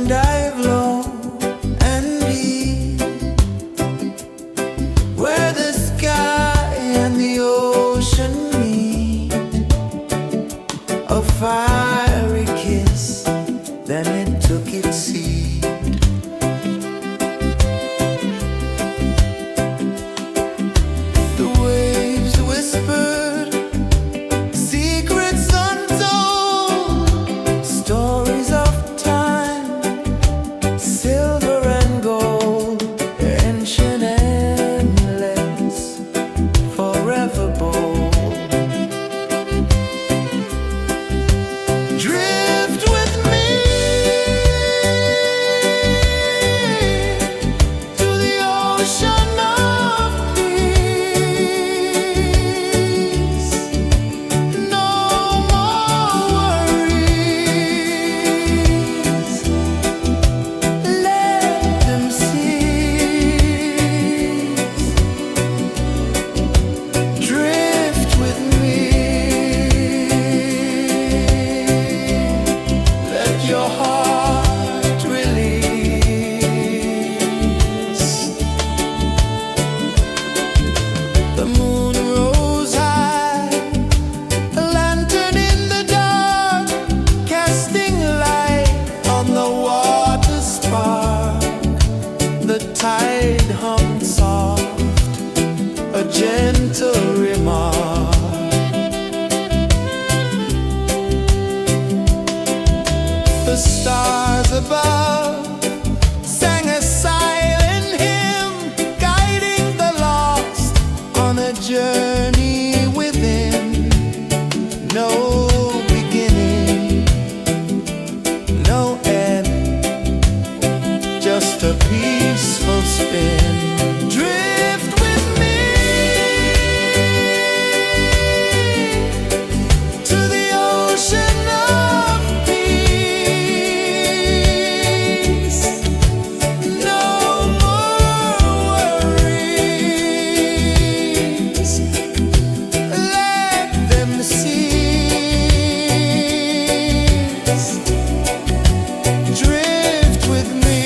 dive low and deep, where the sky and the ocean meet. A fiery kiss, then it took its seed. The waves whispered secrets untold, stories of time, silver and gold, ancient, endless, forever bold. Drift with me to the ocean of peace. No more worries, let them cease. Drift with me, let your heart release. The moon rose high, a lantern in the dark, casting light on the water spark. The tide hummed soft, a gentle remark. The stars above sang a silent hymn, guiding the lost on a journey within. No beginning, no end, just a peaceful spin. Drift with me to the ocean of peace. No more worries, let them cease. Drift with me.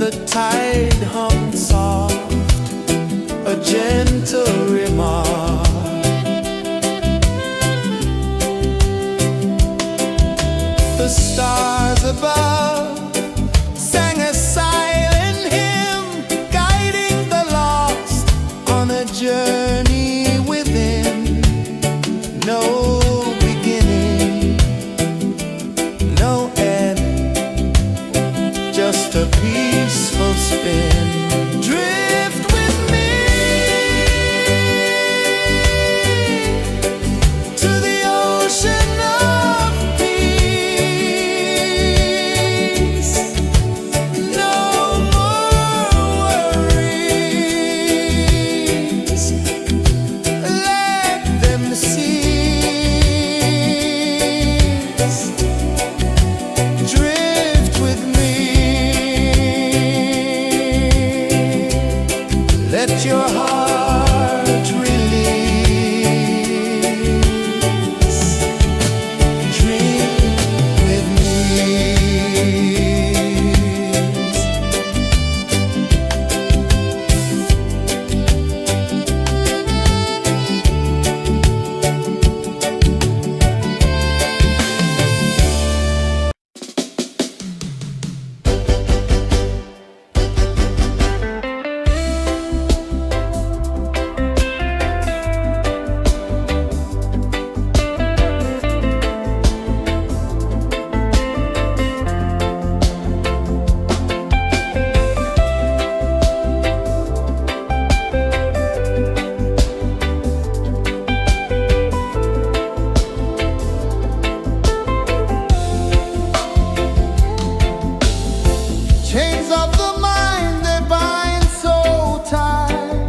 the tide hung soft, a gentle remark. The stars above sang a silent hymn, guiding the lost on a journey within. No beginning, no end, just a peaceful spin. Drift with me to the ocean of peace. No more worries, let them cease. Drift with me, let your heart release. Dream with me. Chains of the mind, they bind so tight.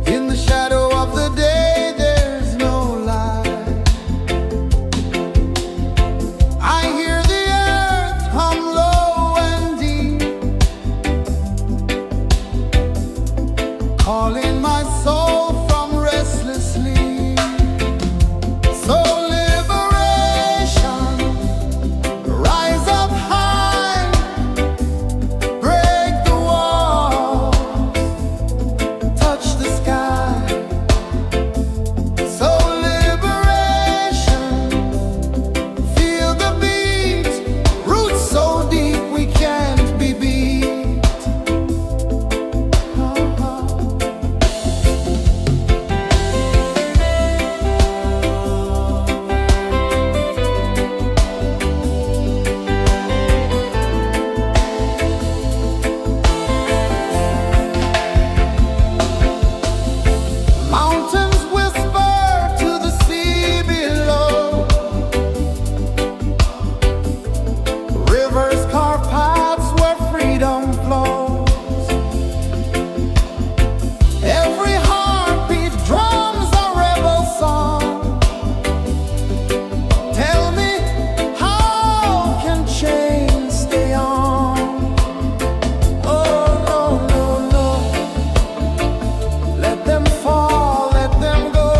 In the shadow of the day, there's no light. I hear the earth hum low and deep, calling my soul from restless sleep. So liberation, rise up high, break the walls, touch the sky. So liberation, feel the beat, roots so deep we can't be beat. Mountains whisper to the sea below, rivers carve paths where freedom flows. Every heartbeat drums a rebel song. Tell me, how can chains stay on? Oh no, no, no, let them fall, let them go.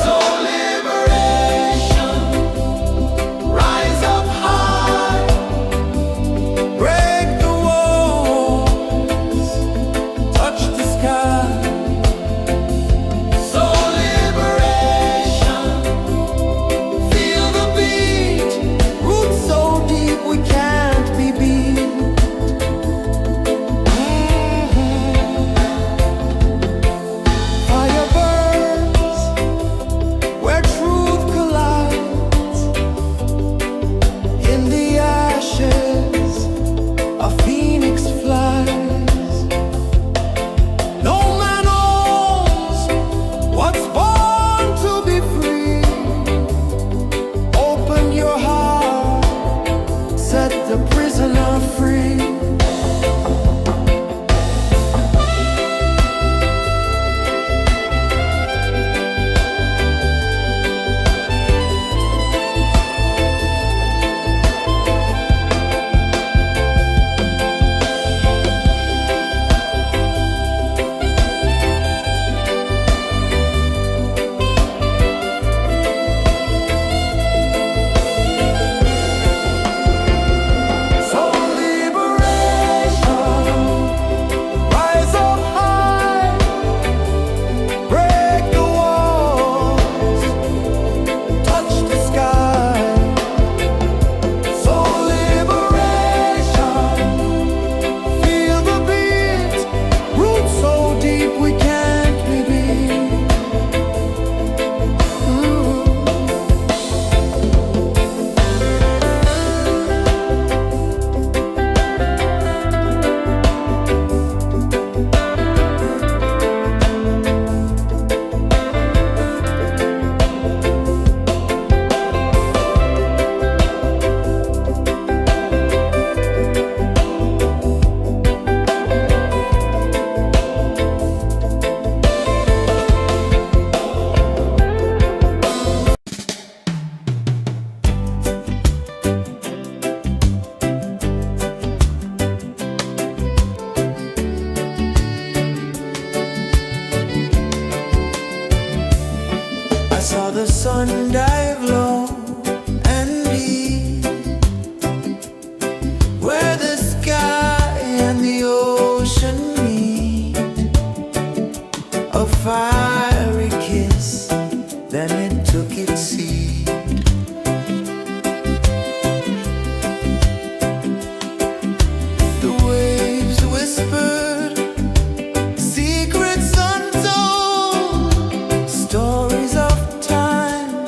So liberation, rise up high, break the walls, touch the sky. So liberation, feel the beat, roots so deep we can't be beat. Fire burns where truth collides. In the ashes, a phoenix flies. No man owns what's born to be free. Open your heart, set the prisoner free. where the sky and the ocean meet. A fiery kiss, then it took its seat. The waves whispered secrets untold, stories of time,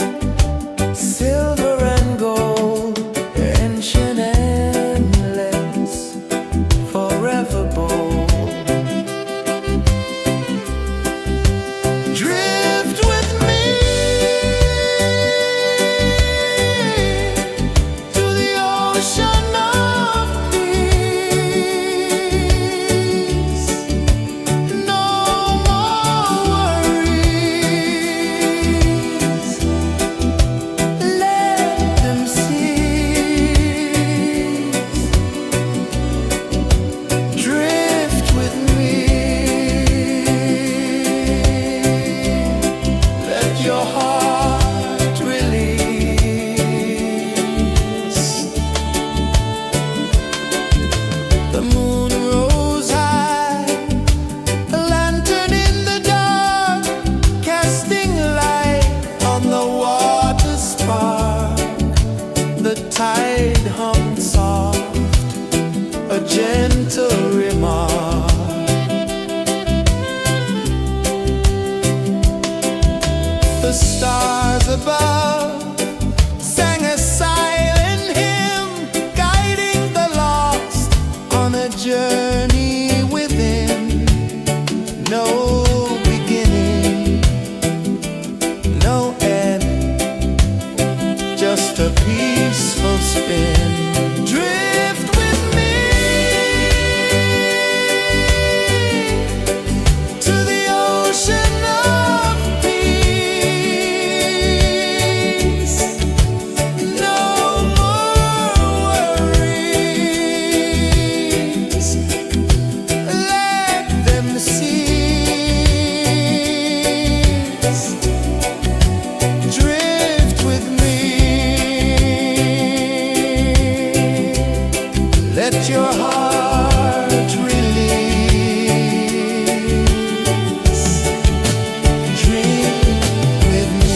silver and gold, ancient, endless, forever bold. Drift with me to the ocean of peace. No more worries, let them cease. Drift with me, let your heart release. The moon rose high, a lantern in the dark, casting light on the water spark. The tide hummed soft, a gentle remark. The stars above sang a silent hymn, guiding the lost on a journey within. No beginning, no end, just a peaceful spin. Drift with me to the ocean of peace. No more worries, let them cease. Drift with me, let your heart release. Drift with me.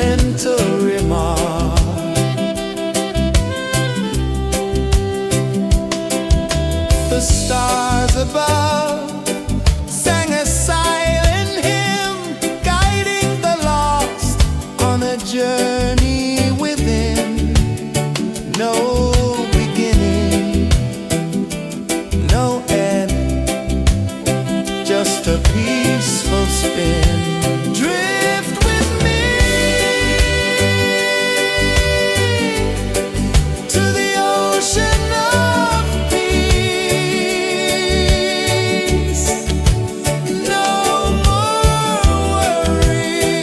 gentle remark. The stars above sang a silent hymn, guiding the lost on a journey within. No beginning, no end, just a peaceful spin. Drift with me to the ocean of peace. No more worries,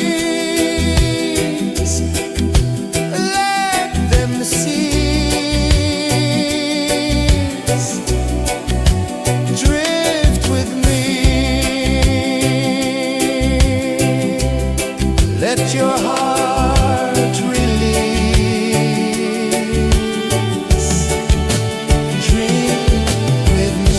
let them cease. Drift with me, let your heart release. Dream with me.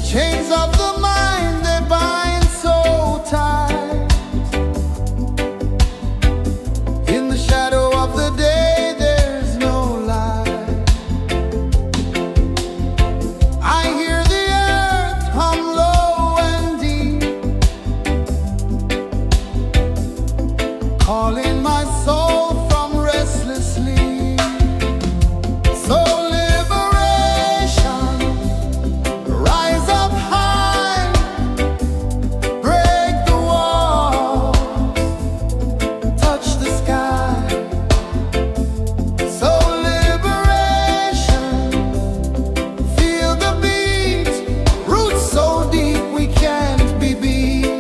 Chains of the mind, they bind so tight. In the shadow of the day, there's no light. I hear the earth hum low and deep, calling my soul from restless sleep. So liberation, rise up high, break the walls, touch the sky. So liberation, feel the beat, roots so deep we can't be beat.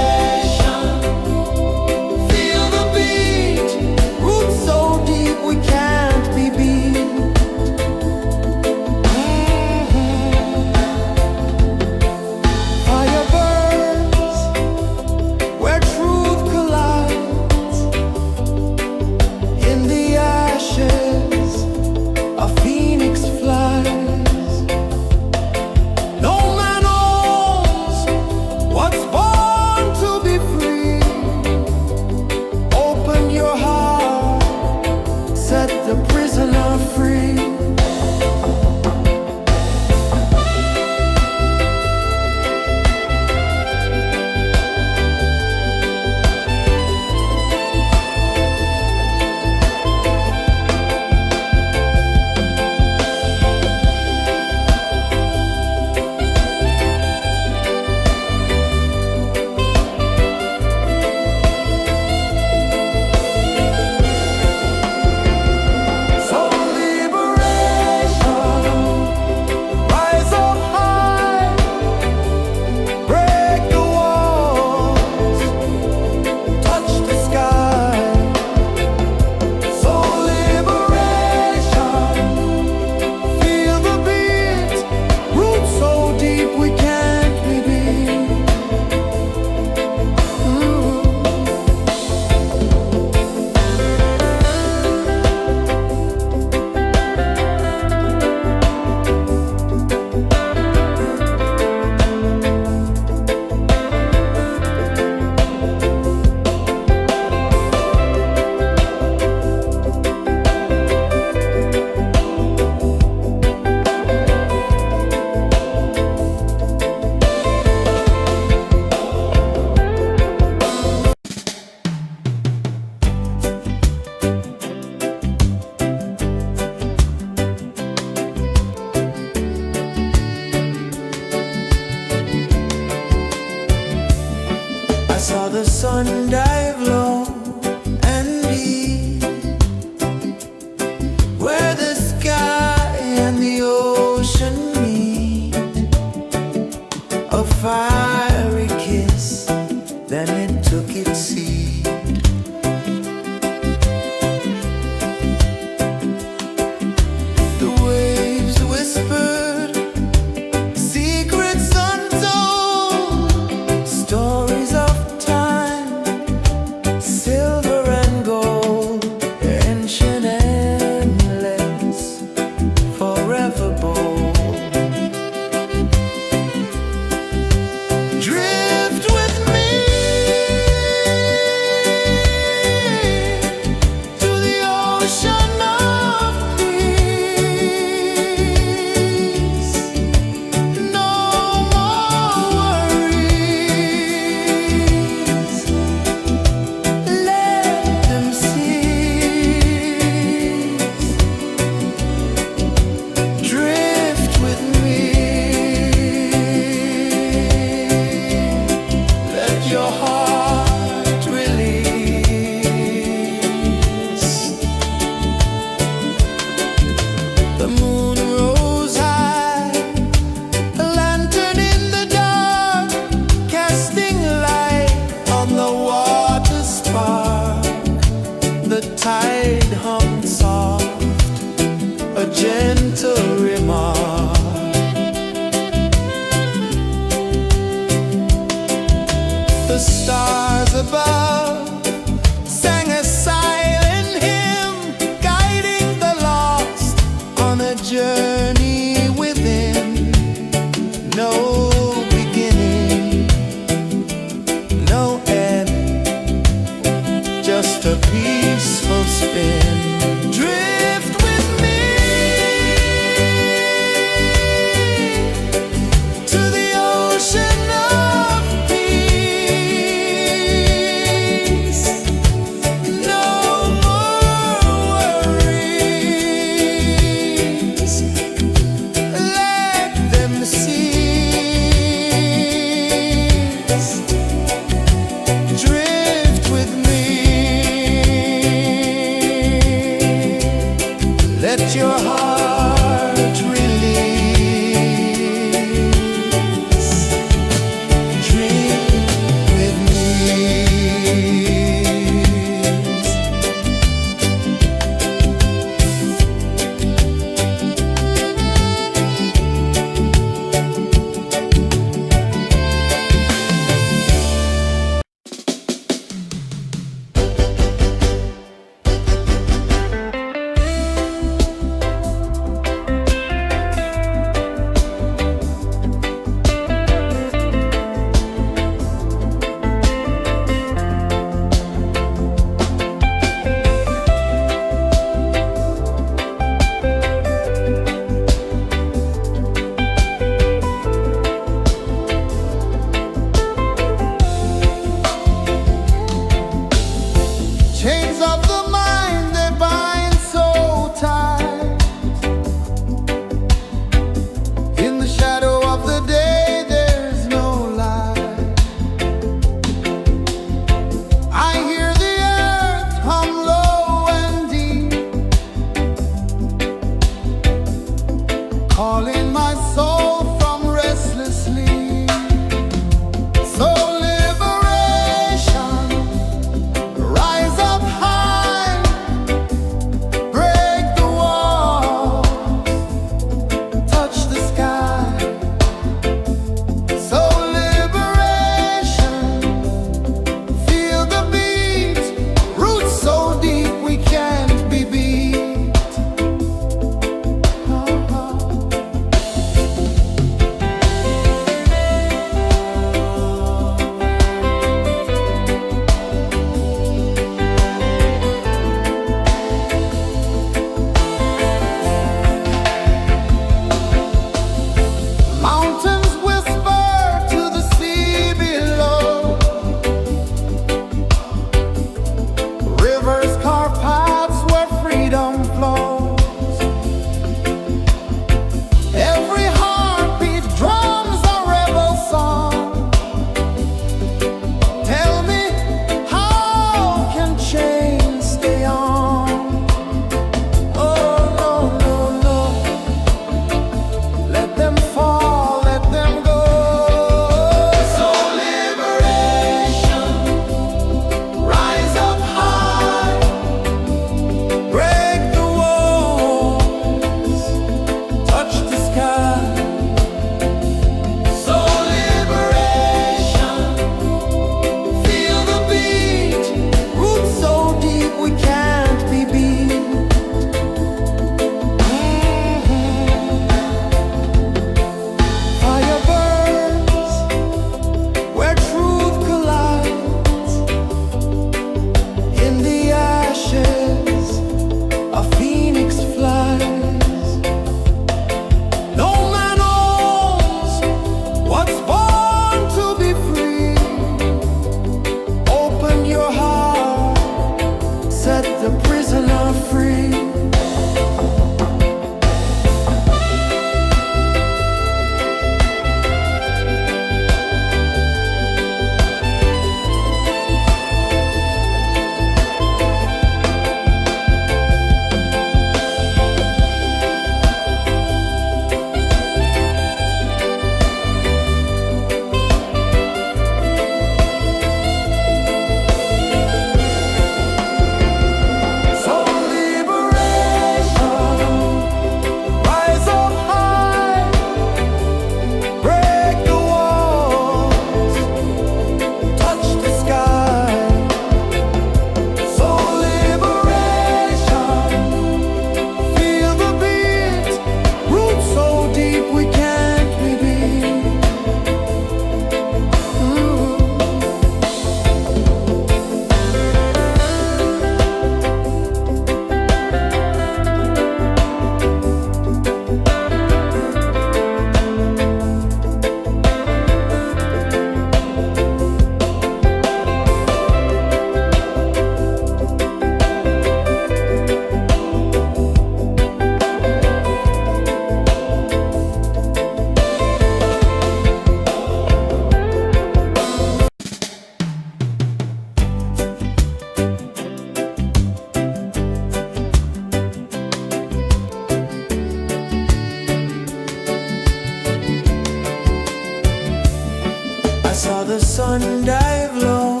the sun dive low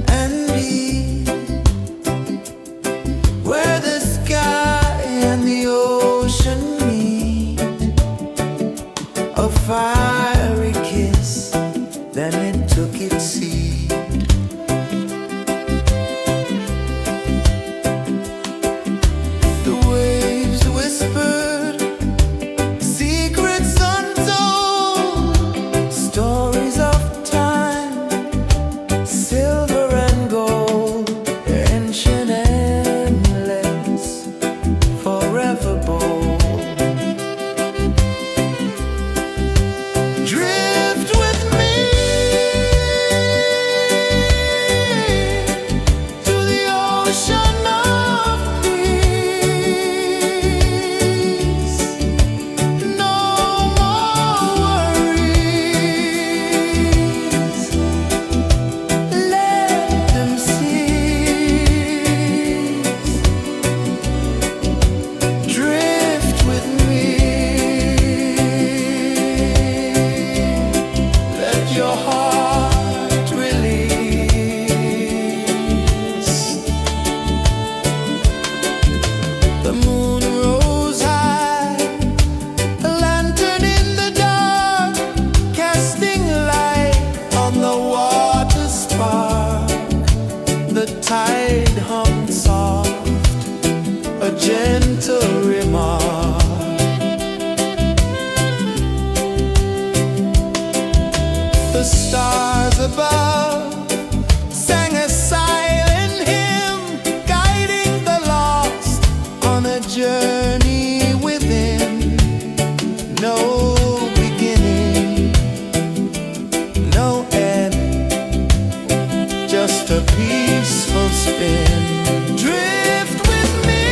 and deep, where the sky and the ocean meet. A fiery kiss, then it took its seed. The waves whispered secrets untold, stories of time, silver and gold, ancient, endless, forever bold. Drift with me to the ocean of peace. No more worries, let them cease. Drift with me, let your heart release. The moon rose high, a lantern in the dark, casting light on the water spark. The tide hummed soft, a gentle remark. The stars above sang a silent hymn, guiding the lost on a journey within. No beginning, no end, just a peaceful spin. Drift with me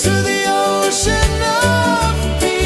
to the ocean of peace.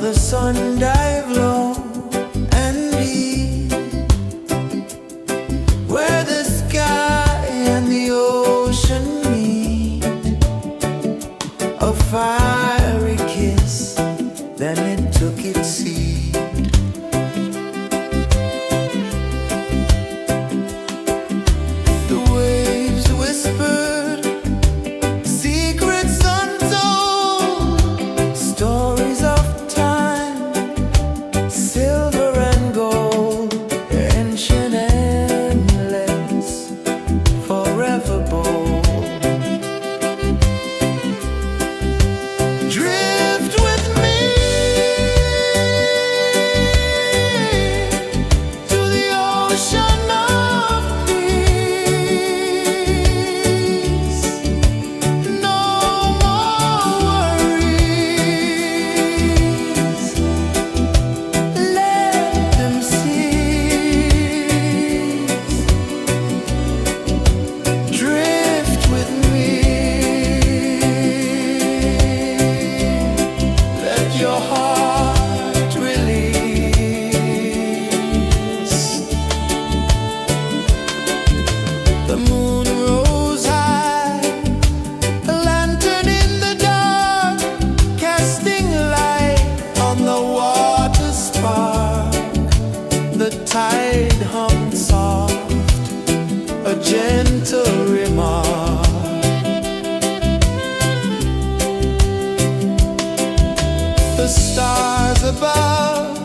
the sun dive low and deep, where the sky and the ocean meet, a fiery kiss, then it took its seed. The waves whispered secrets untold, stories of time, silver and gold, ancient, endless, forever bold. Drift with me to the ocean of peace. No more worries, let them cease. Drift with me, let your heart release. The moon rose high, a lantern in the dark, casting light on the water spark. The tide hummed soft, a gentle remark. The stars above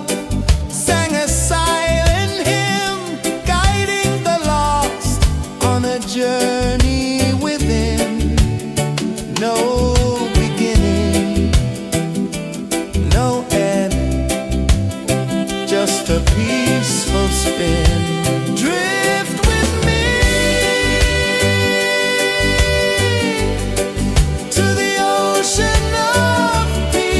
sang a silent hymn, guiding the lost on a journey within. No beginning, no end, just a peaceful spin. Drift with me to the ocean of peace.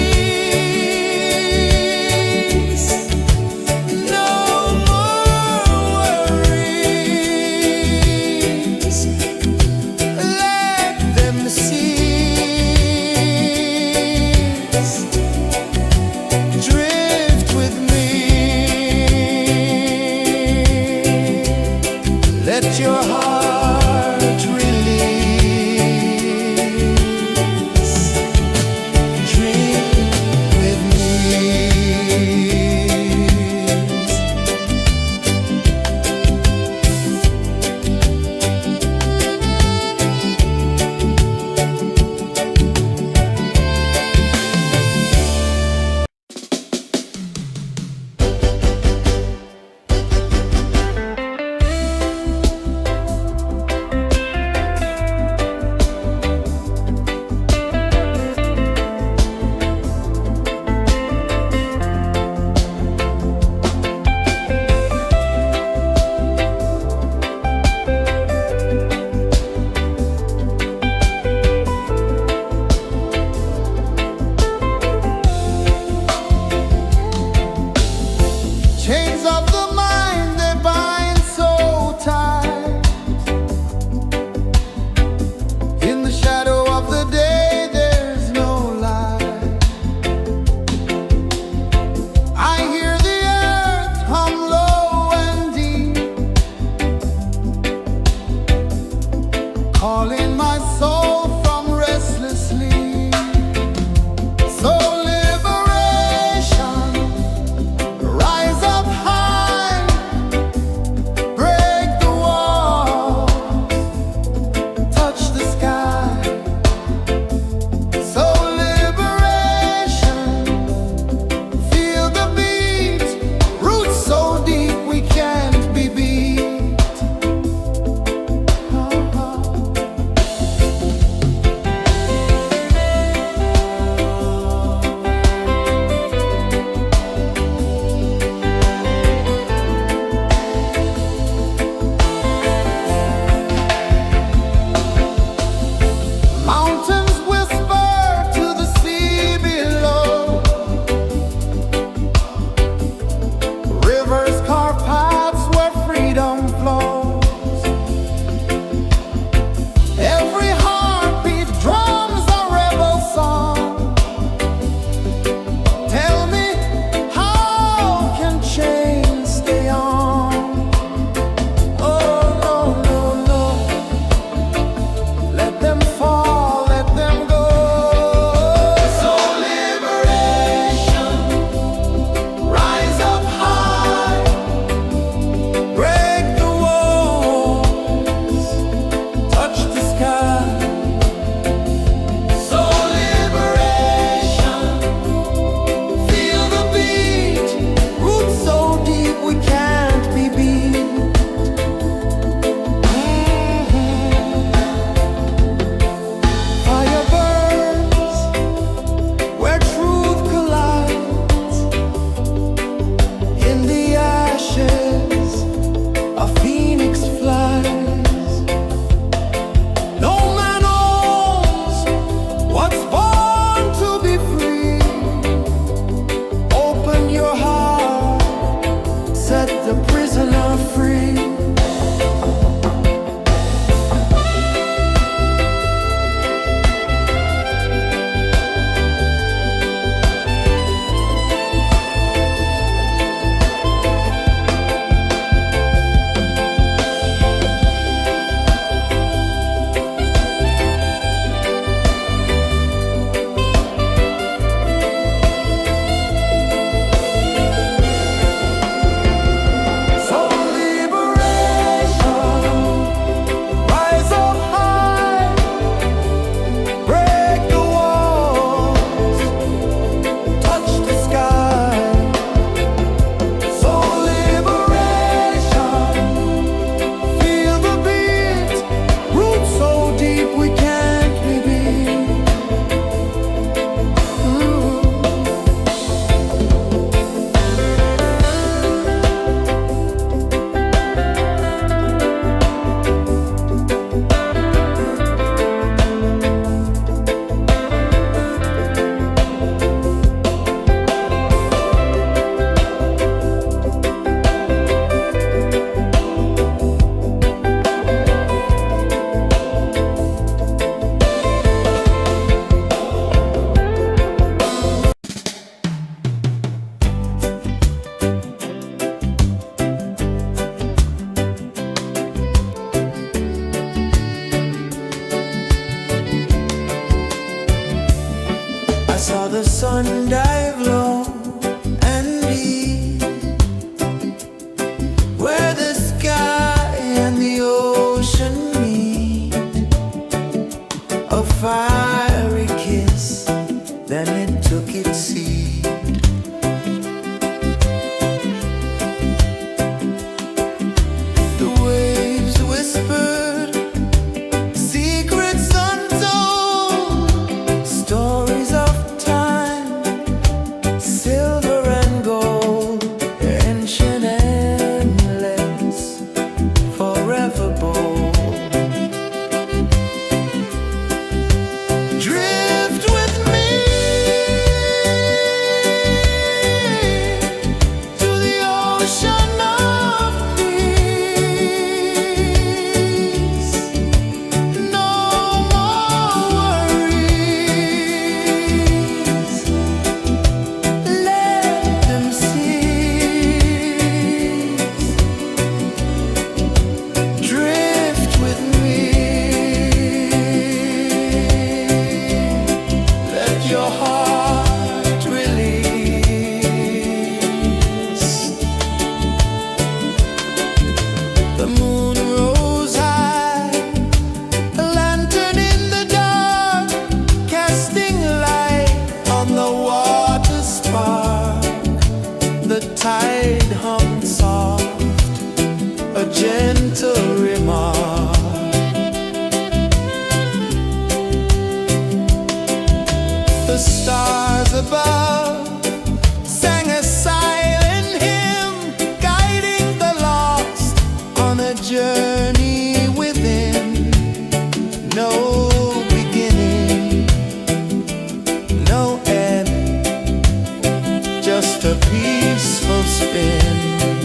just a peaceful spin.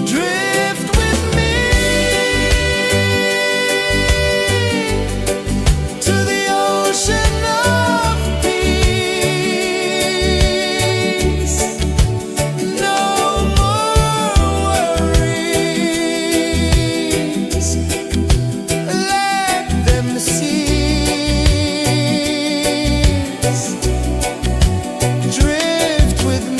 Drift with me to the ocean of peace. No more worries, let them cease. Drift with me.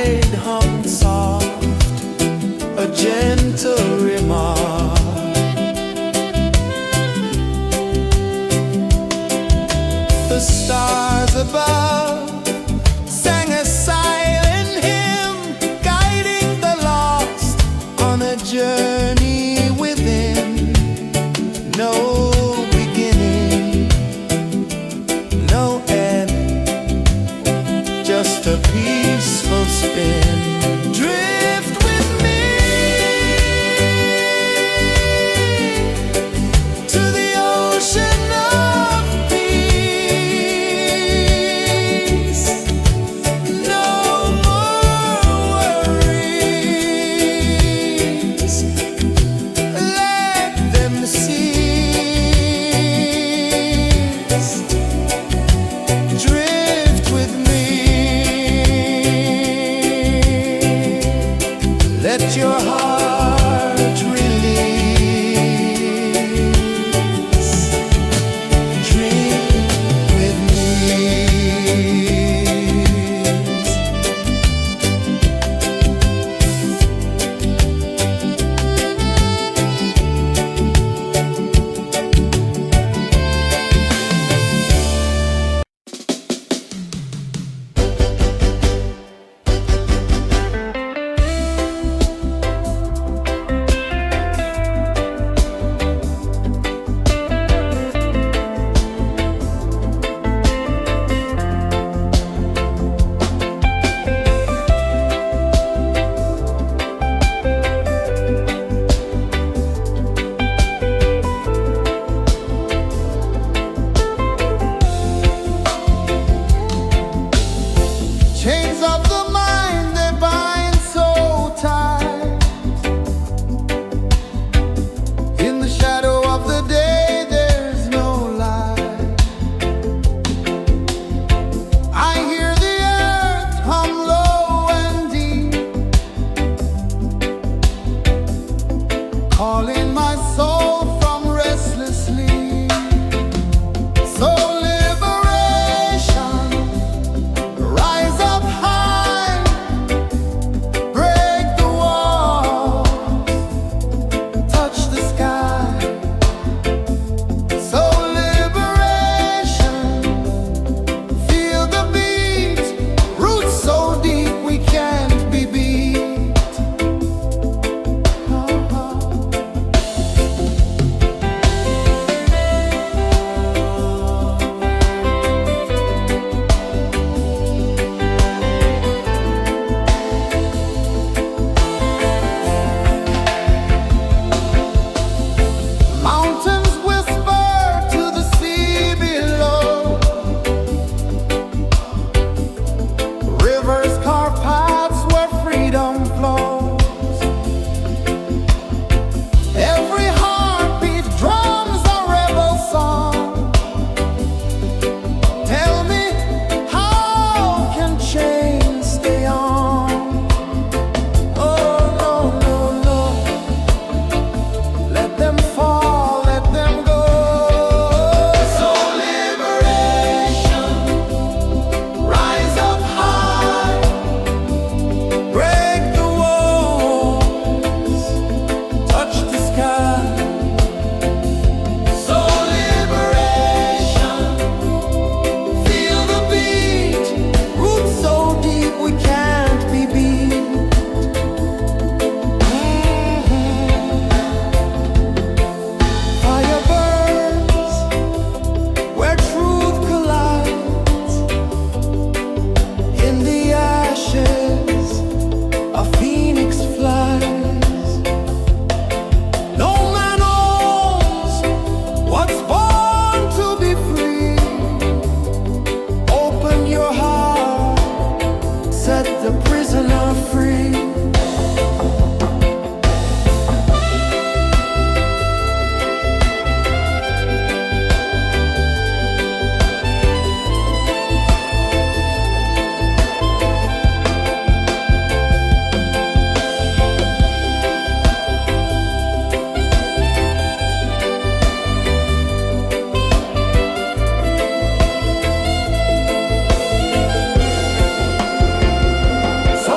tide hung soft, a gentle remark. The stars above sang a silent hymn, guiding the lost on a journey within. No beginning, no end, just a peaceful spin. Drift with me to the ocean of peace. No more worries, let them cease. Drift with me, let your heart release. Drift with me. Chains of the mind, they bind so tight. In the shadow of the day, there's no light. I hear the earth hum low and deep, calling my soul from restless sleep. So liberation, rise up high, break the walls, touch the sky. So liberation, feel the beat, roots so deep we can't be beat. Mountains whisper to the sea below, rivers carve paths where freedom flows. Every heartbeat drums a rebel song. Tell me, how can chains stay on? Oh no, no, no, let them fall, let them go. So liberation, rise up high, Break the walls, touch the sky. so liberation, feel the beat, roots so deep we can't be beat. Fire burns where truth collides. In the ashes, a phoenix flies. No man owns what's born to be free. Open your heart, set the prisoner free. So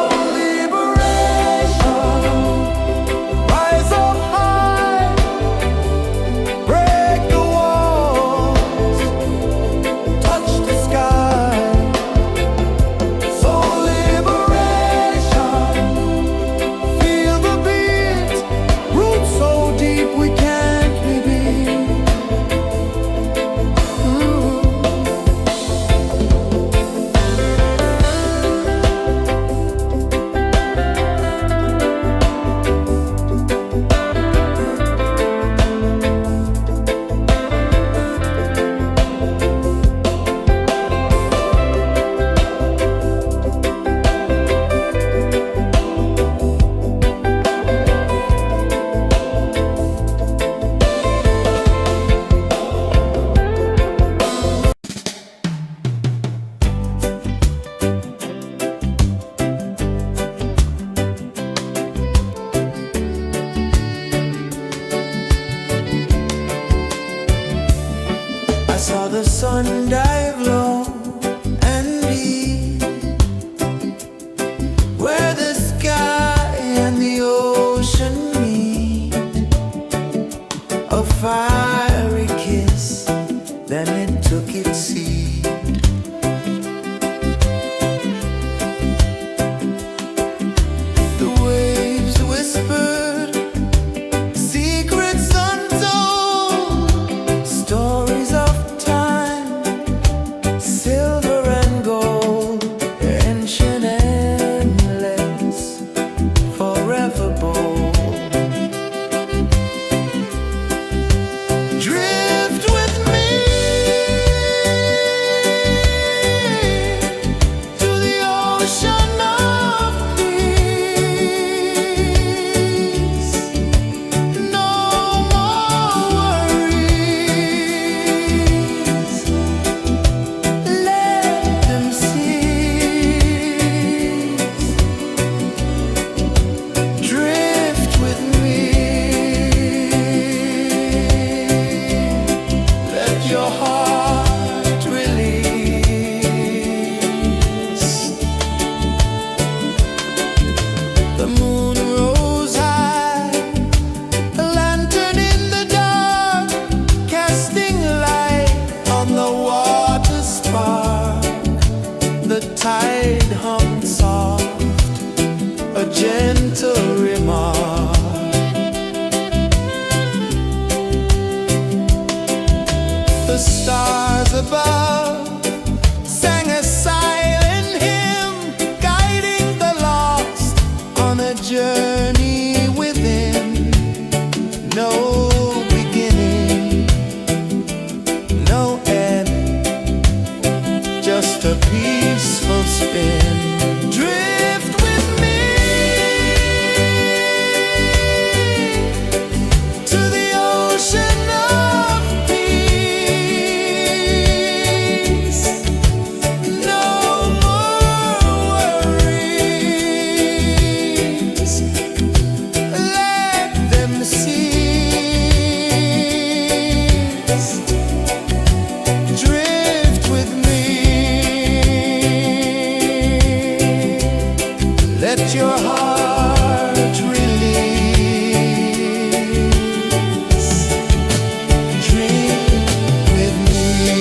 gentle remark. The stars above sang a silent hymn, guiding the lost on a journey within. No beginning, no end, just a peaceful spin. Drift with me to the ocean of peace. No more worries, let them cease. Drift with me, let your heart release. Dream with me.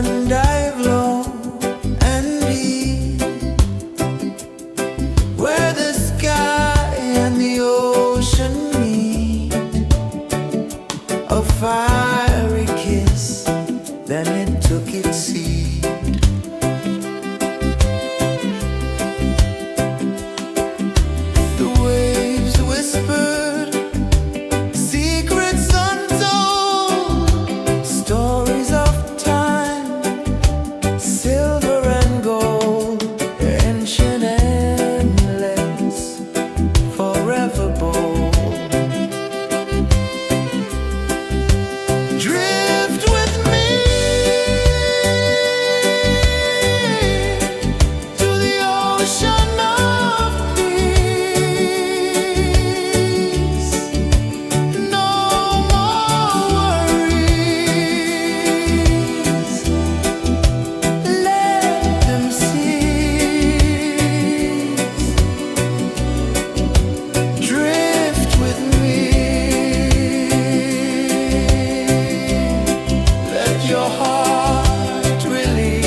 sun dive low and deep, where the sky and the ocean meet. A fiery kiss, then it took its seed. The waves whispered secrets untold, stories of time, silver and gold, ancient, endless, forever bold. Drift with me to the ocean of peace. No more worries, let them cease. Drift with me, let your heart release.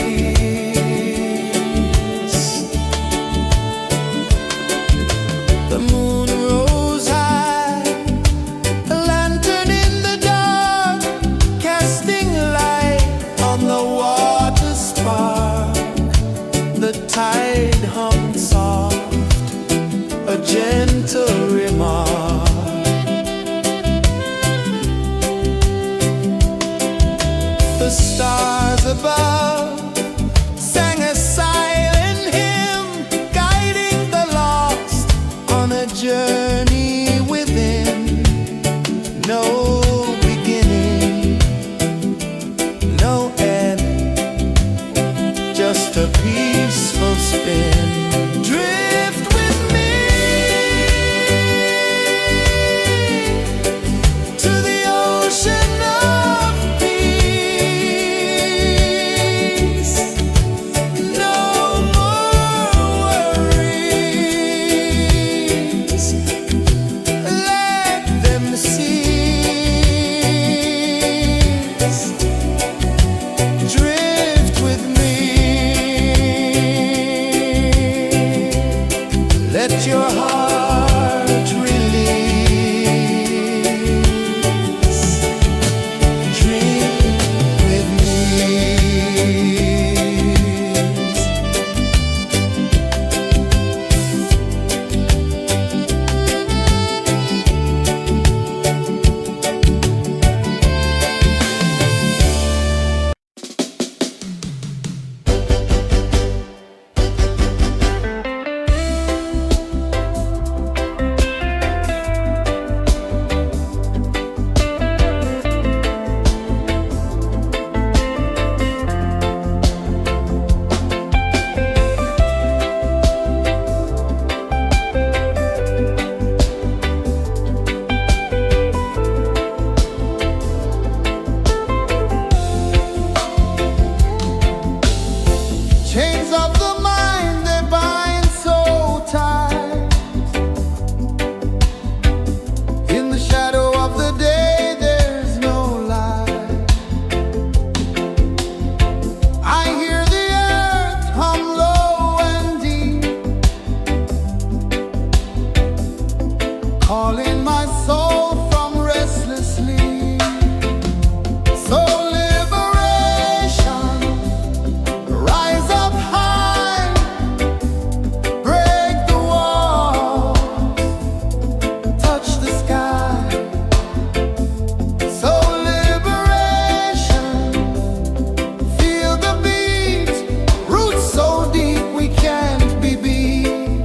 The moon rose high, a lantern in the dark, casting light on the water spark. The tide hummed soft, a gentle remark. The stars above sang a silent hymn, guiding the lost on a journey within. No beginning, no end, just a peaceful spin. Drift with me to the ocean of peace. No more worries, let them cease. Drift with me, let your heart release. Drift with me. Chains of the mind, they bind so tight. In the shadow of the day, there's no light. I hear the earth hum low and deep, calling my soul from restless sleep. So liberation, rise up high, break the wall, touch the sky. So liberation, feel the beat, roots so deep we can't be beat.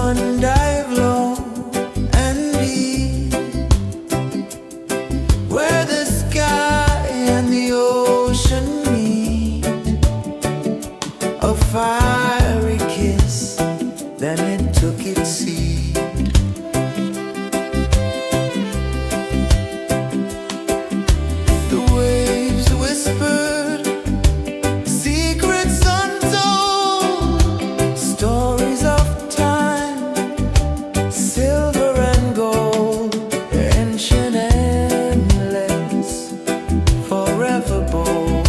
sun dive low and deep, where the sky and the ocean meet. A fiery kiss, then it took its seed. The waves whispered secrets untold, stories of time, silver and gold, ancient, endless, forever bold.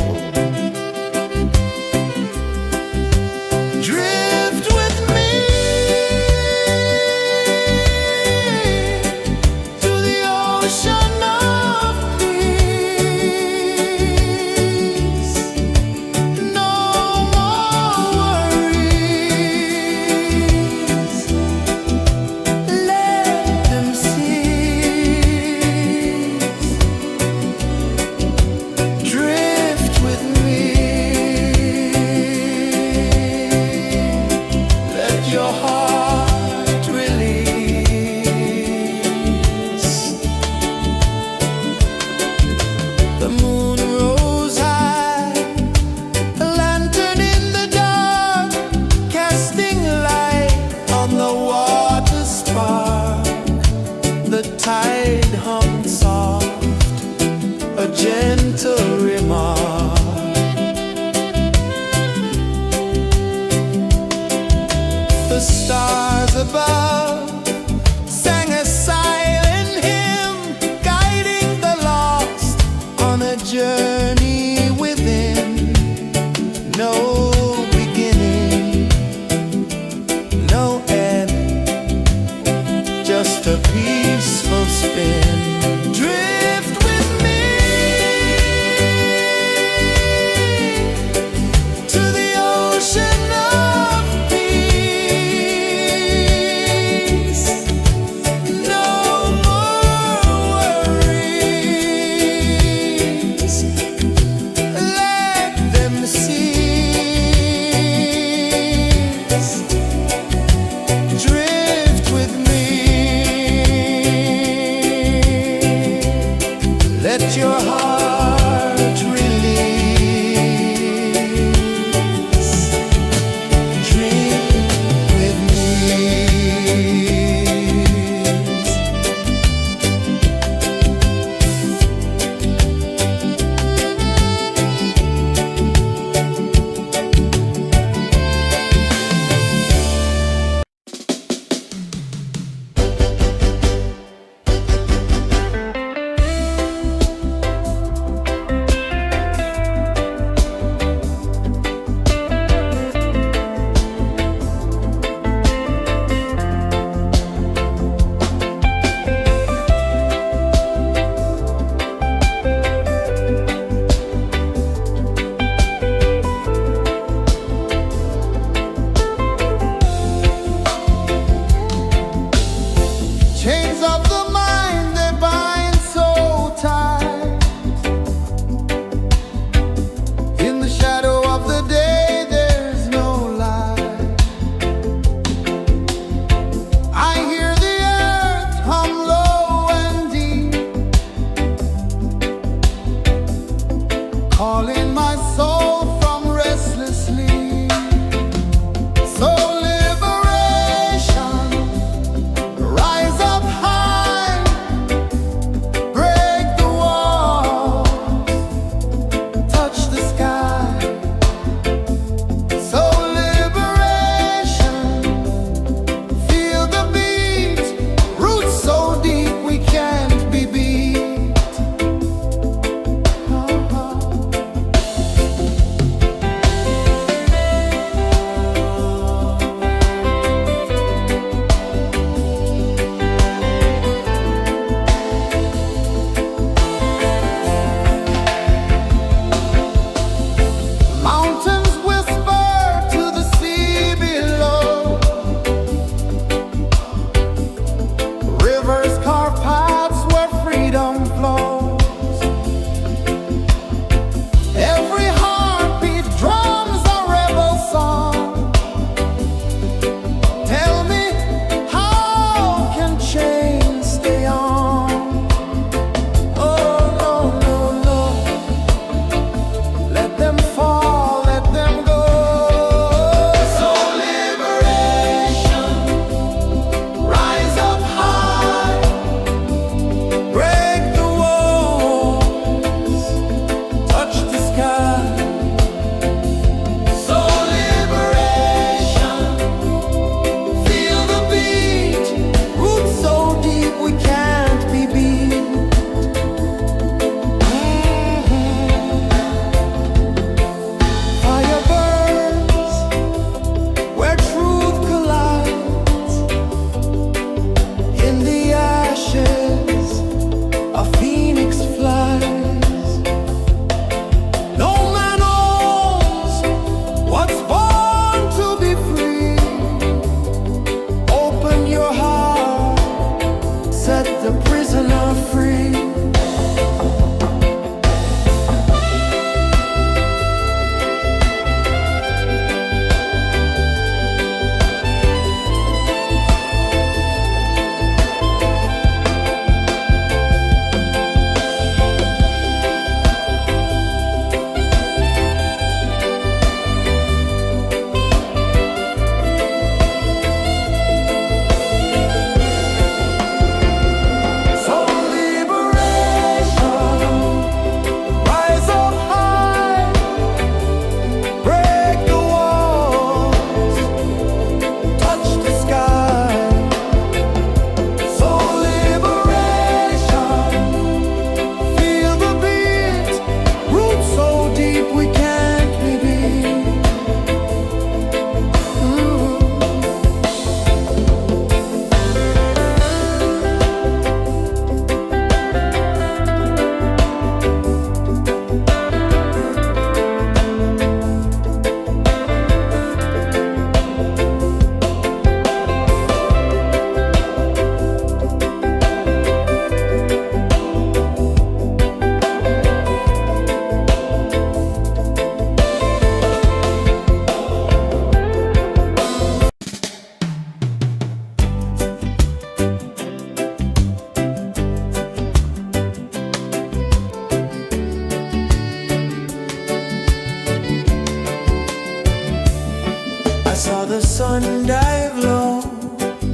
the sun dive low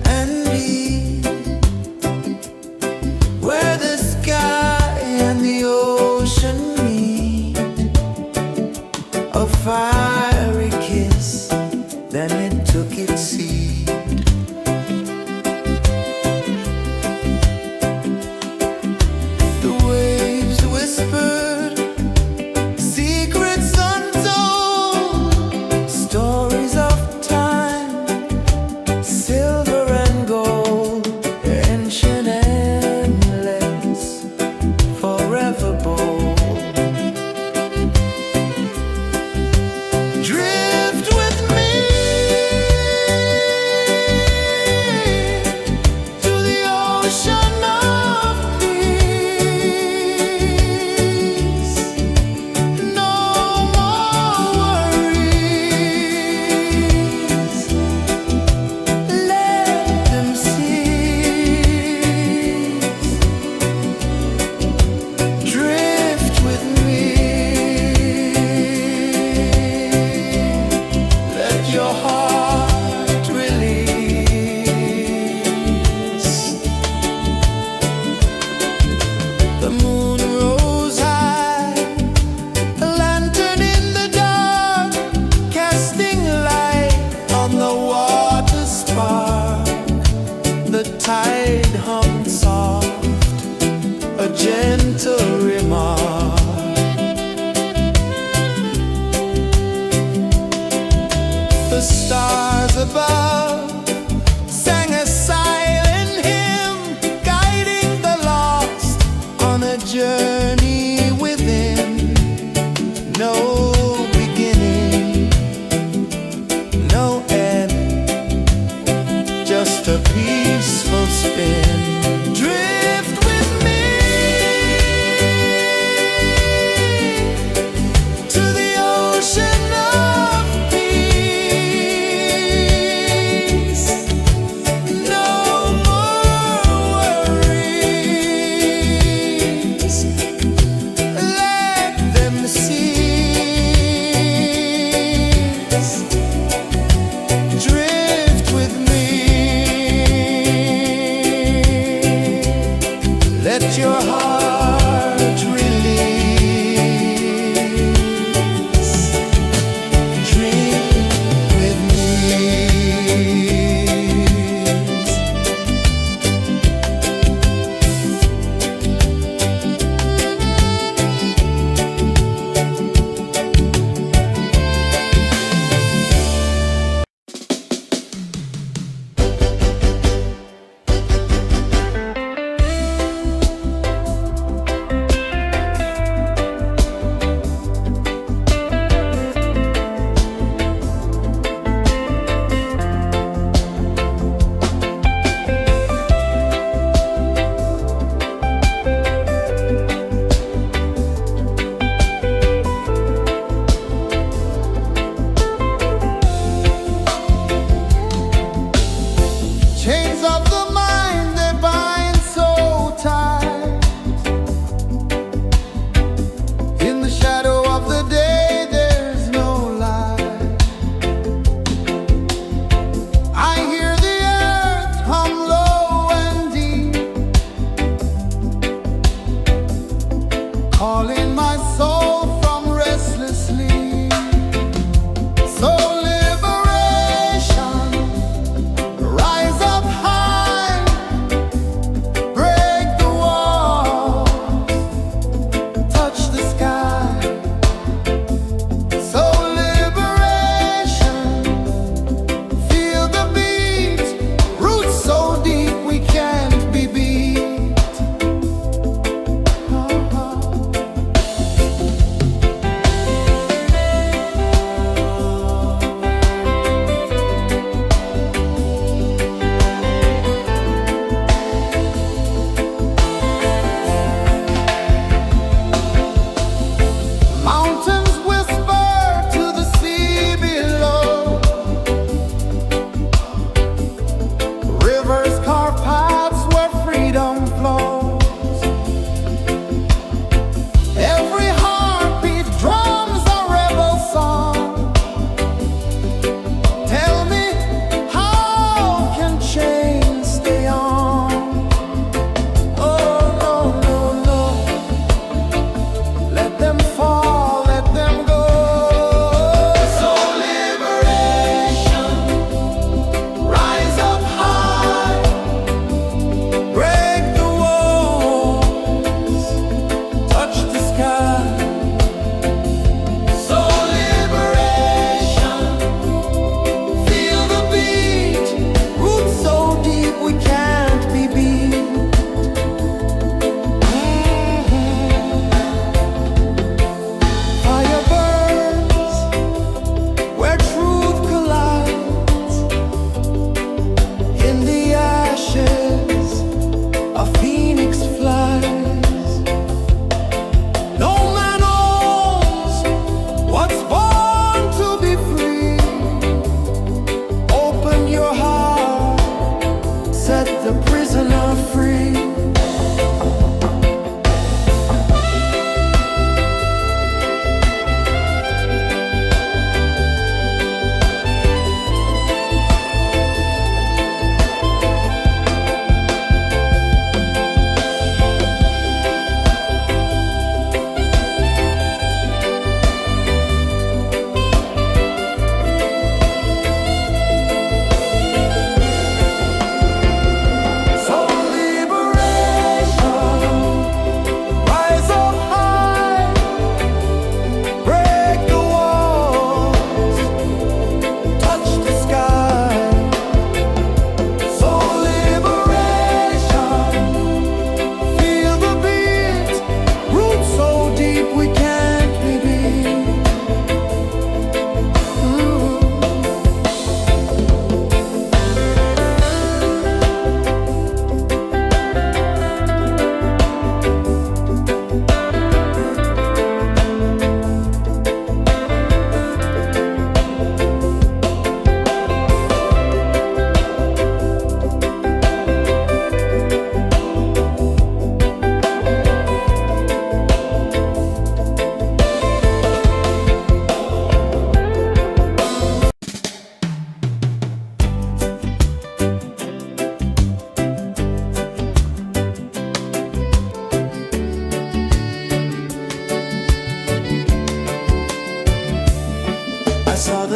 and deep, where the sky and the ocean meet, a fiery kiss, then it took its seed. The waves whispered secrets untold, stories of time, silver and gold, ancient, endless, forever bold. Drift with me to the ocean of peace. No more worries, let them cease. Drift with me, let your heart release. The moon rose high, a lantern in the dark, casting light on the water spark. The tide hummed soft, a gentle remark. The stars above sang a silent hymn, guiding the lost on a journey within. No beginning, no end, just a peaceful spin. Drift with me to the ocean of peace.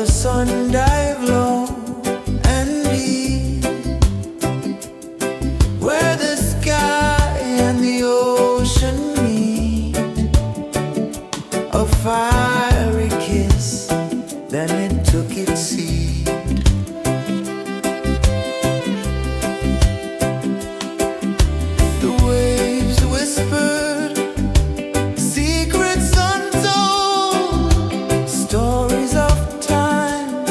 sun dive low and deep, where the sky and the ocean meet. A fiery kiss, then it took its seed. The waves whispered secrets untold, stories of time,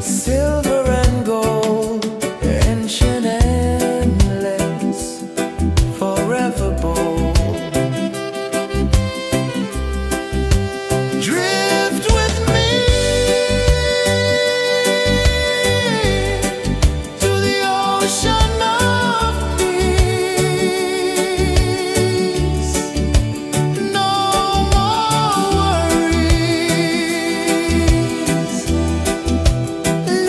silver and gold, ancient, endless, forever bold. Drift with me to the ocean of peace. No more worries.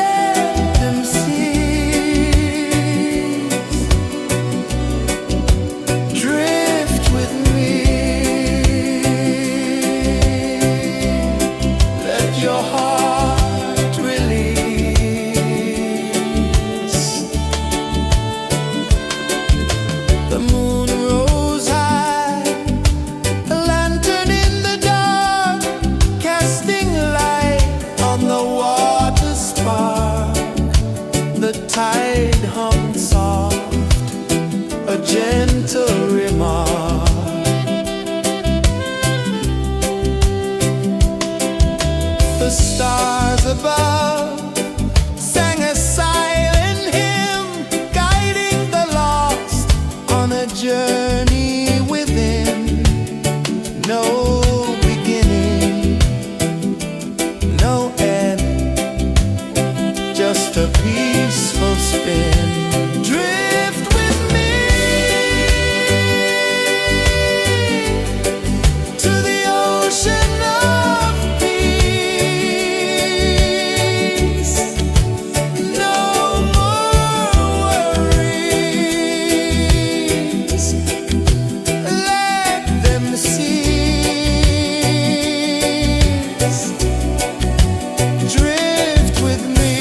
Let them cease. Drift with me. Let your heart release. The moon rose high, a lantern in the dark, casting light on the water spark. The tide hummed soft, a gentle remark. The stars above sang a silent hymn, guiding the lost on a journey within. No beginning, no end, just a peaceful spin. Drift with me to the ocean of peace. No more worries. Let them cease. Drift with me.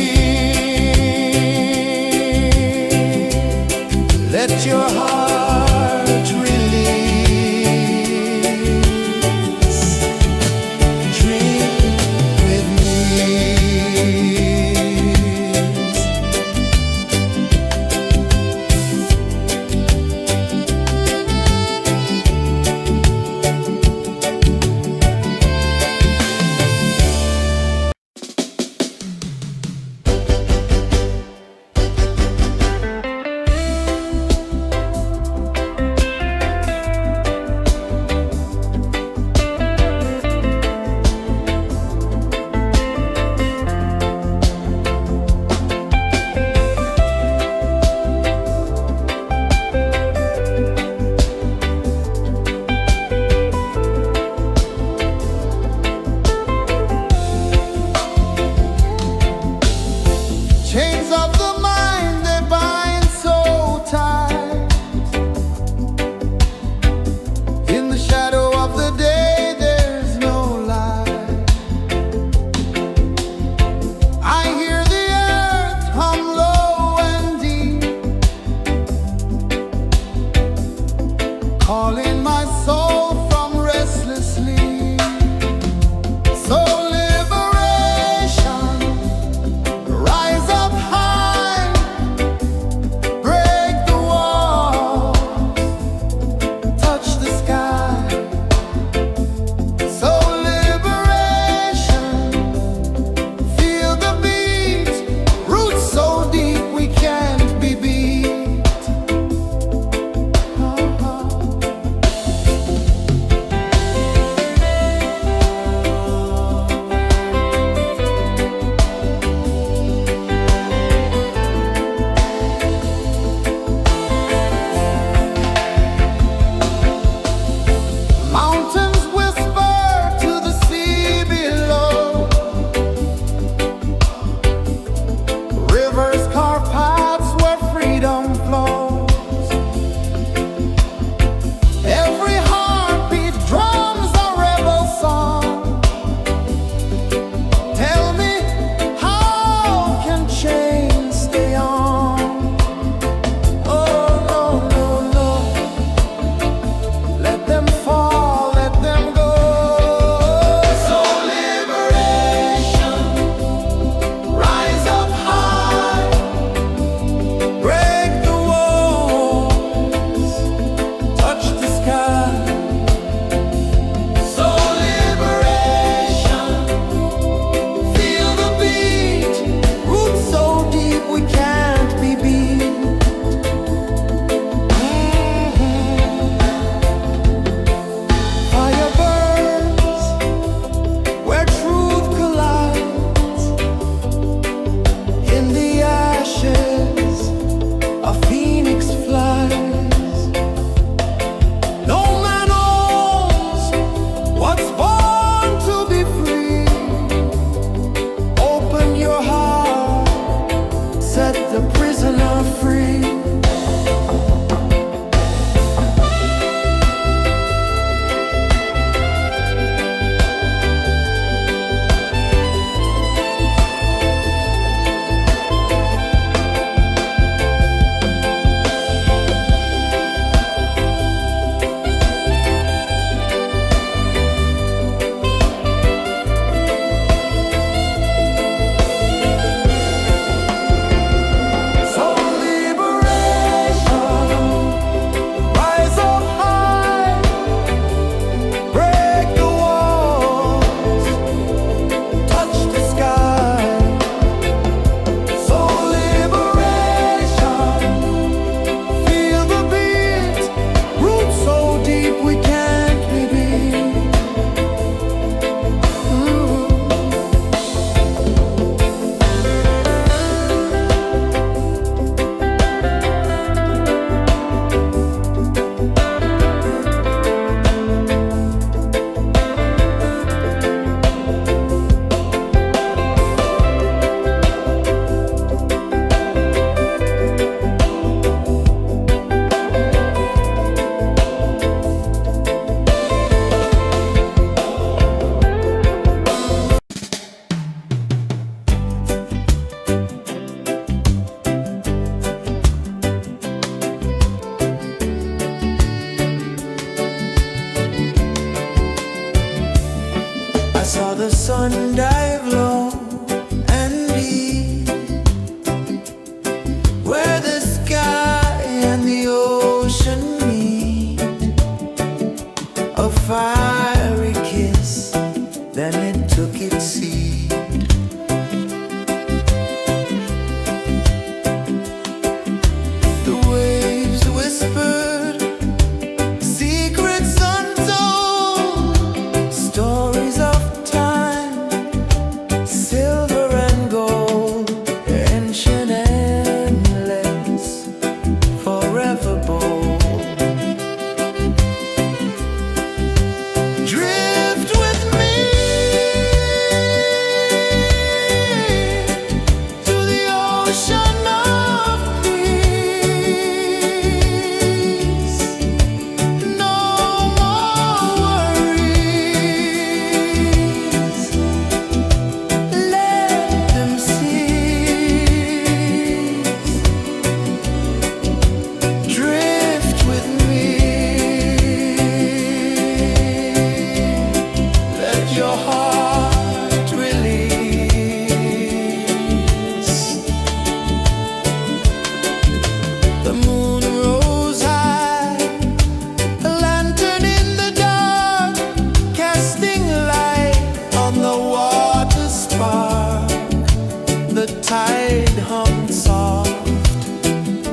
tide hum soft,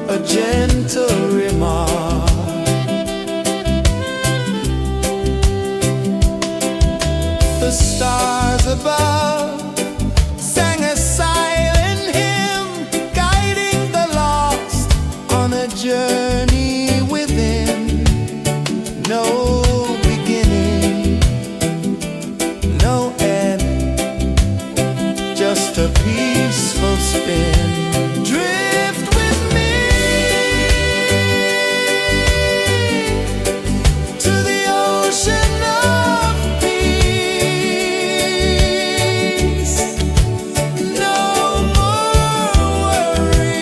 a gentle remark. The stars above sang a silent hymn, guiding the lost on a journey within. No beginning, no end, just a peaceful spin. Drift with me to the ocean of peace. No more worries,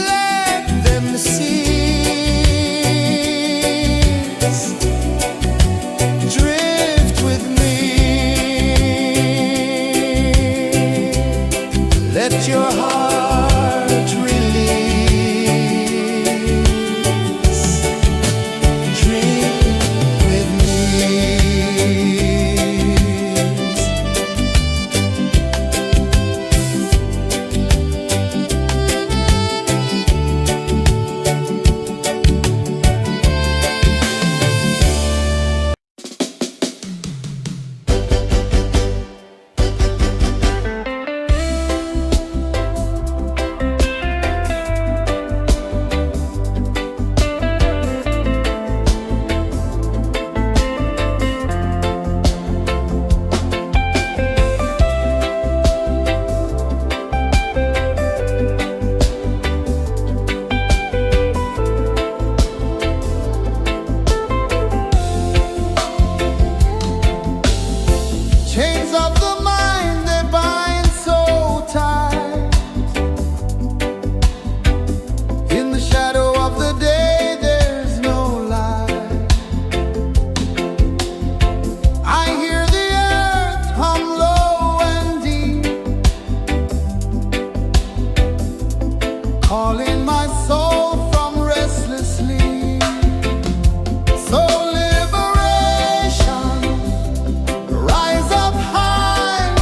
let them cease. Drift with me, let your heart release. Dream with me. Chains of the mind, they bind so tight. In the shadow of the day, there's no light. I hear the earth hum low and deep, calling my soul from restless sleep. So liberation, rise up high,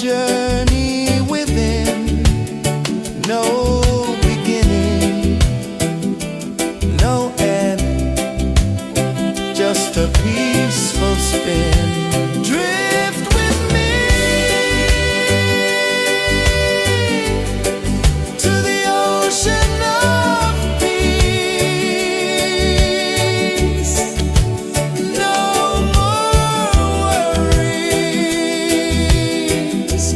journey within, no beginning, no end, just a peaceful spin. Drift with me to the ocean of peace. No more worries,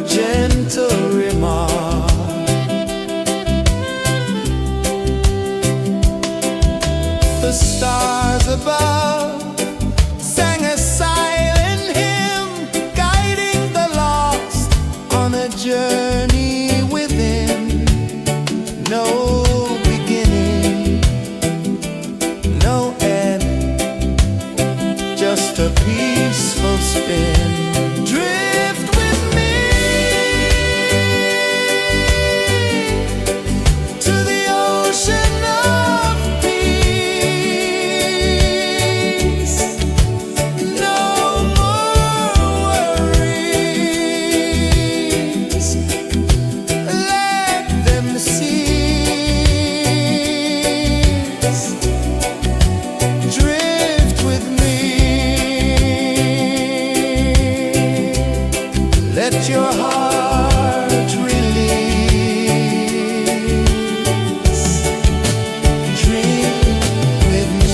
gentle remark. The stars above sang a silent hymn, guiding the lost on a journey within. No beginning, no end, just a peaceful spin. Drift with me to the ocean of peace. No more worries, let them cease. Drift with me, let your heart release. Dream with me.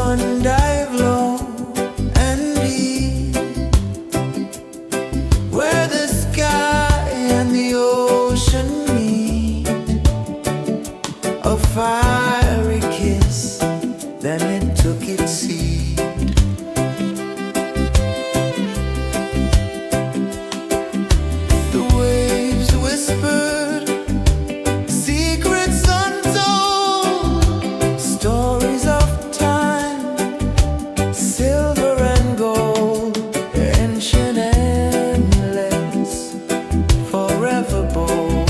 sun dive low and deep, where the sky and the ocean meet. A fiery kiss, then it took its seed. The waves whispered secrets untold, stories of time, silver and gold, ancient, endless, forever bold.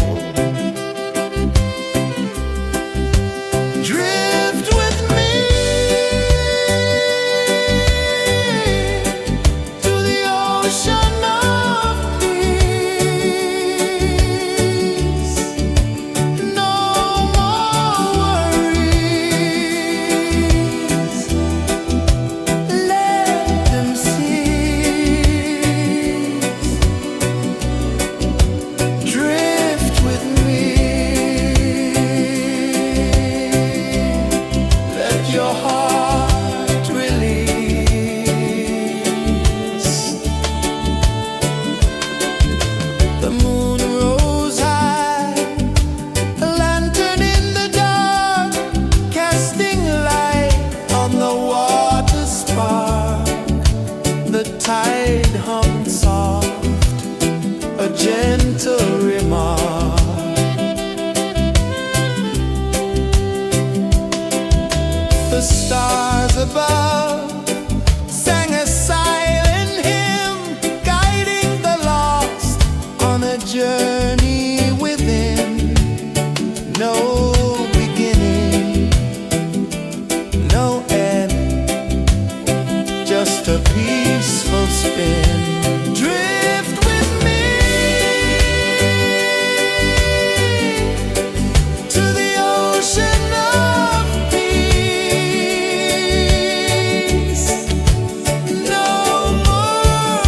Drift with me to the ocean of peace. No more worries. Let them cease. Drift with me. Let your heart release. The moon rose high, a lantern in the dark, casting light on the water spark. The tide hummed soft, a gentle remark. The stars above sang a silent hymn, guiding the lost on a journey within. No beginning, no end, just a peaceful spin. Drift with me to the ocean of peace. No more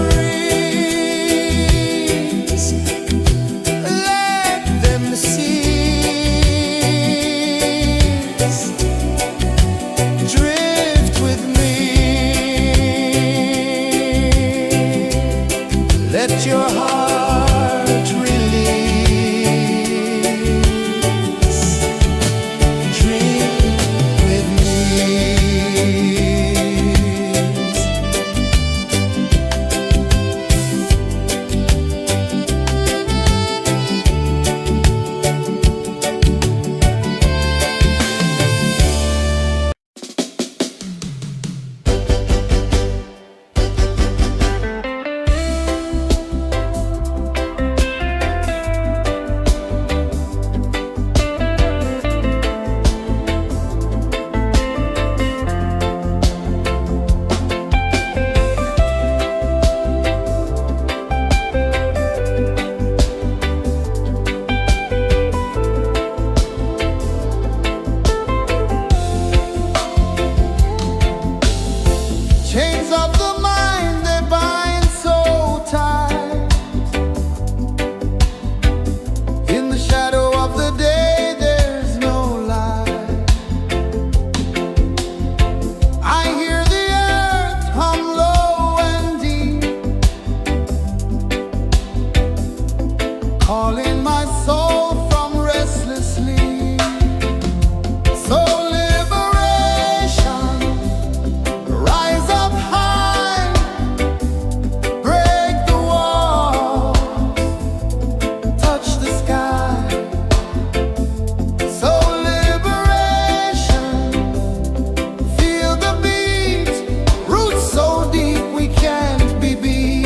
worries. Let them cease. Drift with me. Let your heart release. Dream with me. Chains of the mind, they bind so tight. In the shadow of the day, there's no light. I hear the earth hum low and deep, calling my soul from restless sleep. So liberation, rise up high, break the wall, touch the sky. So liberation, feel the beat, roots so deep we can't be beat.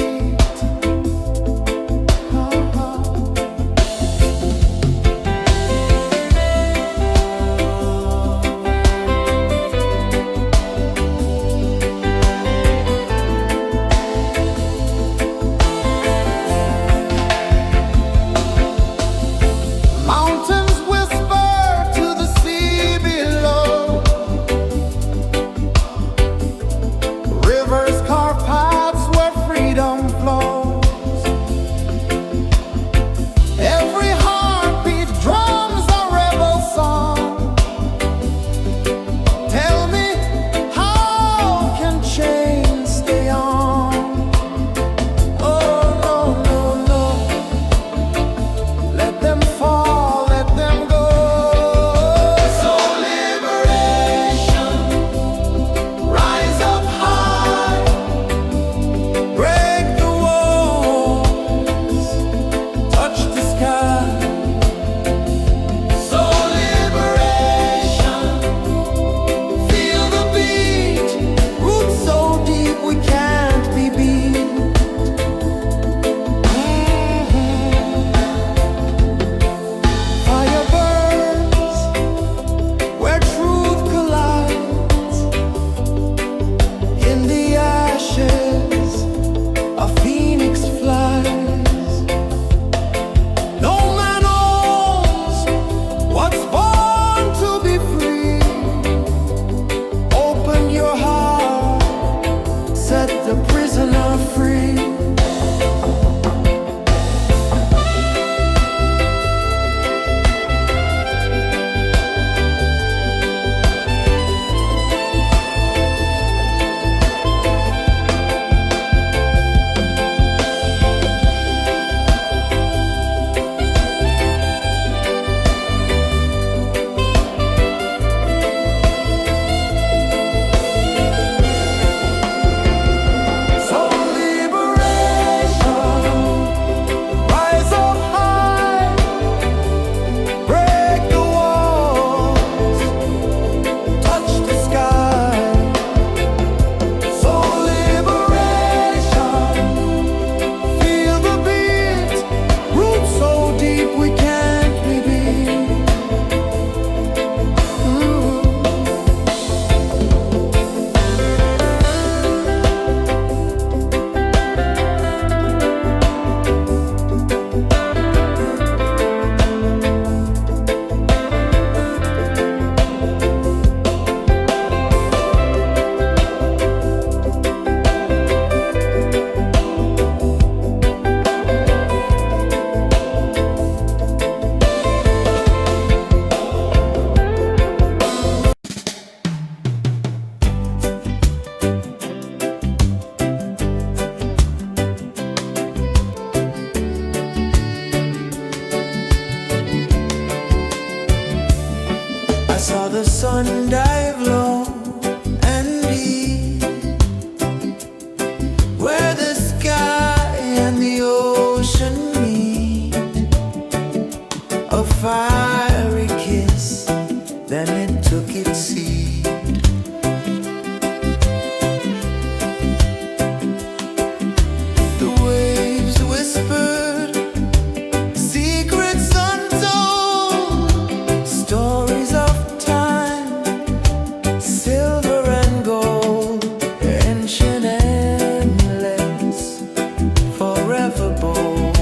the sun dive low and deep, where the sky and the ocean meet, a fiery kiss, then it took its seed. The waves whispered secrets untold, stories of time, silver and gold, ancient, endless, forever bold.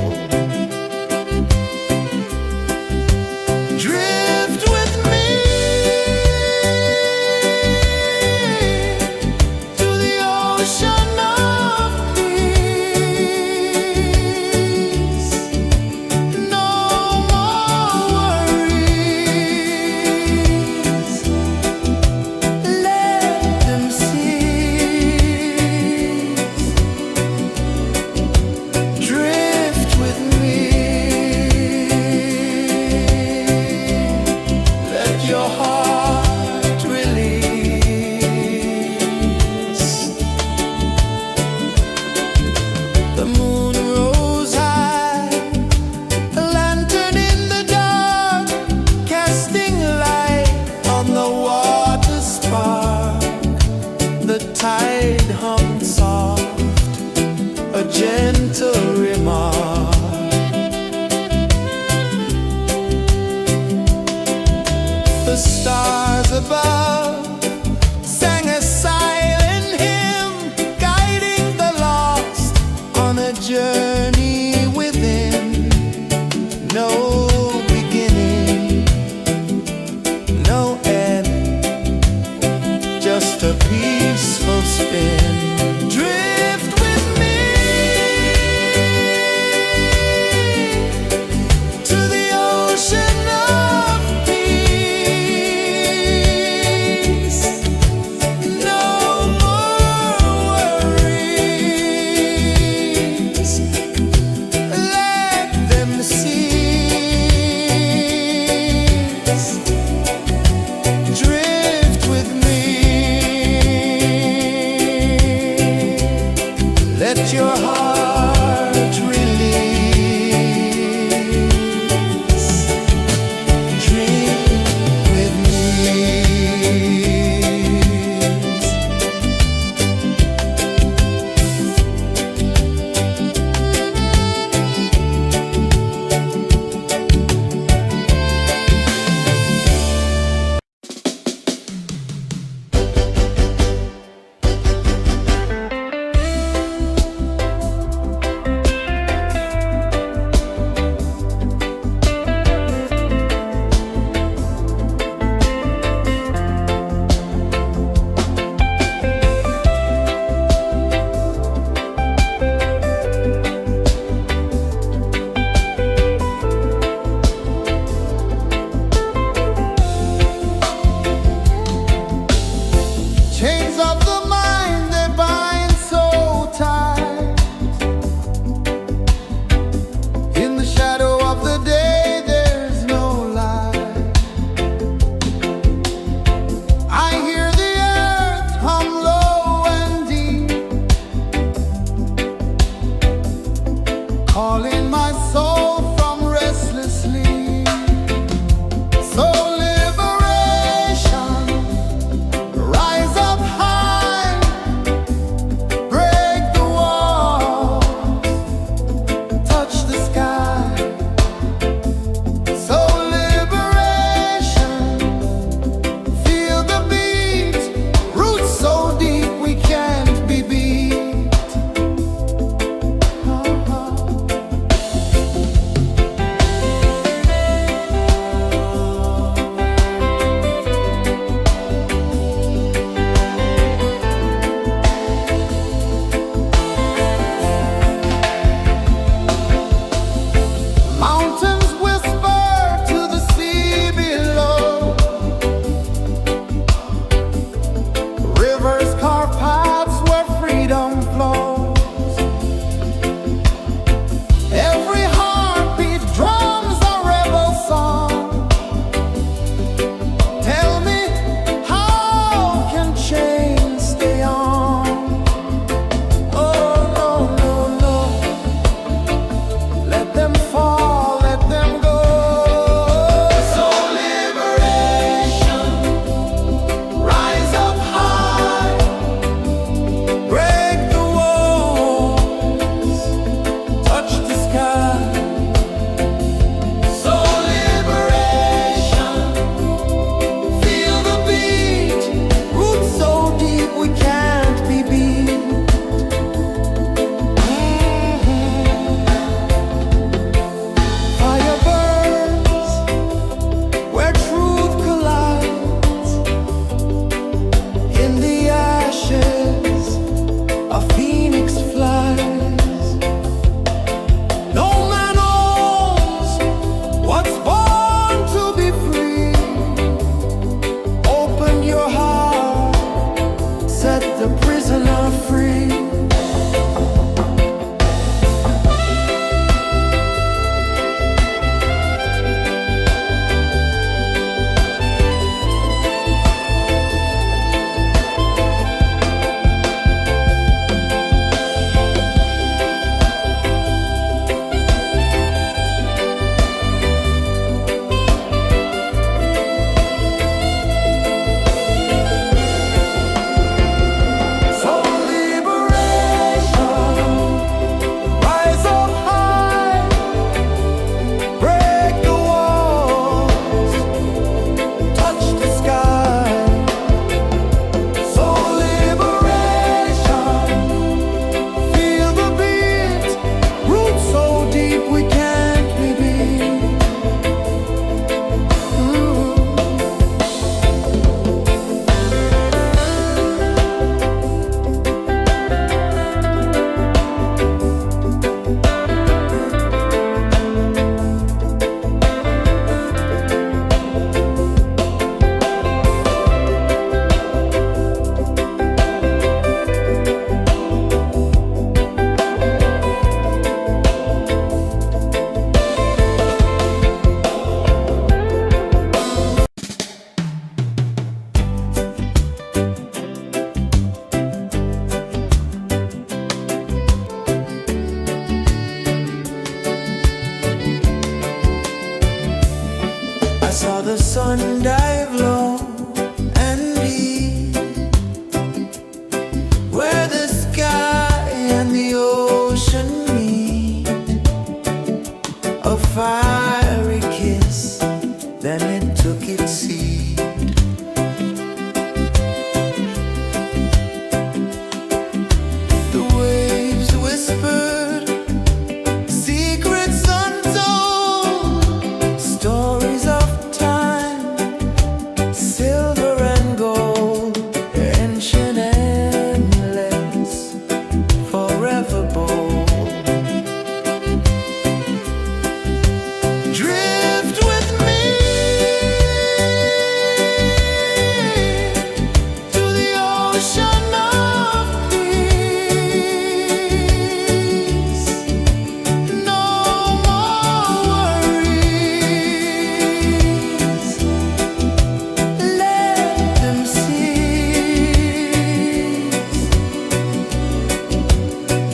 I saw the sun dive low and deep, where the sky and the ocean meet. A fiery kiss, then it took its seed. The waves whispered secrets untold, stories of time, silver and gold, ancient, endless, forever bold. Drift with me to the ocean of peace. No more worries, let them cease.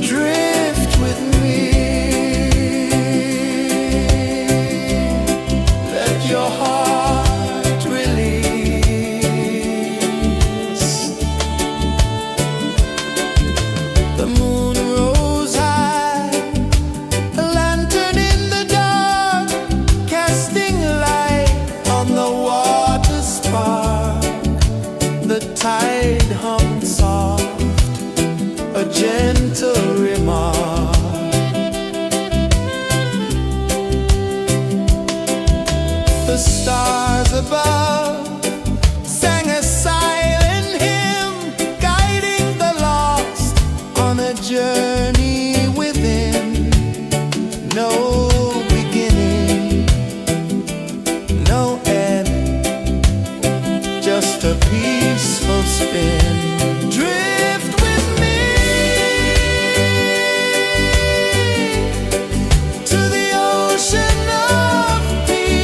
Drift with me, let your heart release. The moon rose high, a lantern in the dark, casting light on the water spark. The tide hummed soft, a gentle remark. The stars above sang a silent hymn, guiding the lost on a journey within. No beginning, no end, just a peaceful spin. Drift with me to the ocean of peace.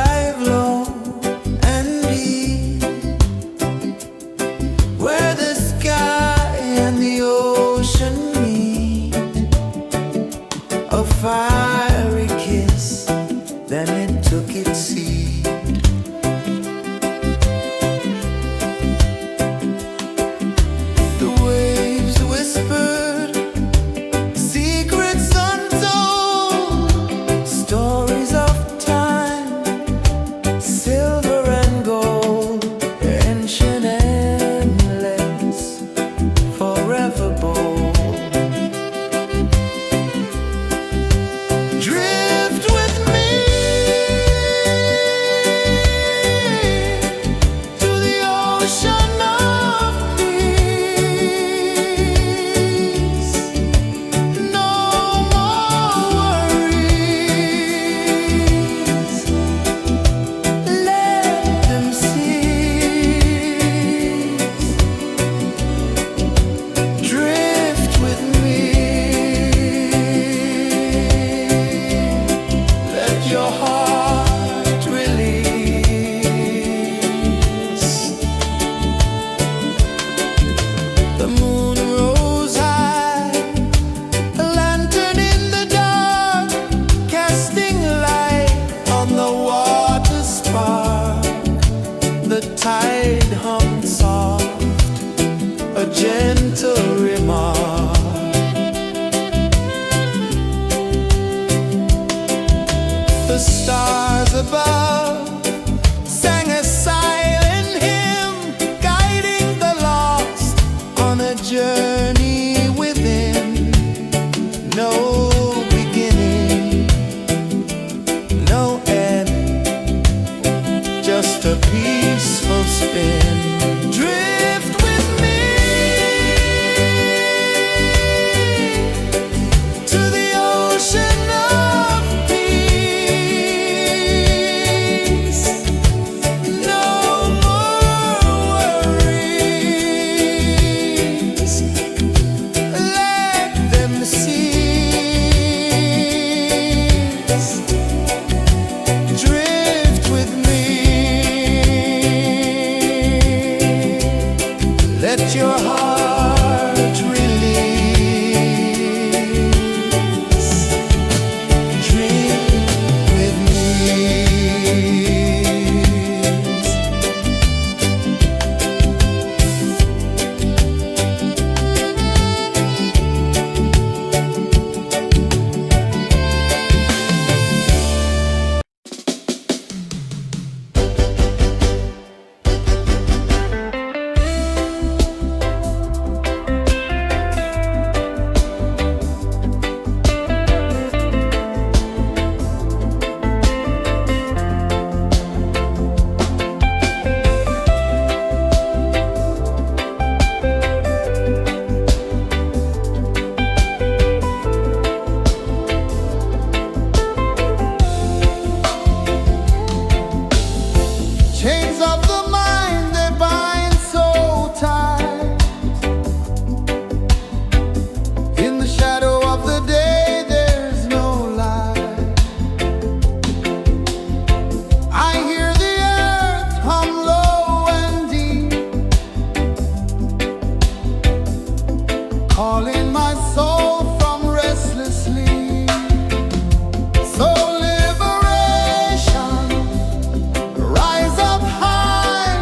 dive low and deep, where the sky and the ocean meet. A fiery kiss, then it took its seat. The waves whispered secrets untold, stories of time, silver and gold, ancient, endless, forever bold. Drift with me to the ocean of peace. No more worries, let them cease. Drift with me, let your heart release. The moon rose high, a lantern in the dark, casting light on the water spark. The tide hummed soft, a gentle remark. The stars above sang a silent hymn, guiding the lost on a journey within. No beginning, no end, just a peaceful spin. Drift with me to the ocean of peace. No more worries, let them cease. Drift with me, let your heart release. Drift with me. Chains of the mind, they bind so tight. In the shadow of the day, there's no light. I hear the earth hum low and deep, calling my soul from restless sleep. So liberation, rise up high,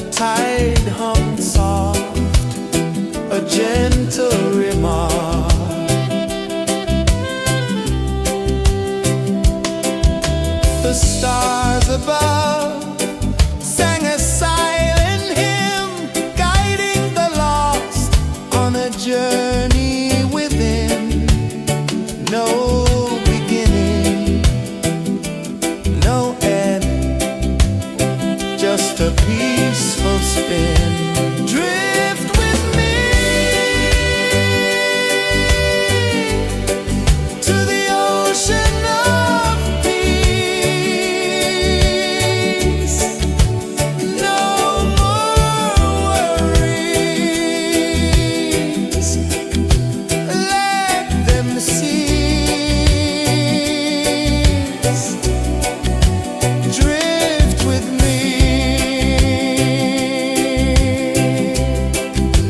tide hung soft, a gentle remark. The stars above sang a silent hymn, guiding the lost on a journey within. No beginning, no end, just a peaceful spin. Drift with me to the ocean of peace. No more worries, let them cease. Drift with me,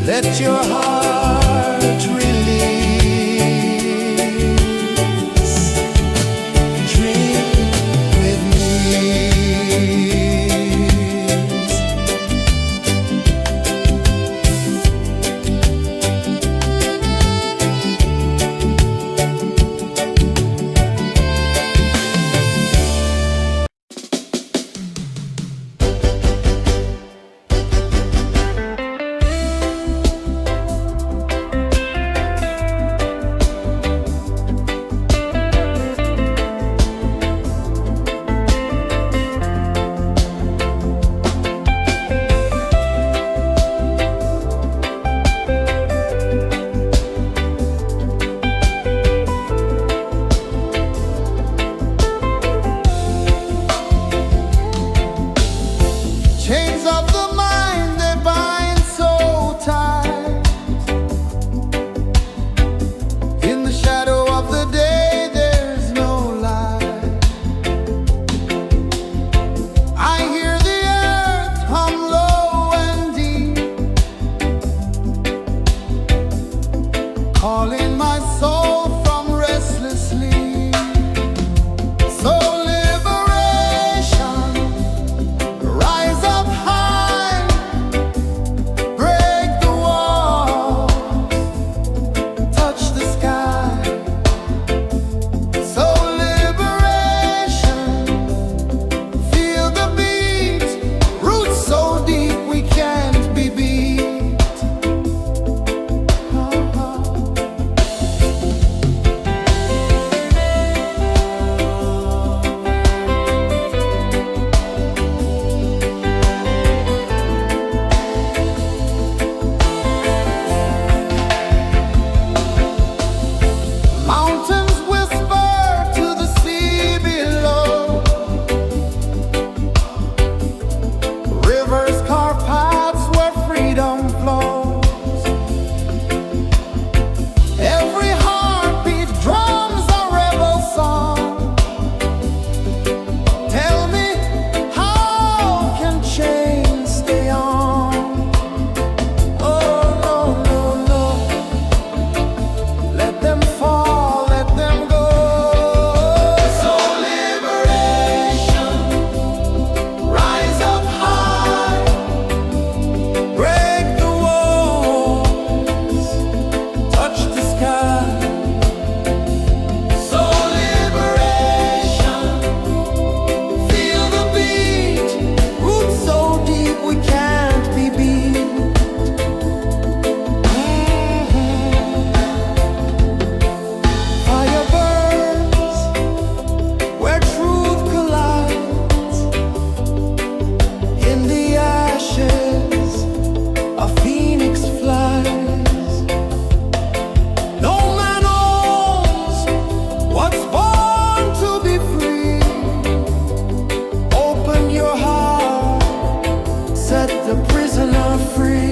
let your heart release. Dream with me. Chains of the mind, they bind so tight. In the shadow of the day, there's no light. I hear the earth hum low and deep, calling my soul from restless sleep. So liberation, rise up high, break the walls, touch the sky. So liberation, feel the beat, roots so deep we can't be beat. Mountains whisper to the sea below, rivers carve paths where freedom flows. Every heartbeat drums a rebel song. Tell me, how can chains stay on? Oh no, no, no, let them fall, let them go. So liberation, rise up high, break the walls, touch the sky. So liberation, feel the beat, roots so deep we can't be beat. Fire burns where truth collides. In the ashes, a phoenix flies. No man owns what's born to be free. Open your heart, set the prisoner free.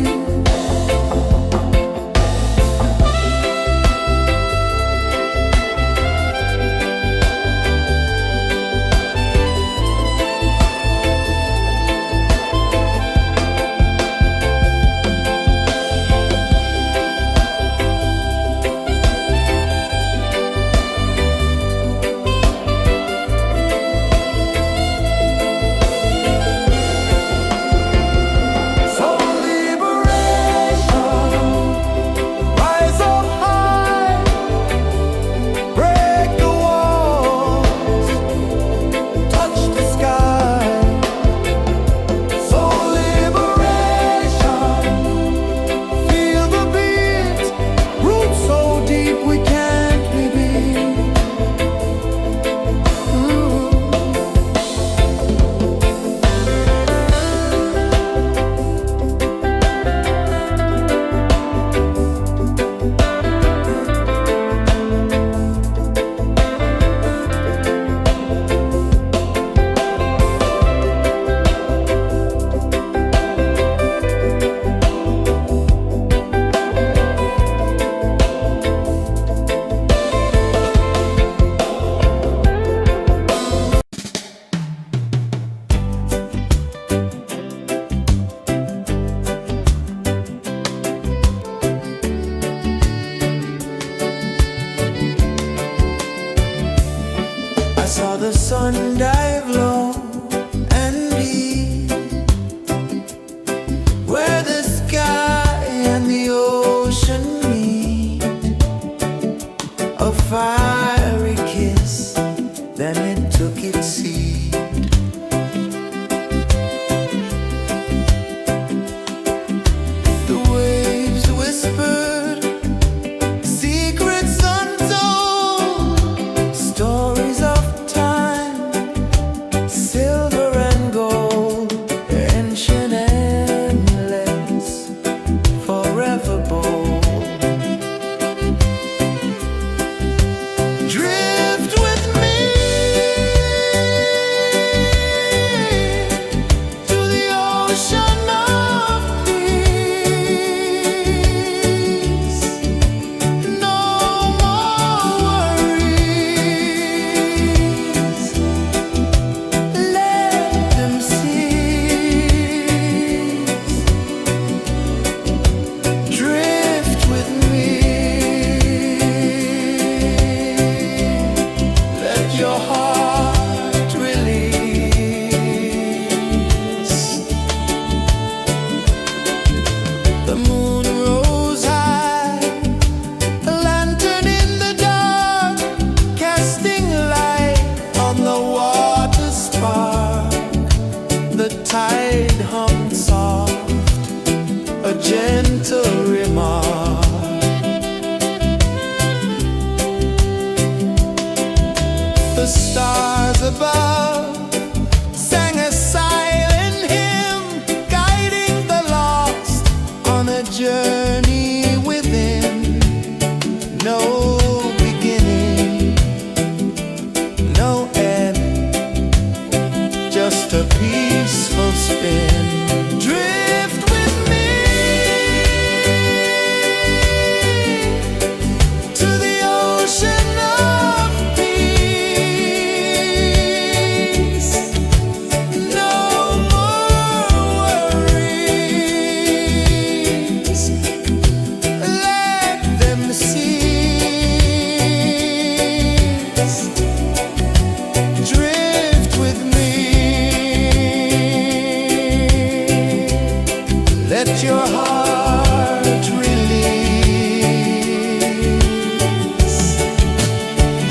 Let your heart release.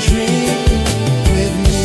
Drink with me.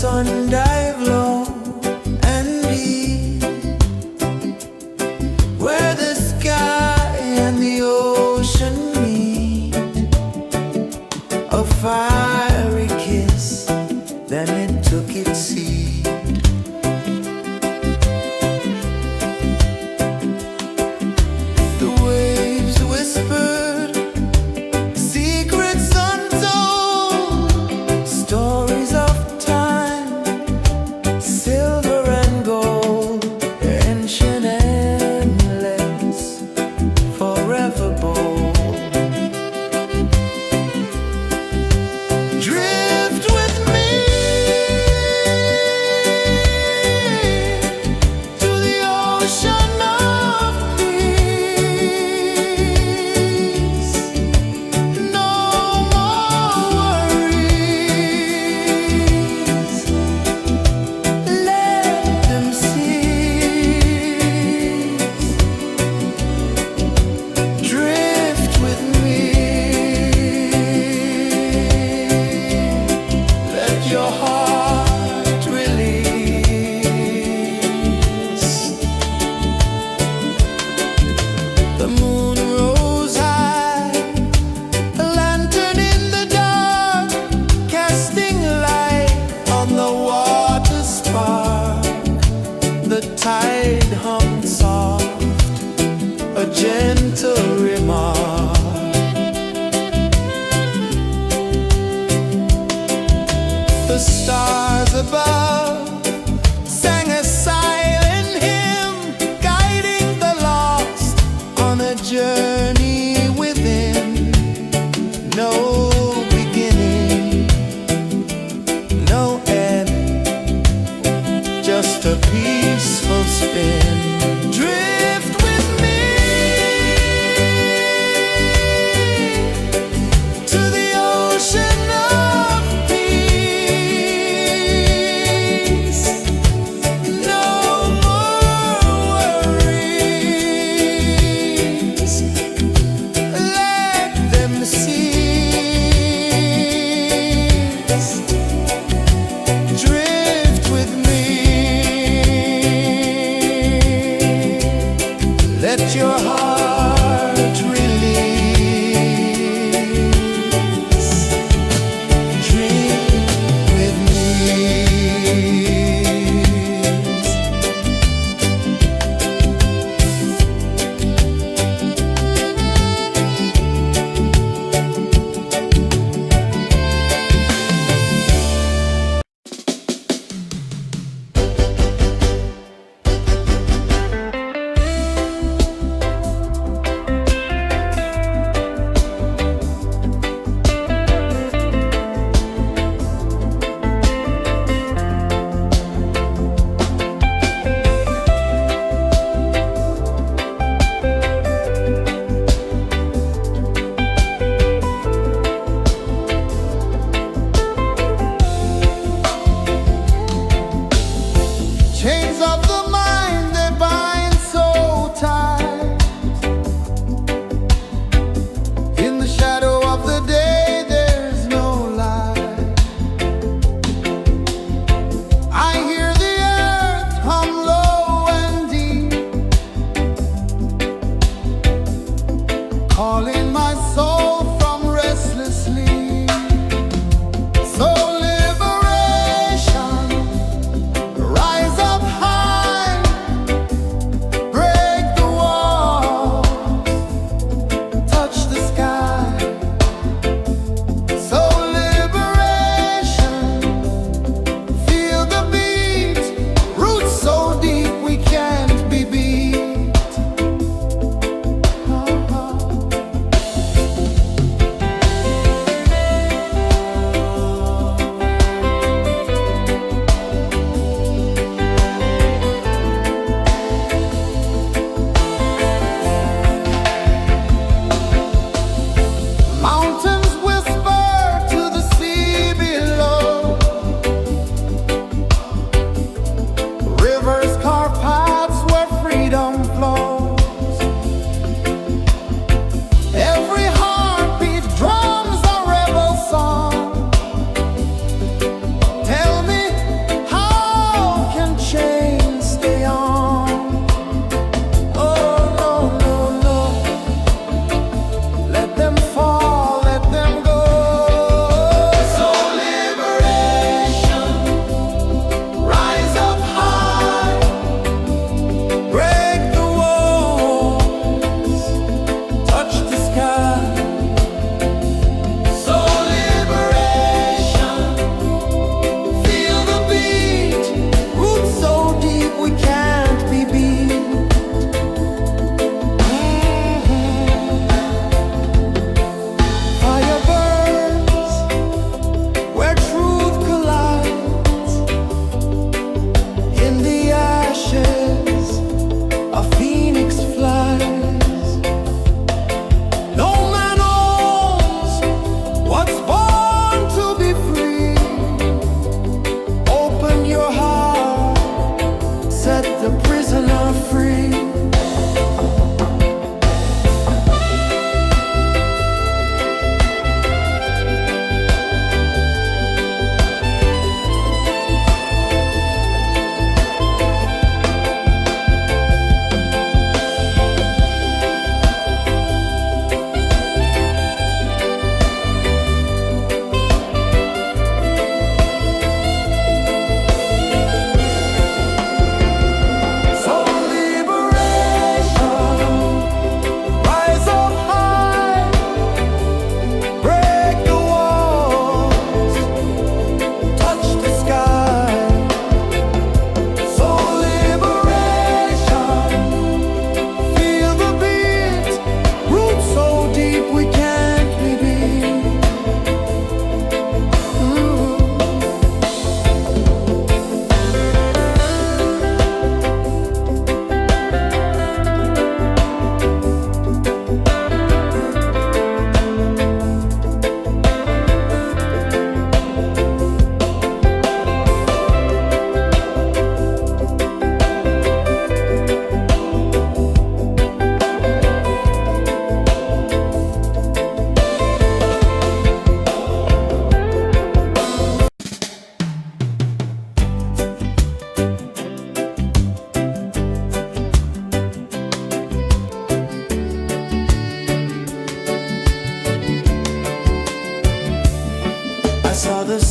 sun dive low and deep, where the sky and the ocean meet, a fiery kiss, then it took its seed. The waves whispered secrets untold, stories of time, silver and gold, ancient, endless, forever bold. Drift with me to the ocean of peace. No more worries. Let them cease. Drift with me. Let your heart release. The moon rose high, a lantern in the dark, casting light on the water spark. The tide hummed soft, a gentle remark. The stars above sang a silent hymn, guiding the lost on a journey within. No beginning, no end, just a peaceful spin. Drift with me to the ocean of peace. No more worries. Let them cease. Drift with me. Let your heart release. Dream with me. Chains of the mind, they bind so tight. In the shadow of the day, there's no light. I hear the earth hum low and deep, calling my soul from restless sleep. So liberation, rise up high, break the walls, touch the sky. So liberation, feel the beat, roots so deep we can't be beat.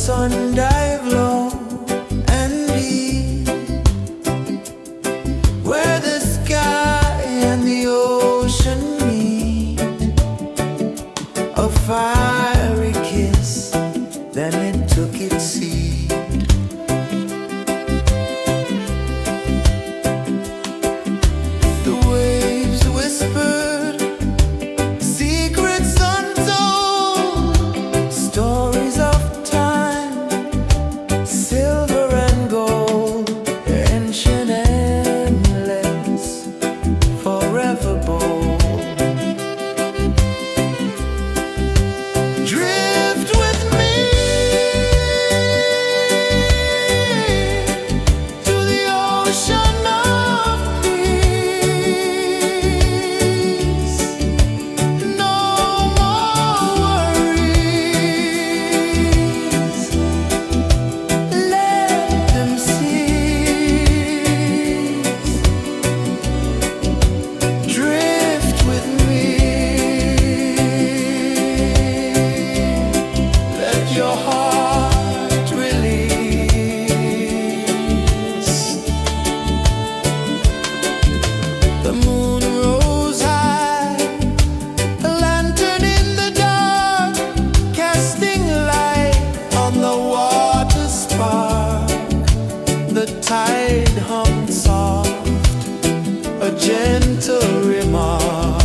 sun dive low and deep, where the sky and the ocean meet. A fiery kiss, then it took its seat. The waves whispered secrets untold, stories of time, silver and gold, ancient, endless, forever bold. Drift with me to the ocean of peace. No more worries, let them cease. Drift with me, let your heart release. The moon rose high, a lantern in the dark, casting light on the water spark. The tide hummed soft, a gentle remark.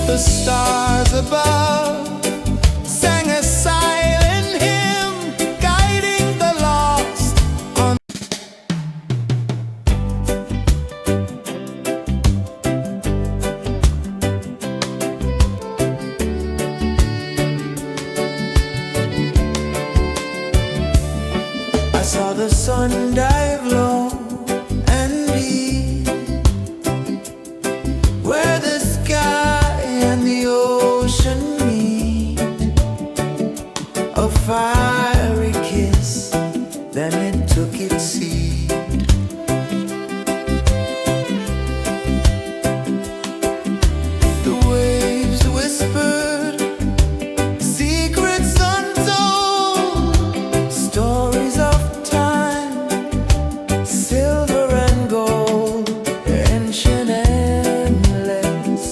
The stars above sang a silent hymn, guiding the lost on. I saw the sun dive low and deep, where the sky and the ocean meet. A fiery kiss, then it took its seat. The waves whispered secrets untold, stories of time, silver and gold, ancient, endless,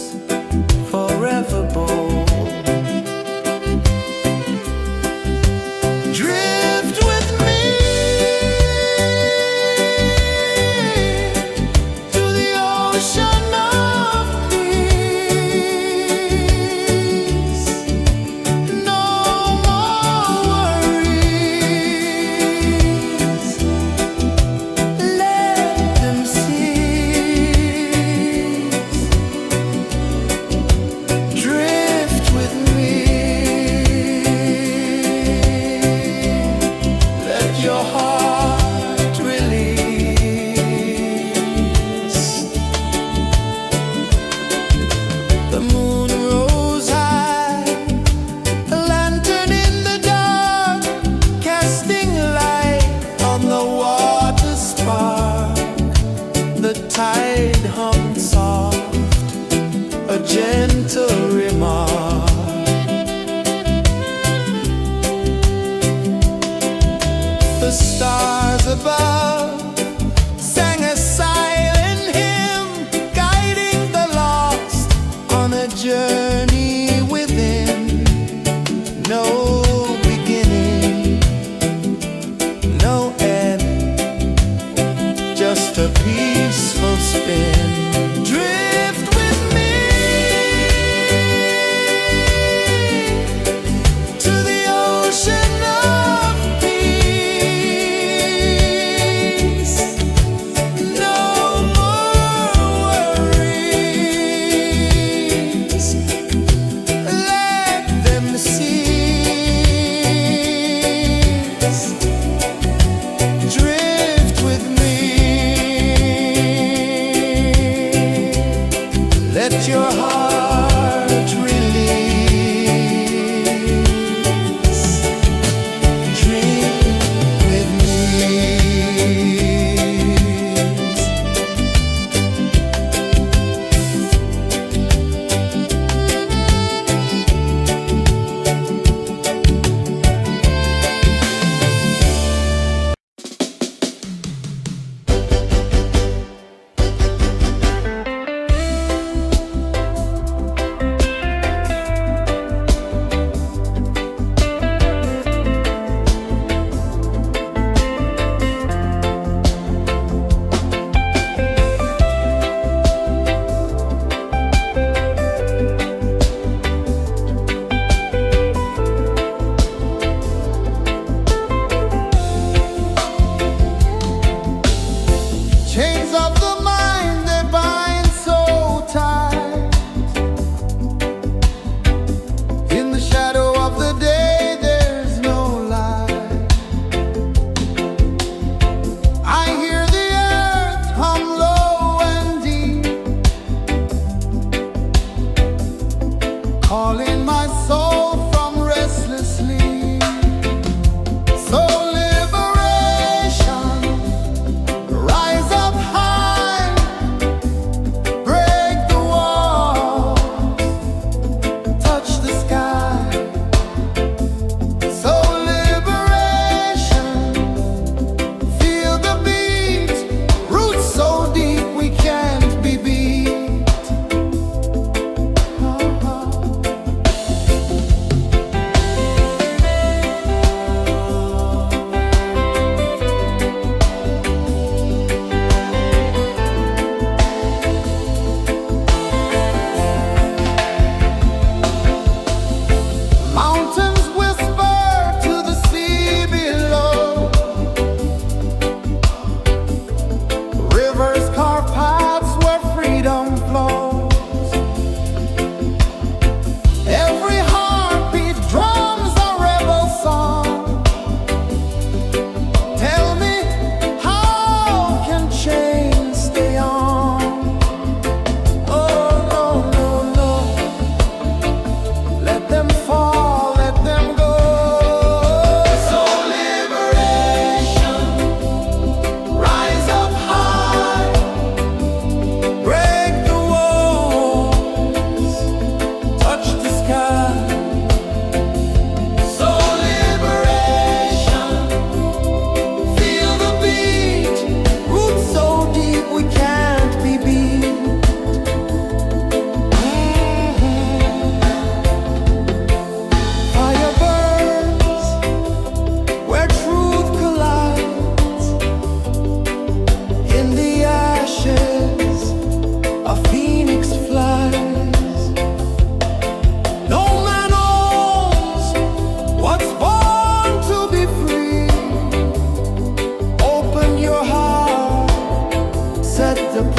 forever bold. Drift with me to the ocean of peace. No more worries, let them cease. Drift with me, let your heart release. The moon rose high, a lantern in the dark, casting light on the water spark. The tide hummed soft, a gentle remark. The stars above sang a silent hymn, guiding the lost on a journey within. No beginning, no end, just a peaceful spin. Drift with me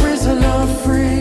prisoner free.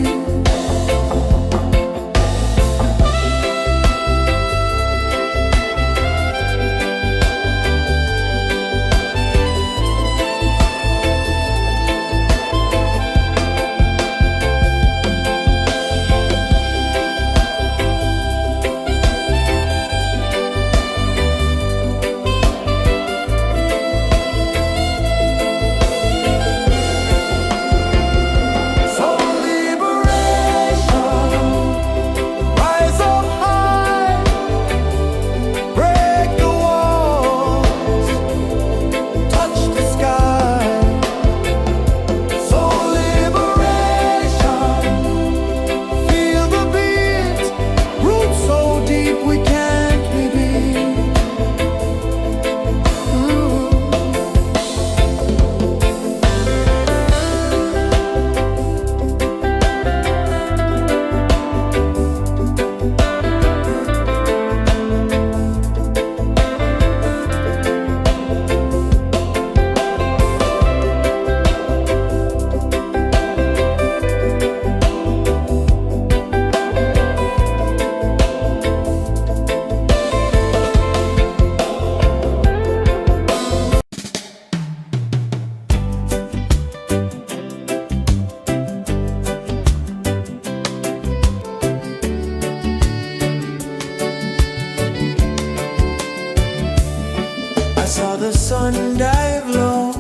Saw the sun dive low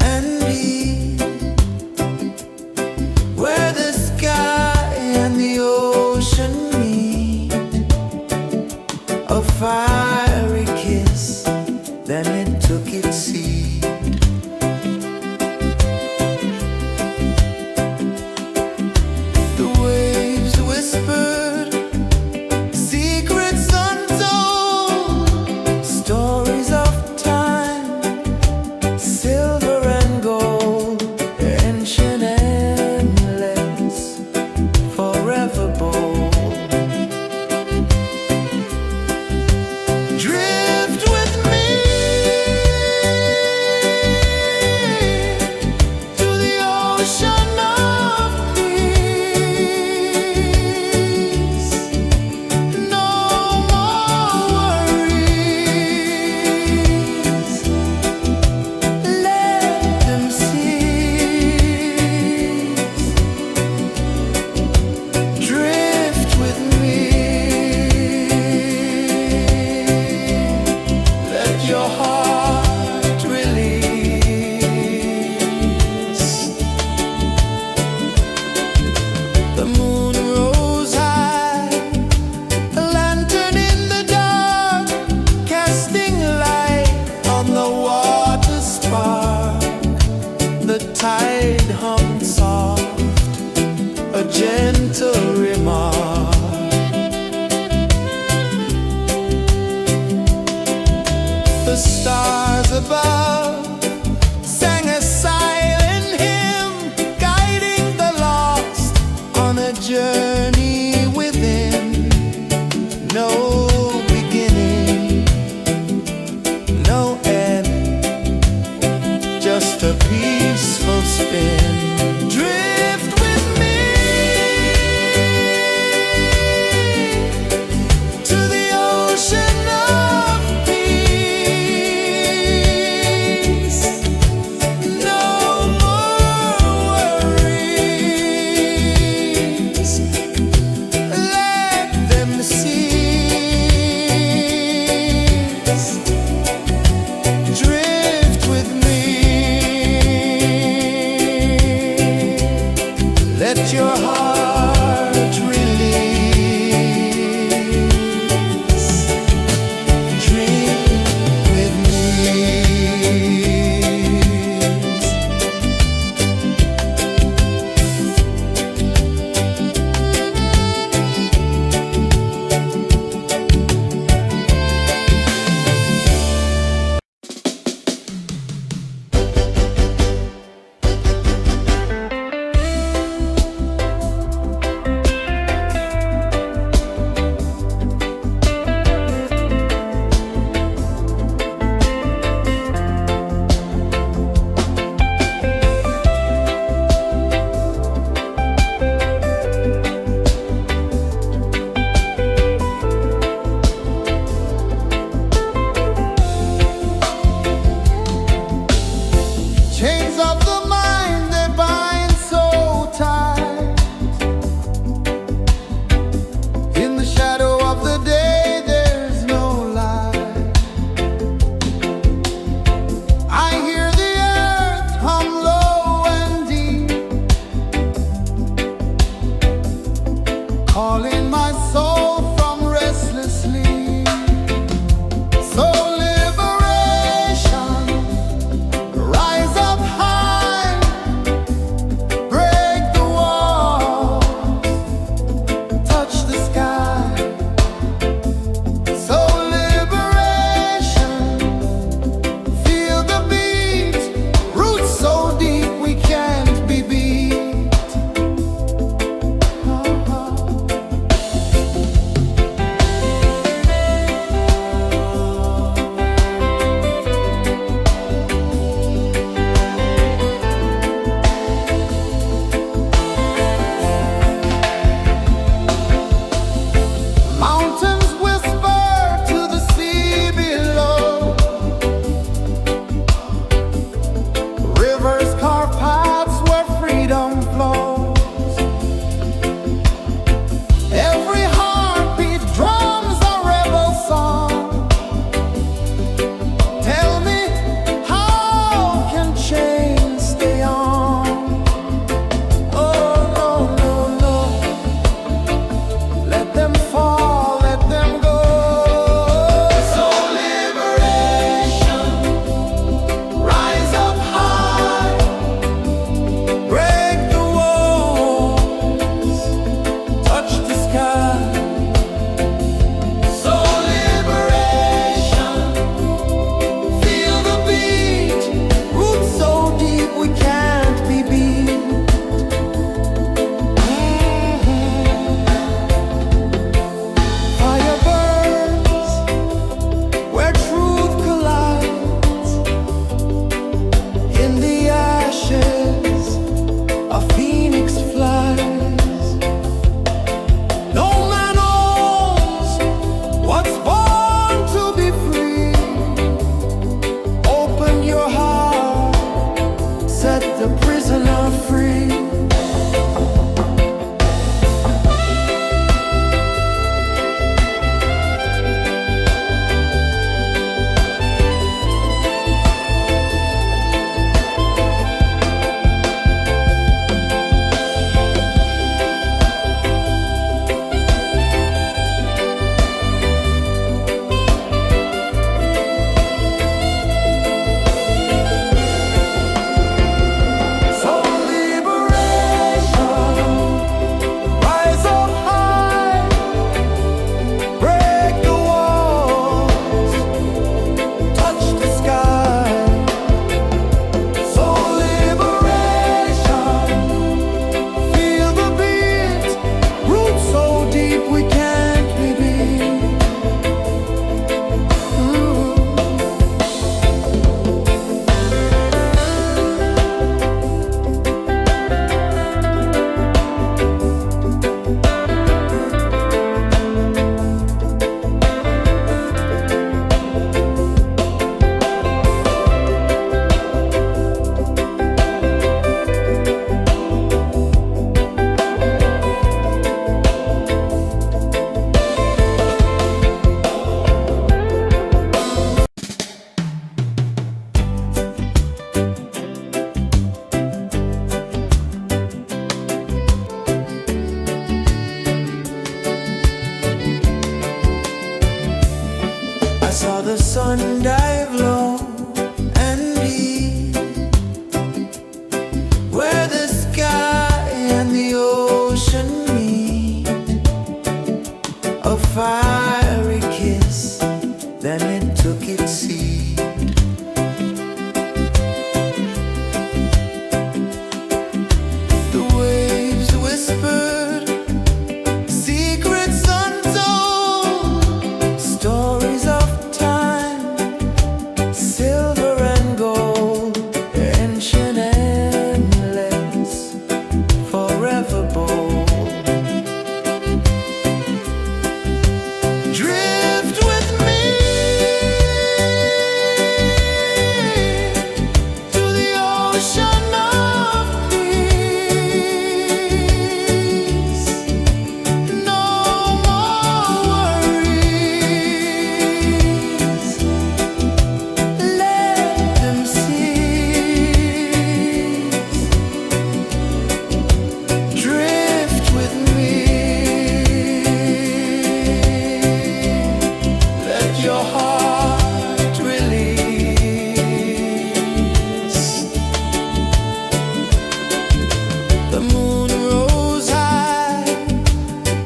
and deep, where the sky and the ocean meet. A fiery kiss, then it took its seat. The waves whispered secrets untold, stories of silver and gold, ancient, endless, forever bold. Drift with me to the ocean of peace. No more worries. Drift with me. Let your heart release. The moon rose high, a lantern in the dark, casting light on the water spark. The tide hummed soft, a gentle remark. The stars above sang a silent hymn, guiding the lost on a journey within. No beginning, no end, just a peaceful spin. Drift with me to the ocean of peace. No more worries. Let them cease. Drift with me. Let your heart release. Dream with me. sun dive low and deep, where the sky and the ocean meet. A fiery kiss, then it took its seat. The waves whispered secrets untold, stories of time, silver and gold, ancient, endless, forever bold. Drift with me to the ocean of peace. No more worries, let them cease. Drift with me, let your heart release. The moon rose high,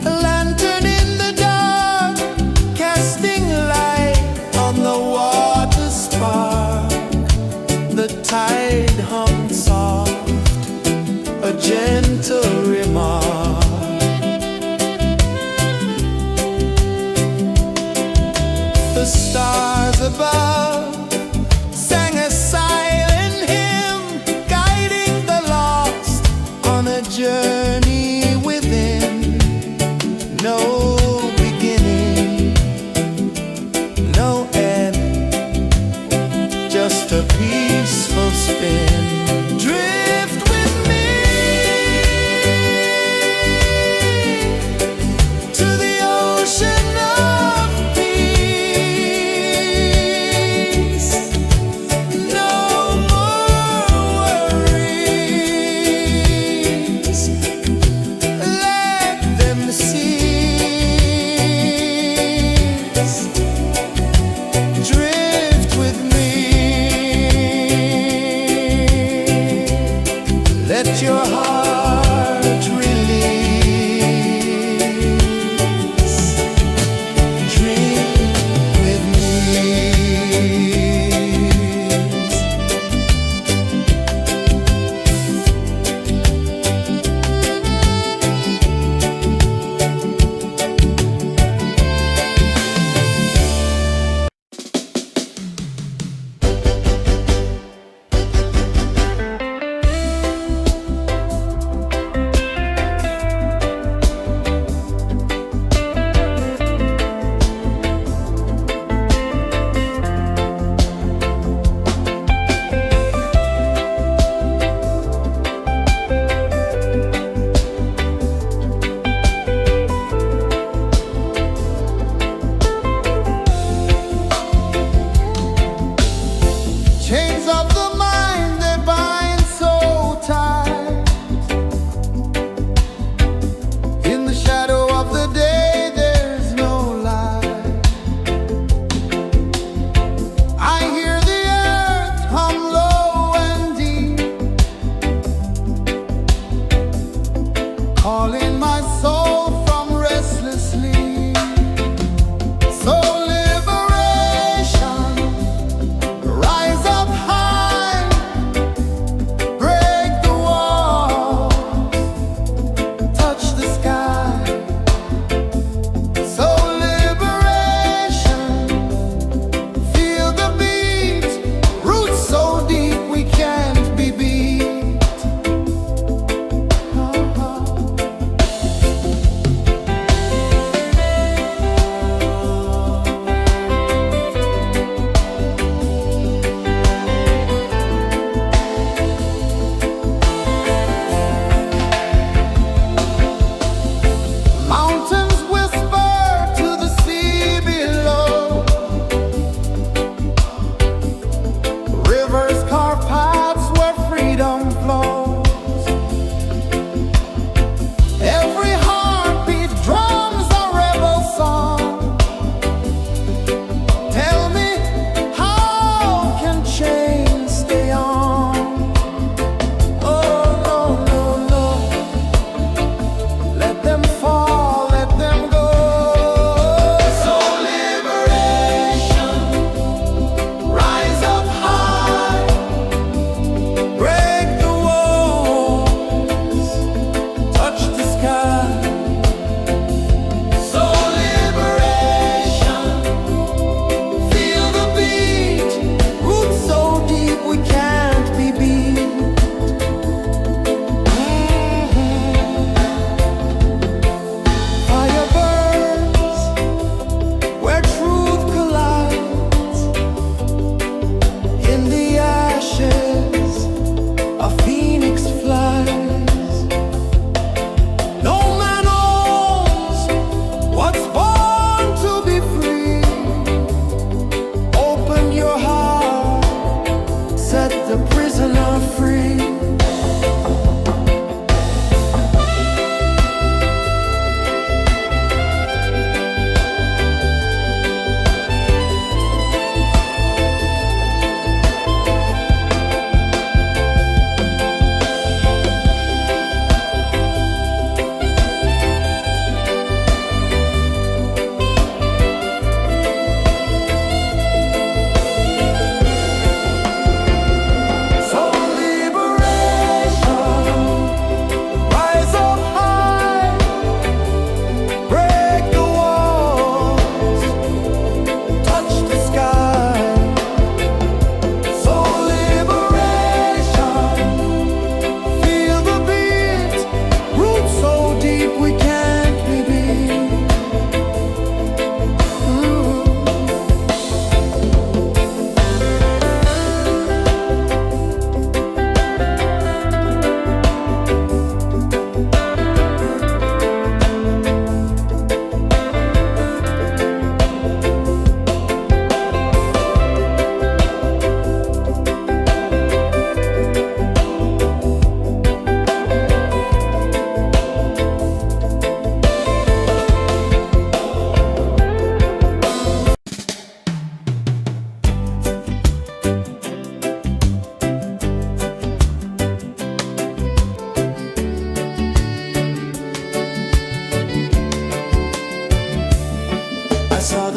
a lantern in the dark, casting light on the water spark. The tide hummed soft, a gentle remark. The stars above sang a silent hymn, guiding the lost on a journey within. No beginning, no end, just a peaceful spin. Drift with me to the ocean of peace. No more worries, let them cease. Drift with me, let your heart release. Dream with me. Chains of the mind, they bind so tight. In the shadow of the day, there's no light. I hear the earth hum low and deep, calling my soul from restless sleep. So liberation, rise up high, break the walls, touch the sky. So liberation, feel the beat, roots so deep we can't be beat.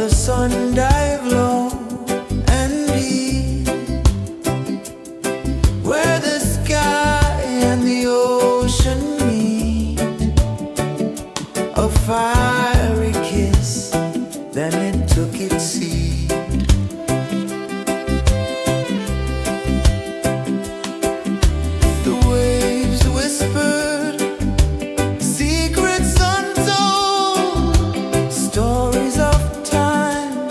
the sun dive low and deep, where the sky and the ocean meet. A fiery kiss, then it took its seat. The waves whispered secrets untold, stories of time,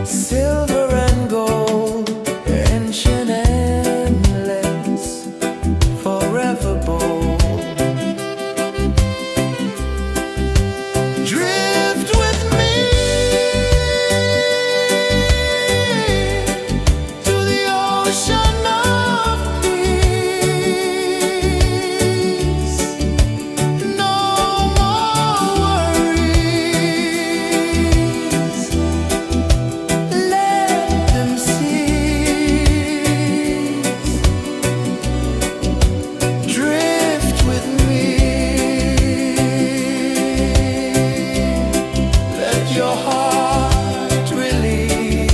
silver and gold, ancient endless, forever bold. Drift with me to the ocean of peace. No more worries, let them cease. Drift with me, let your heart release.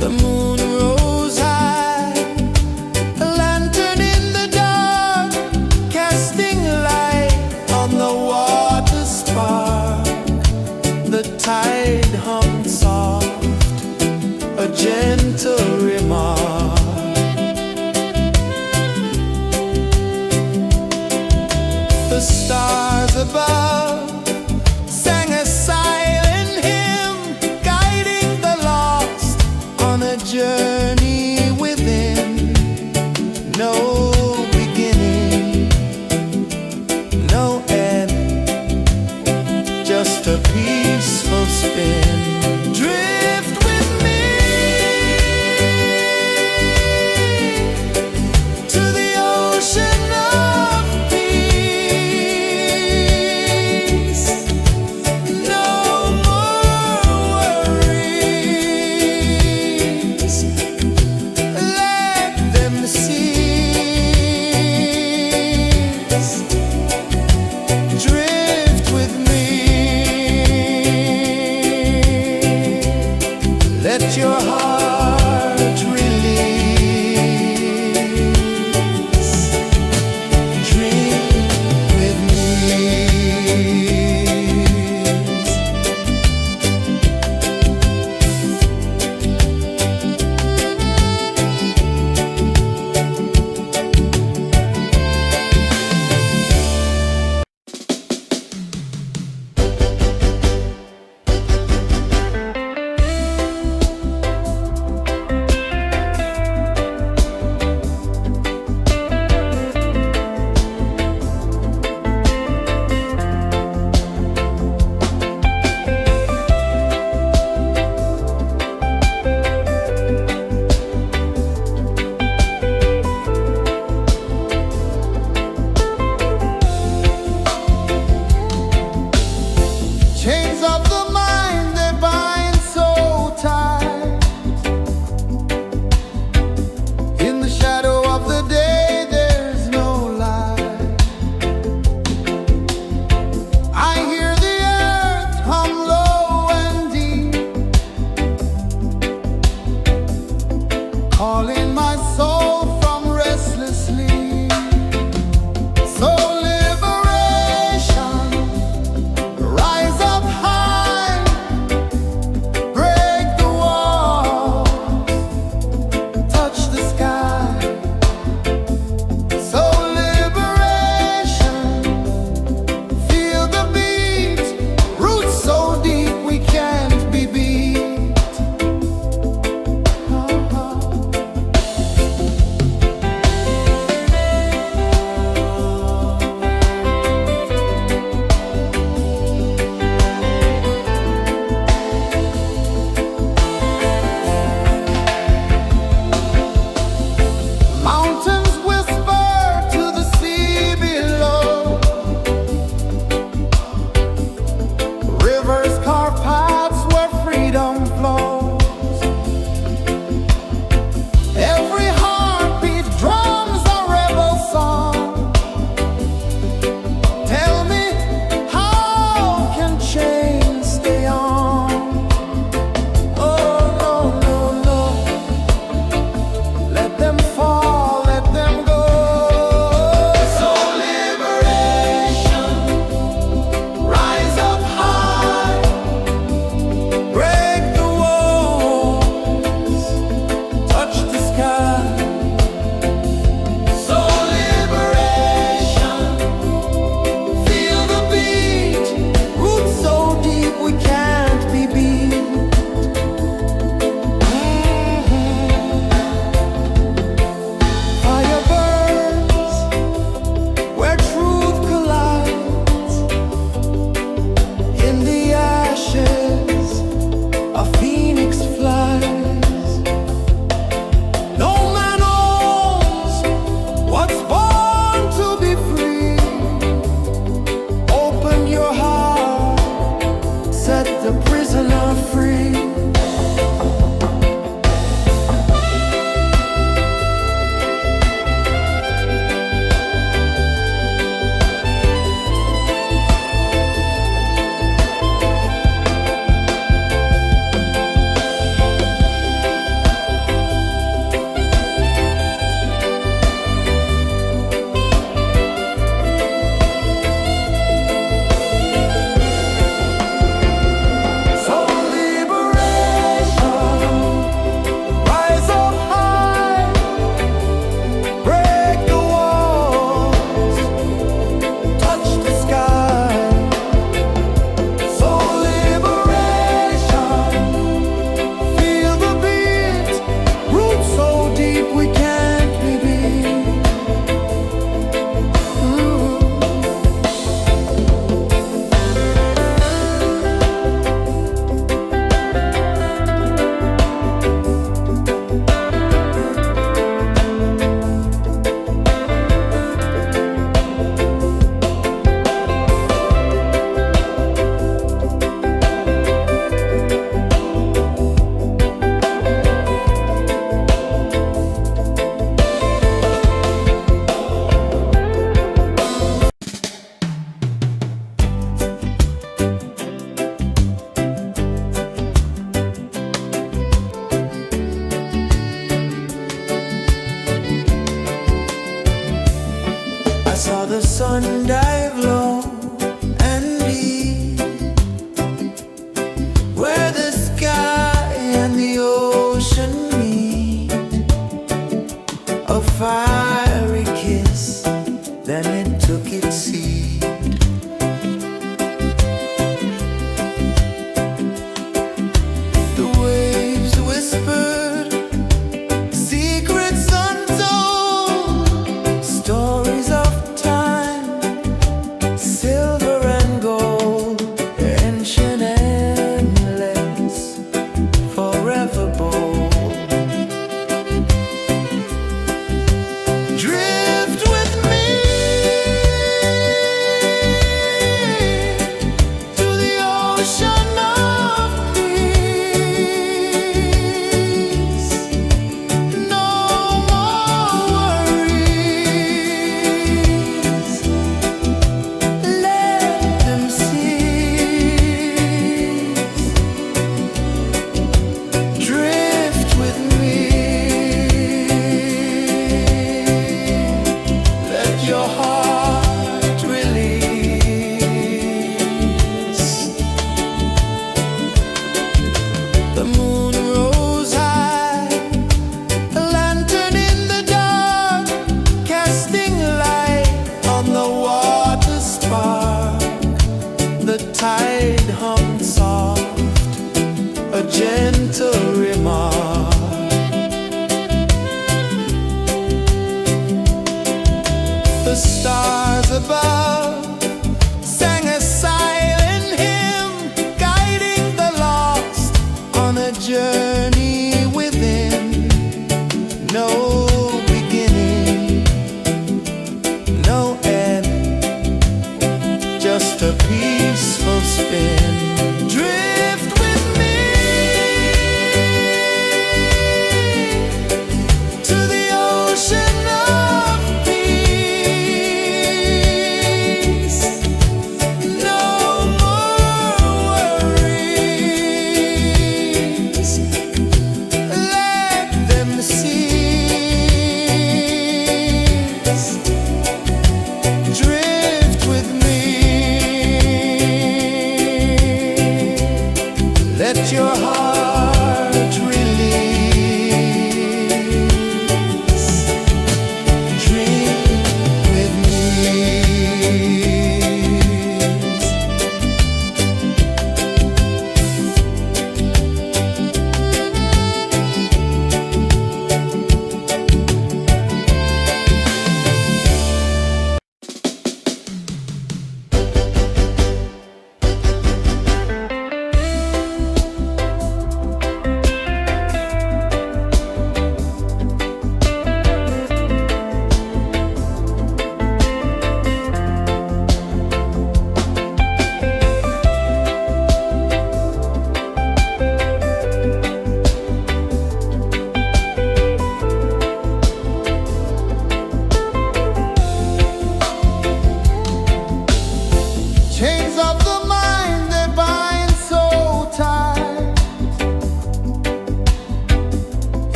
The moon rose high, a lantern in the dark, casting light on the water spark. The tide hummed soft, a gentle remark. The stars above sang a silent hymn, guiding the lost on a journey within. No beginning, no end, just a peaceful spin. Drift with me to the ocean of peace. No more worries, let them cease. the sun dive low and deep, where the sky and the ocean meet. A fiery kiss, then it took its seat. The waves whispered secrets untold, stories of time, silver and gold, ancient endless, forever bold. Drift with me to the ocean of peace. No more worries, let them cease. Drift with me, let your heart release. The moon rose high, a lantern in the dark, casting light on the water spark. The tide hummed soft, a gentle remark. The stars above sang a silent hymn, guiding the lost on a journey within. No beginning, no end, just a peaceful spin. Drift with me to the ocean of peace.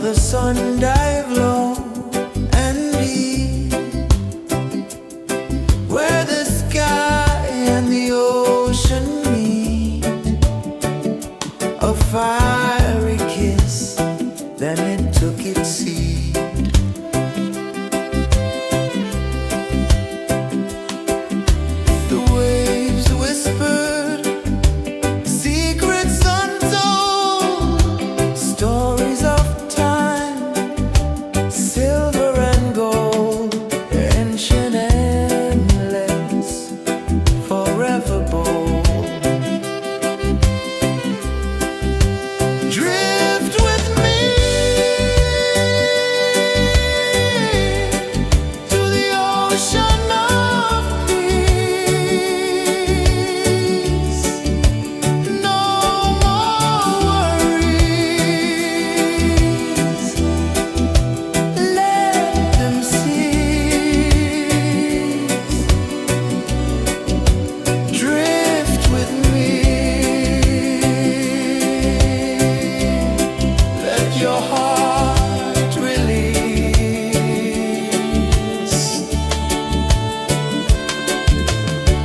the sun dive low and deep, where the sky and the ocean meet. A fiery kiss, then it took its seed. The waves whispered secrets untold, stories of time, silver and gold, ancient, endless, forever bold. Drift with me to the ocean of peace. No more worries, let them cease. Drift with me, let your heart release.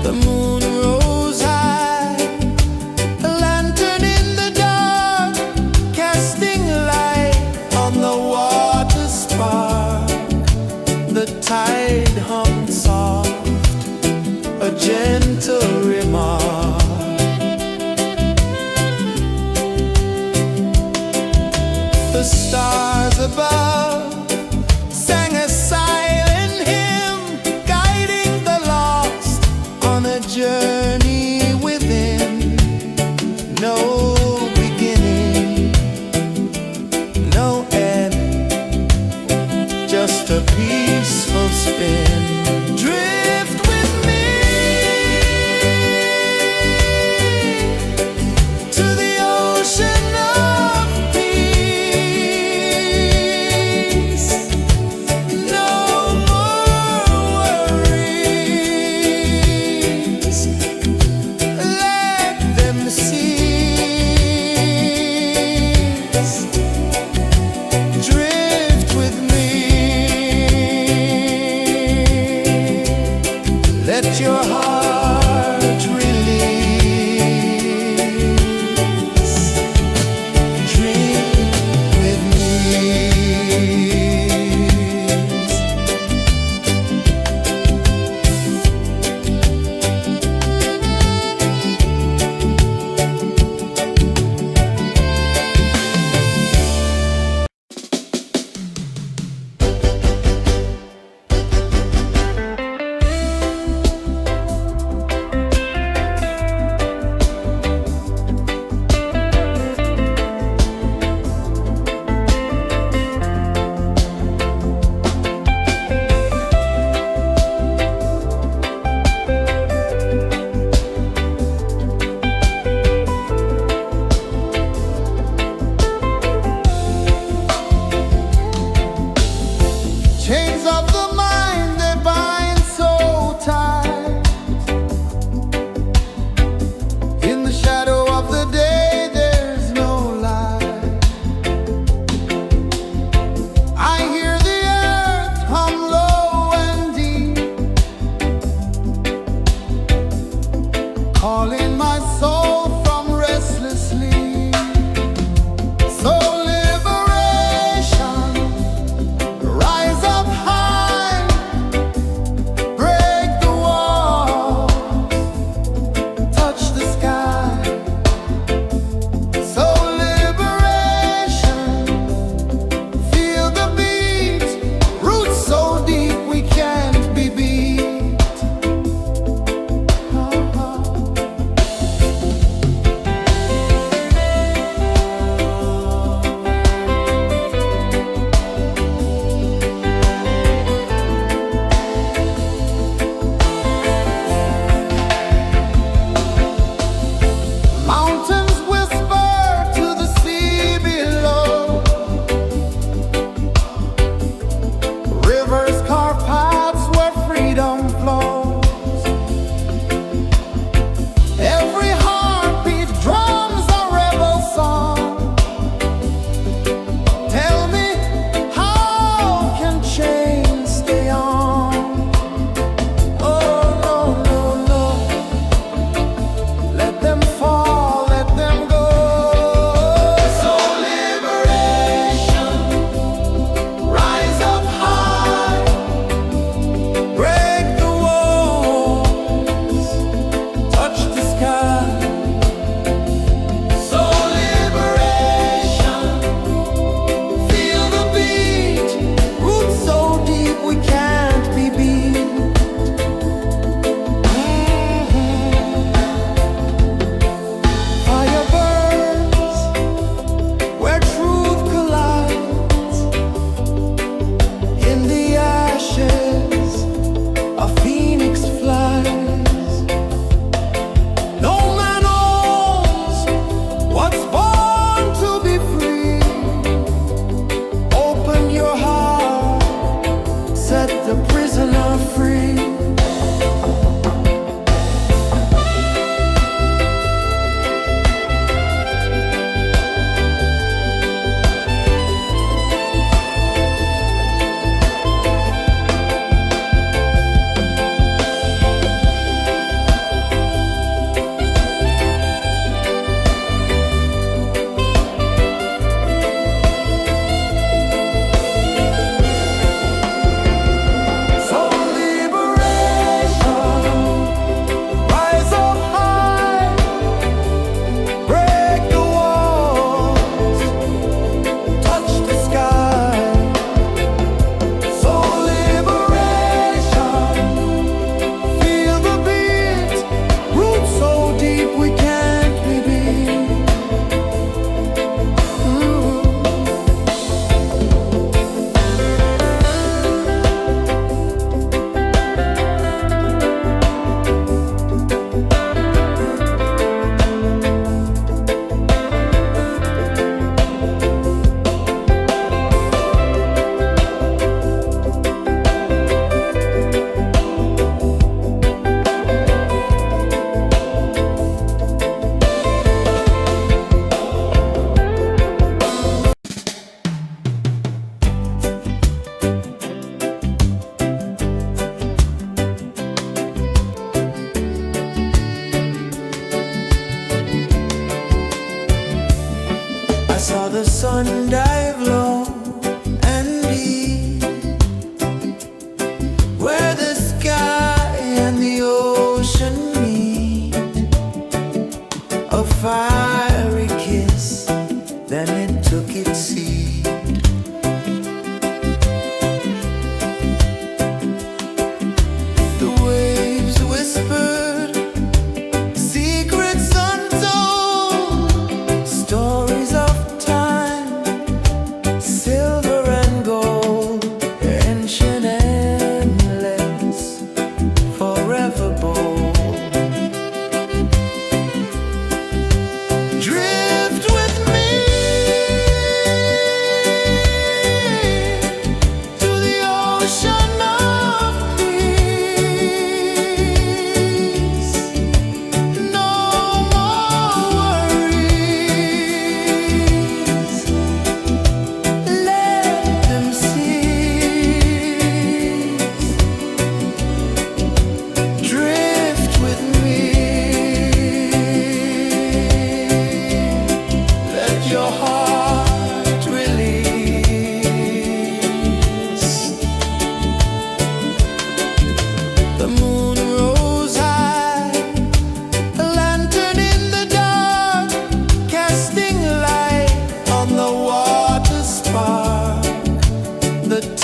The moon rose high, a lantern in the dark, casting light on the water spark. The tide hummed soft, a gentle remark. The stars above sang a silent hymn, guiding the lost on a journey within. No beginning, no end, just a peaceful spin. Drift with me to the ocean of peace.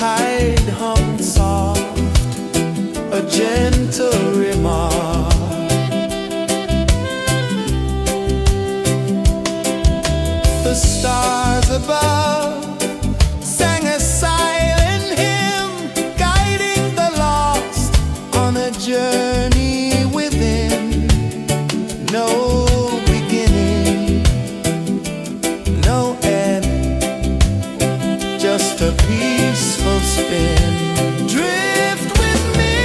tide hung soft, a gentle remark. The stars above sang a silent hymn, guiding the lost on a journey within. No beginning, no end, just a peaceful spin. Drift with me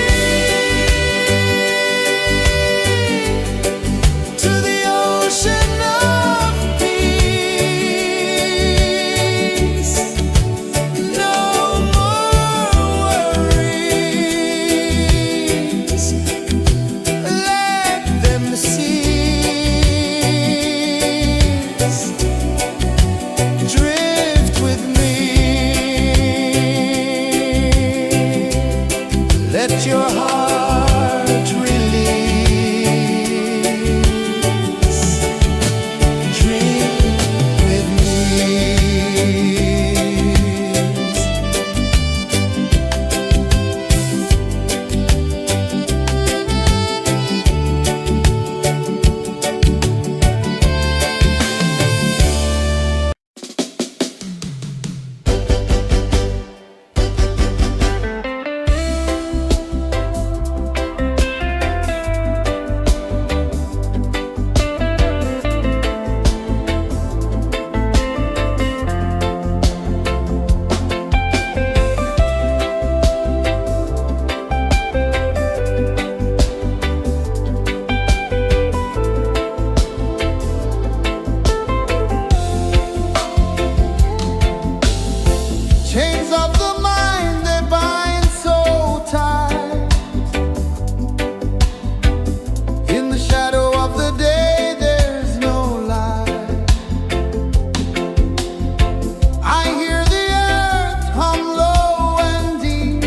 to the ocean of peace. No more worries, let them cease. Drift with me, let your heart release. Dream with me. Chains of the mind, they bind so tight. In the shadow of the day, there's no light. I hear the earth hum low and deep,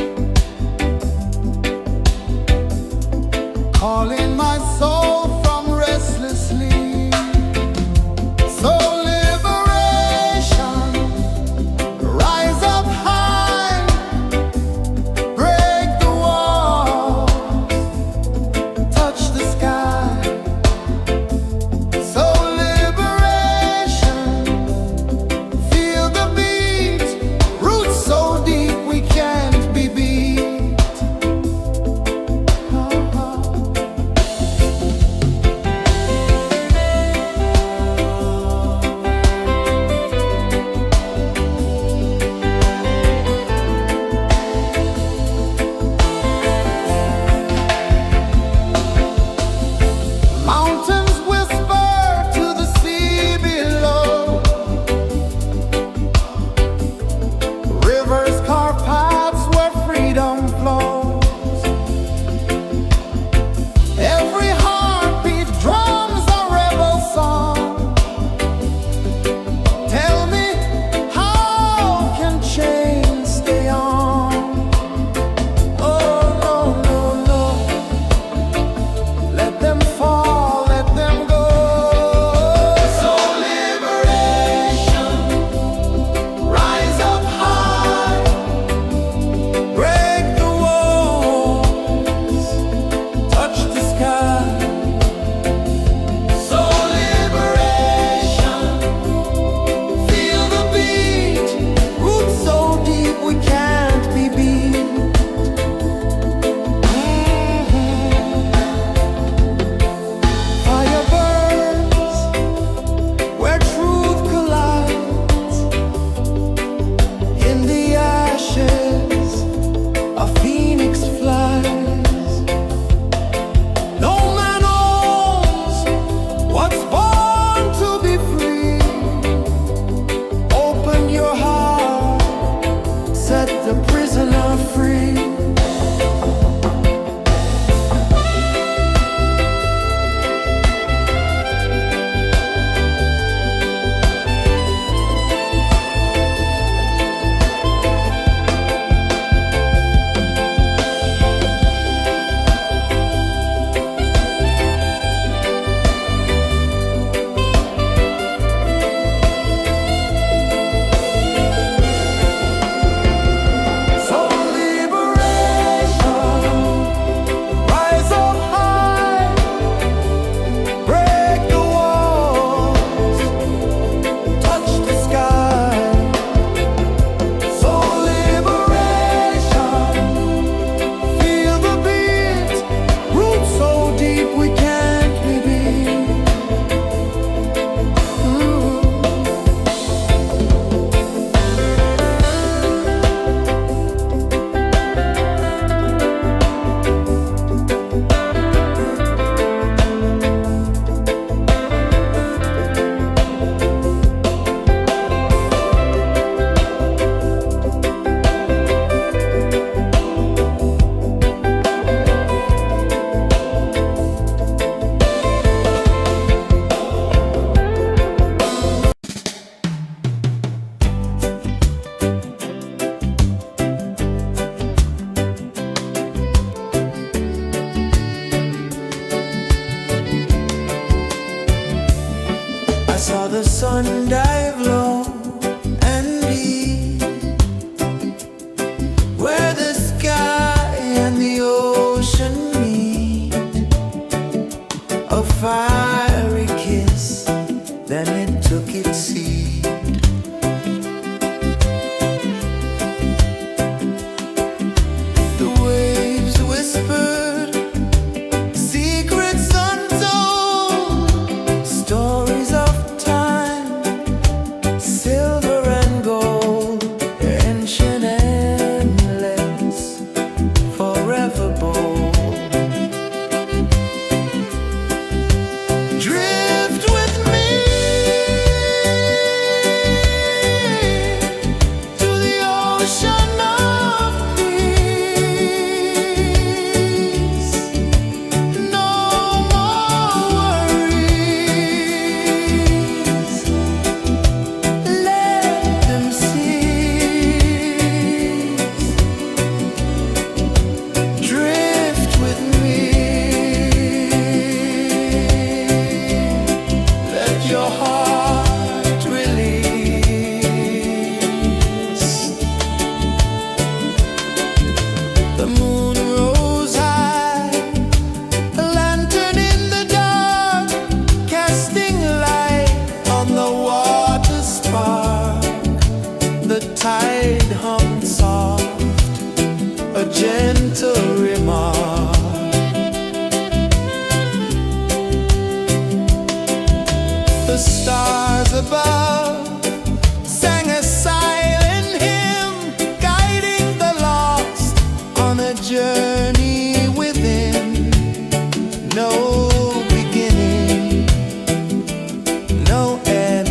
calling my soul from restless sleep. So liberation, rise up high hide hung soft, a gentle remark. The stars above sang a silent hymn, guiding the lost on a journey within. No beginning, no end,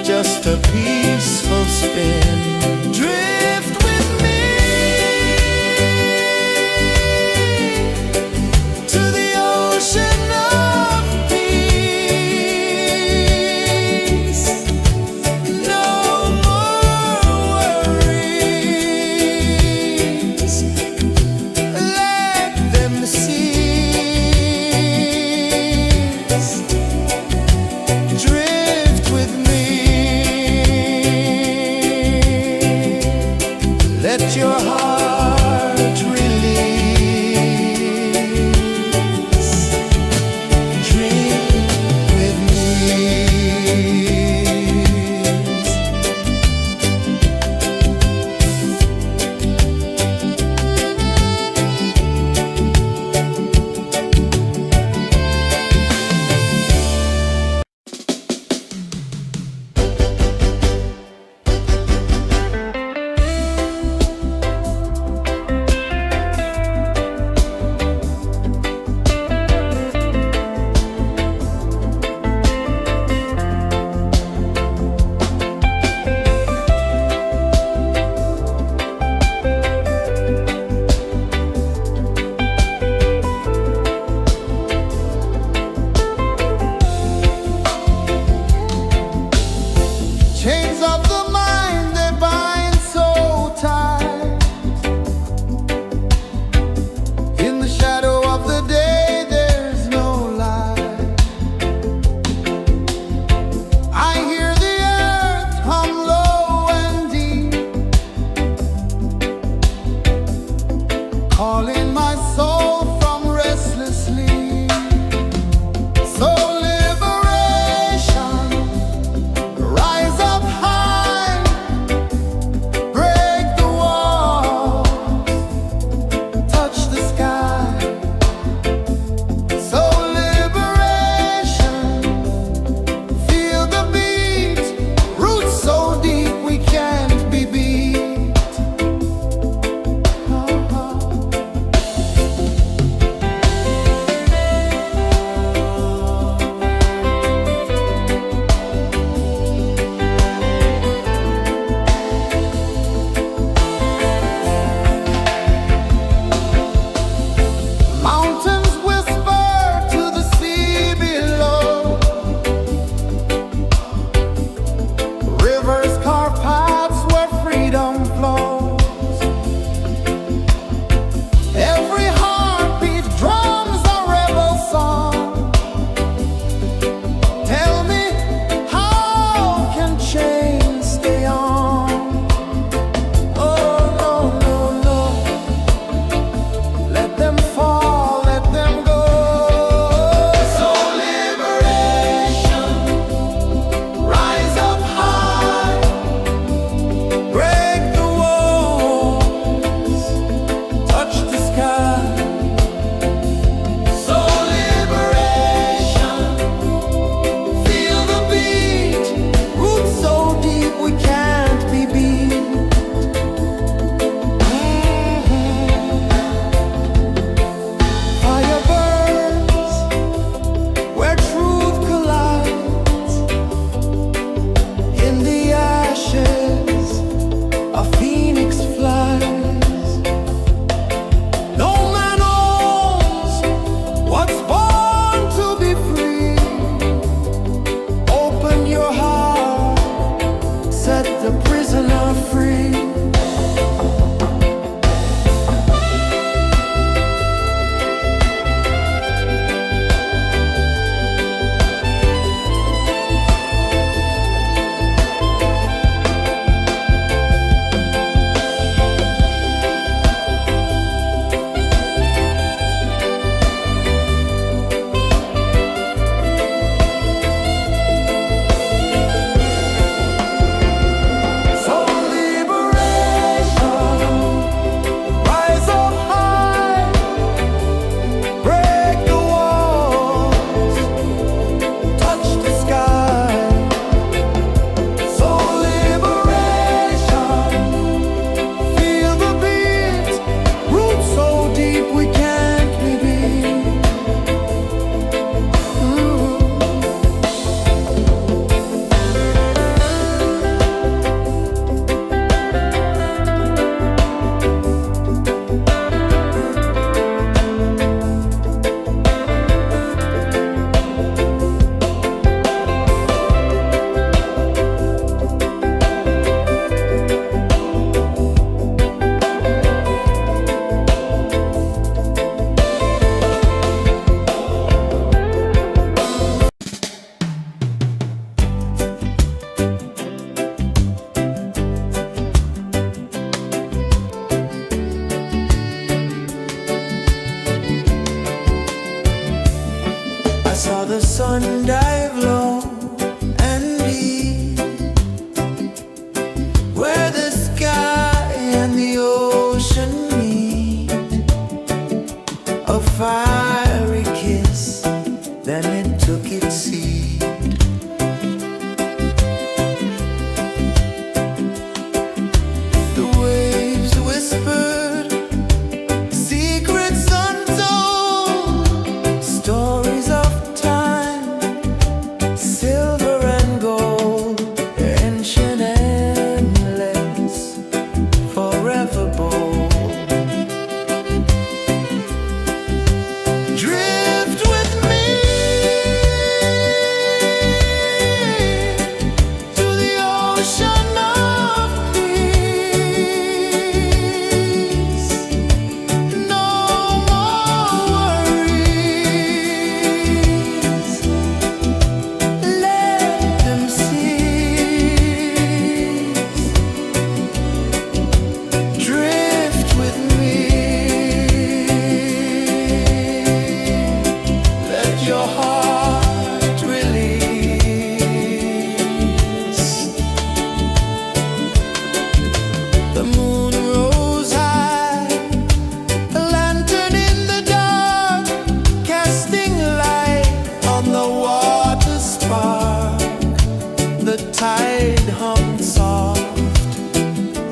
just a peaceful spin. Drift with me.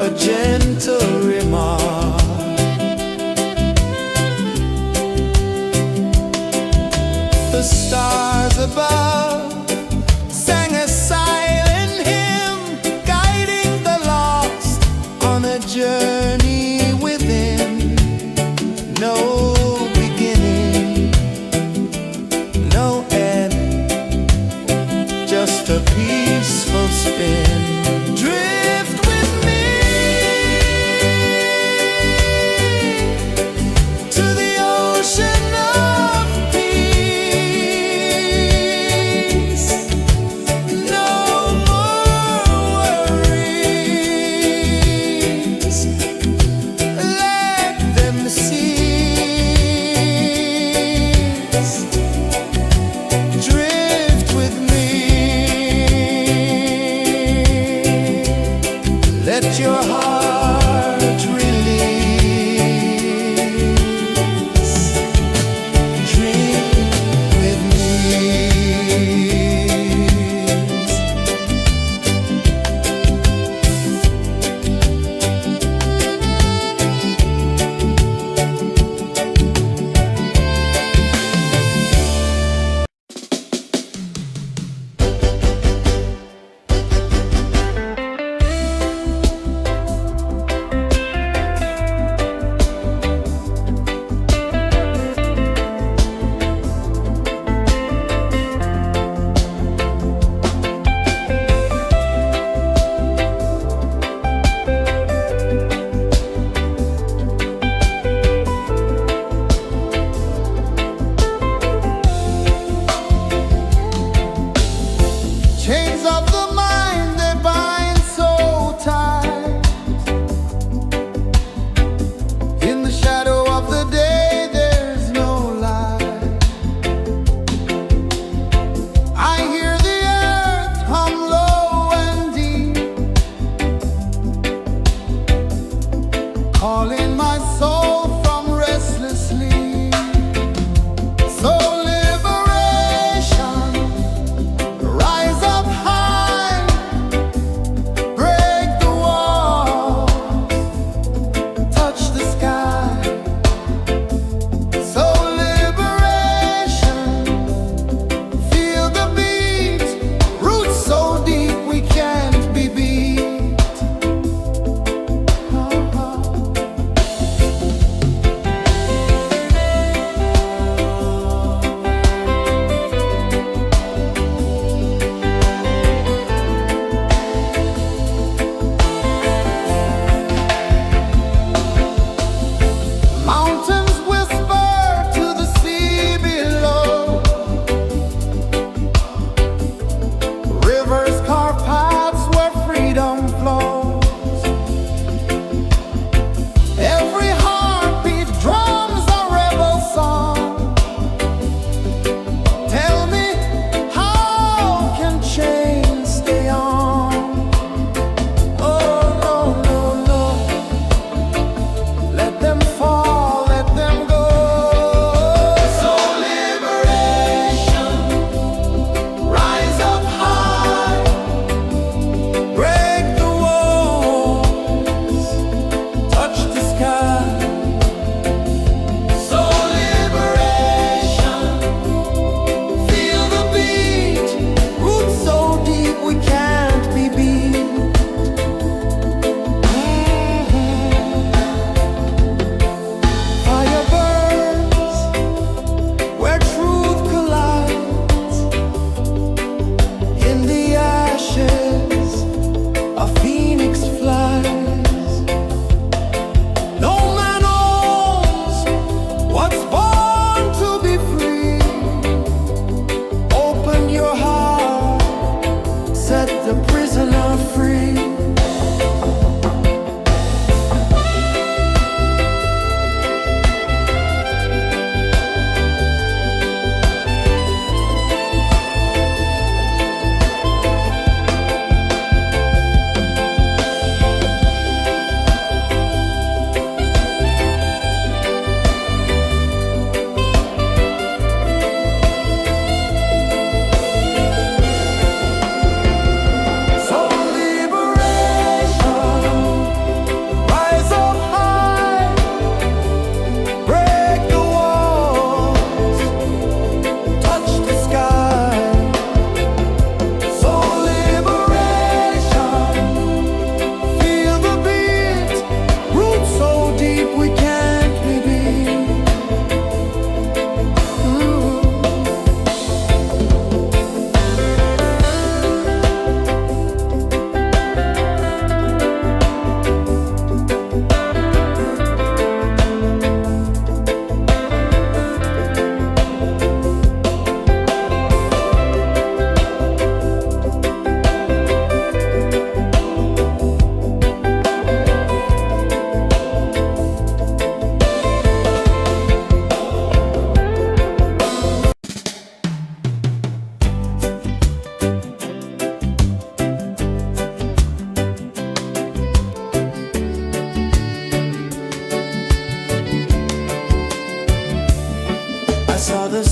a gentle remark. The stars above sang a silent hymn, guiding the lost on a journey within. No beginning, no end, just a peaceful spin. Drift with me to the ocean of peace. No more worries, let them cease. Drift with me, let your heart release. Dream with me.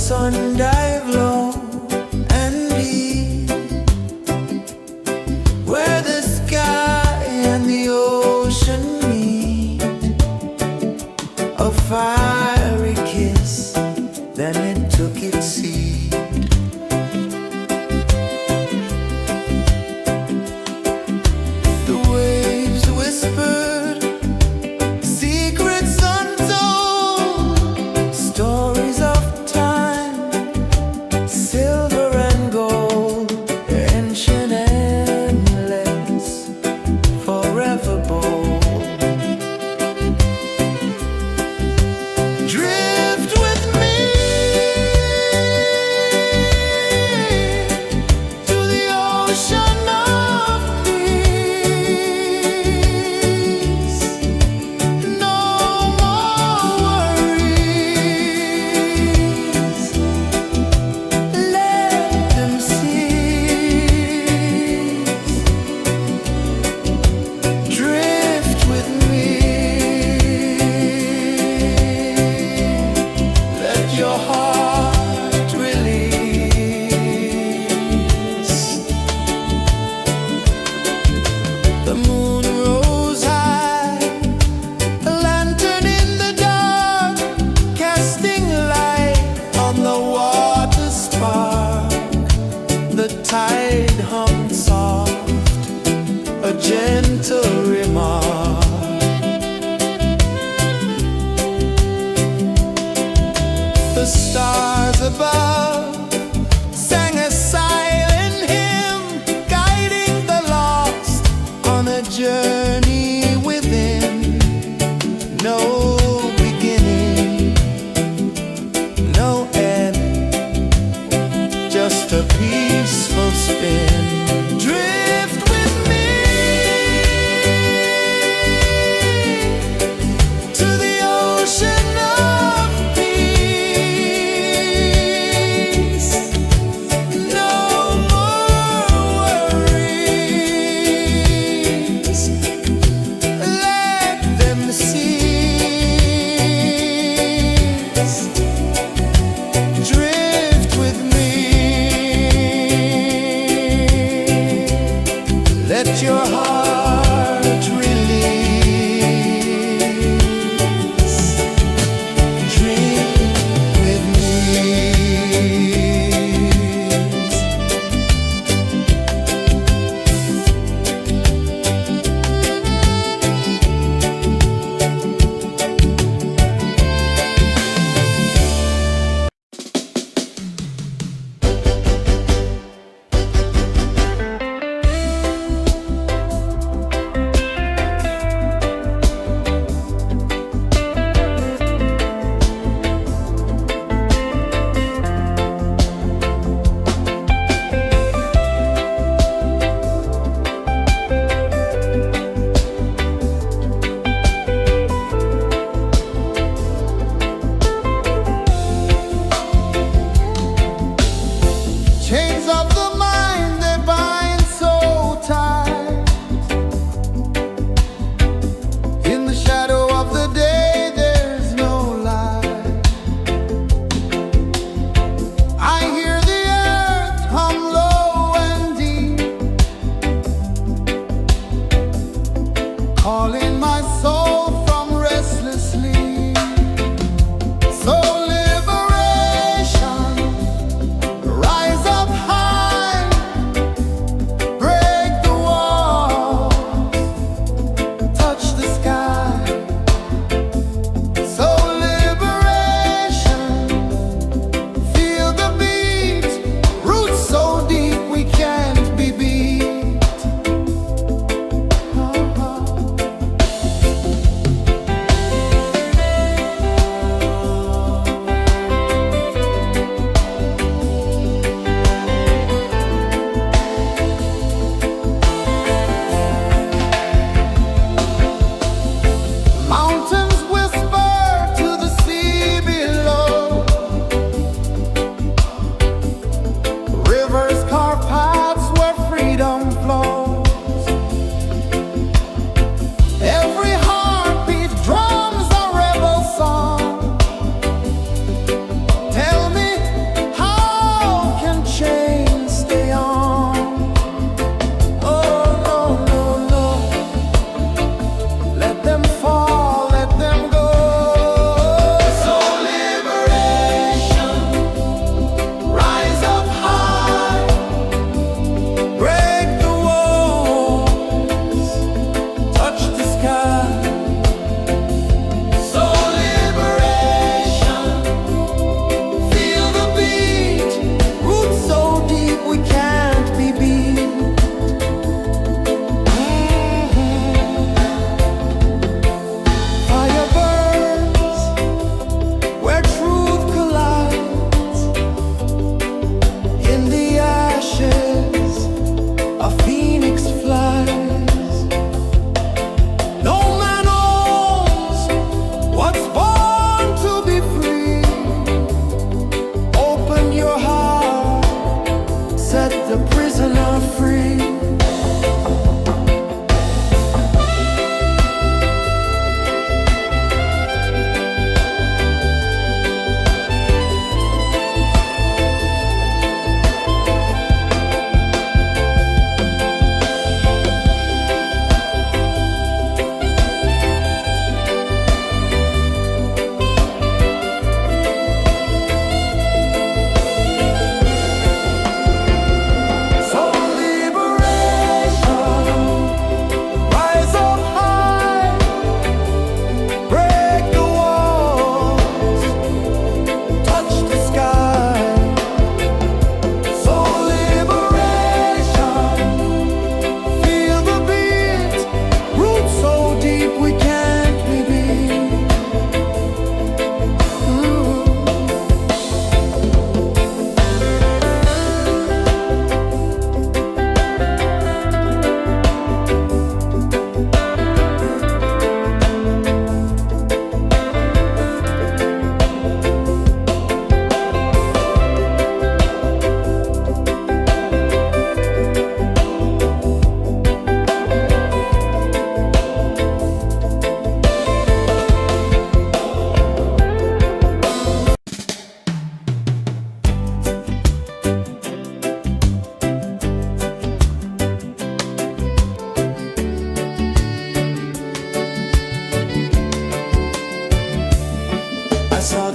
sun dive low and deep, where the sky and the ocean meet, a fiery kiss, then it took its seat. The waves whispered secrets untold, stories of time, silver and gold, ancient, endless, forever bold. Drift with me to the ocean of peace. No more worries, let them cease. Drift with me, let your heart release. The moon rose high, a lantern in the dark, casting light on the water spark. The tide hummed soft, a gentle remark. The stars above sang a silent hymn, guiding the lost on a journey within. No beginning, no end, just a peaceful spin. Drift with me to the ocean of peace. No more worries, let them cease. Drift with me, let your heart release. Drift with me. Chains of the mind, they bind so tight. In the shadow of the day, there's no light. I hear the earth hum low and deep, calling my soul from restless sleep. So liberation, rise up high, break the walls, touch the sky. So liberation, feel the beat, roots so deep we can't be beat.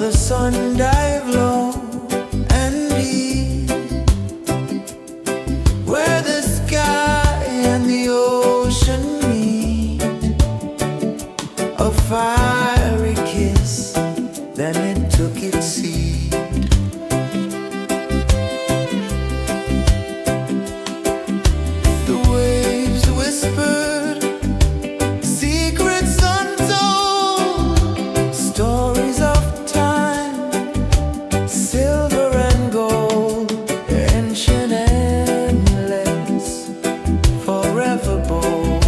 the sun dive low and deep, where the sky and the ocean meet. A fiery kiss, then it took its seat. The waves whispered secrets untold, stories of time, silver and gold, ancient, endless, forever bold.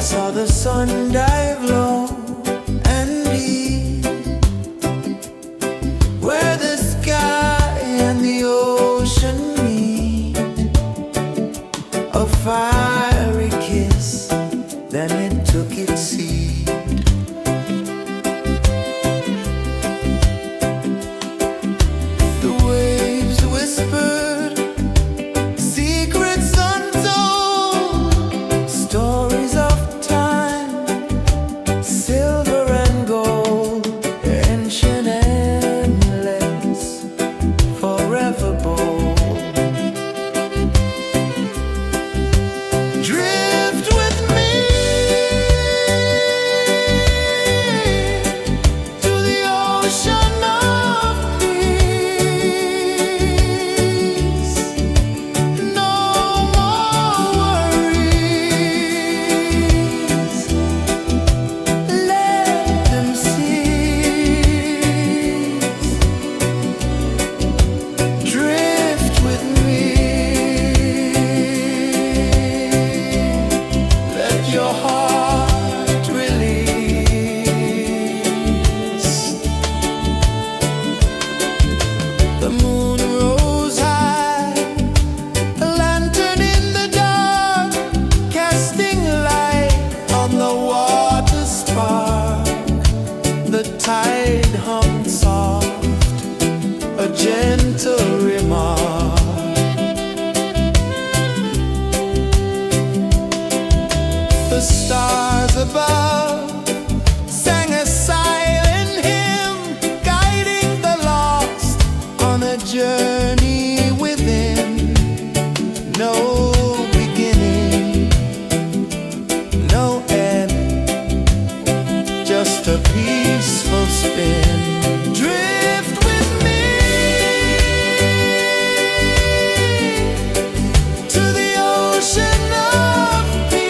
saw the sun dive low and deep, where the sky and the ocean meet. A fiery kiss, then it took its seat. The waves whispered secrets untold, stories of time, silver and gold, ancient, endless, forever bold. Drift with me to the ocean of peace. No more worries, let them cease. Drift with me, let your heart release. The moon rose high, a lantern in the dark, casting light on the water spark. The tide hummed soft, a gentle remark. The stars above sang a silent hymn, guiding the lost on a journey within. No beginning, no end, just a peaceful spin. Drift with me to the ocean of peace.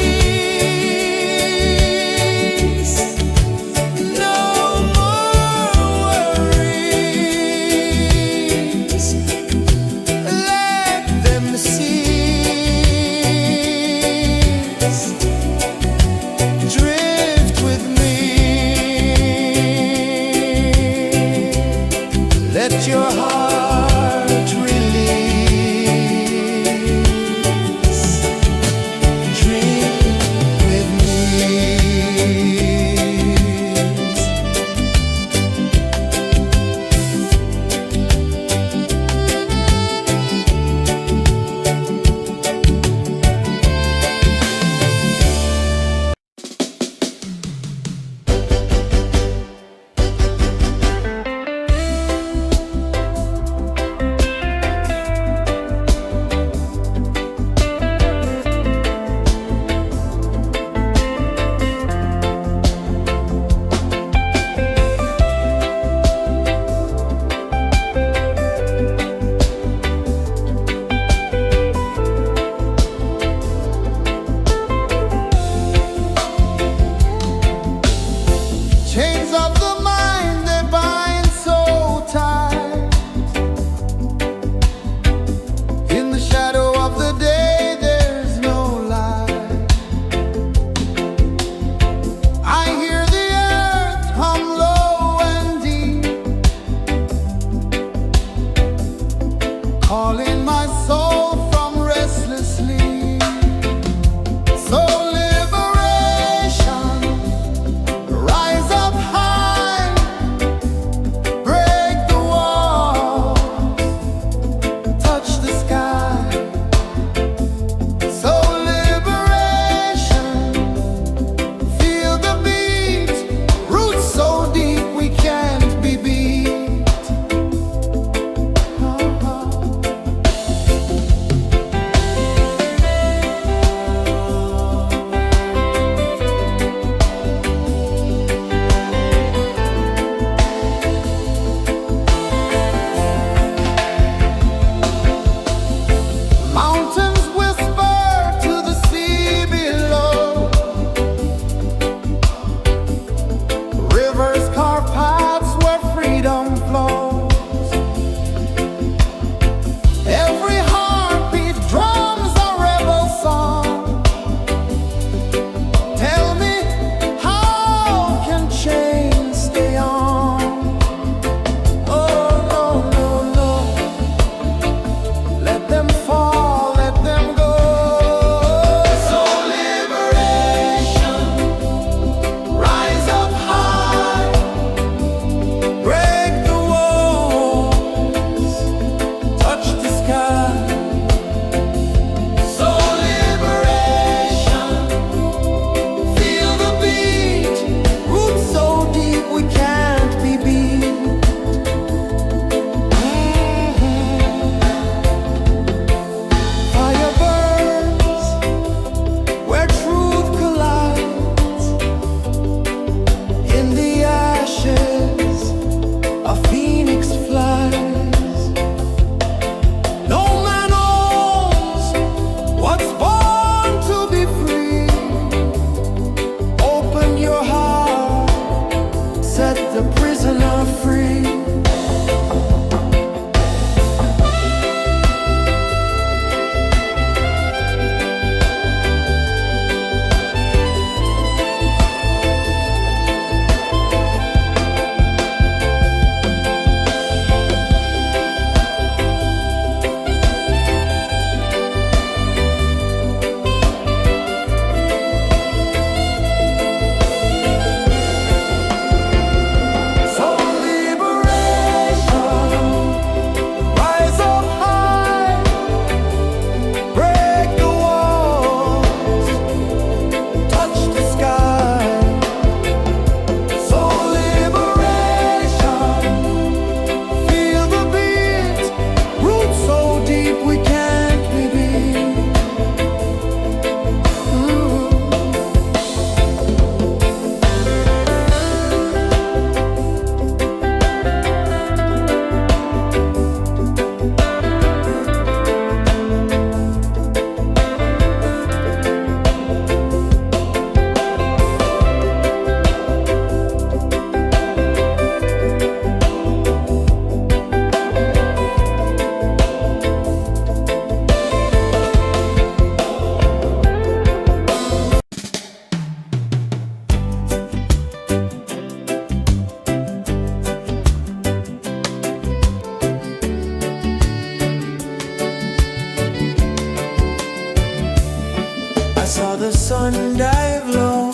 saw the sun dive low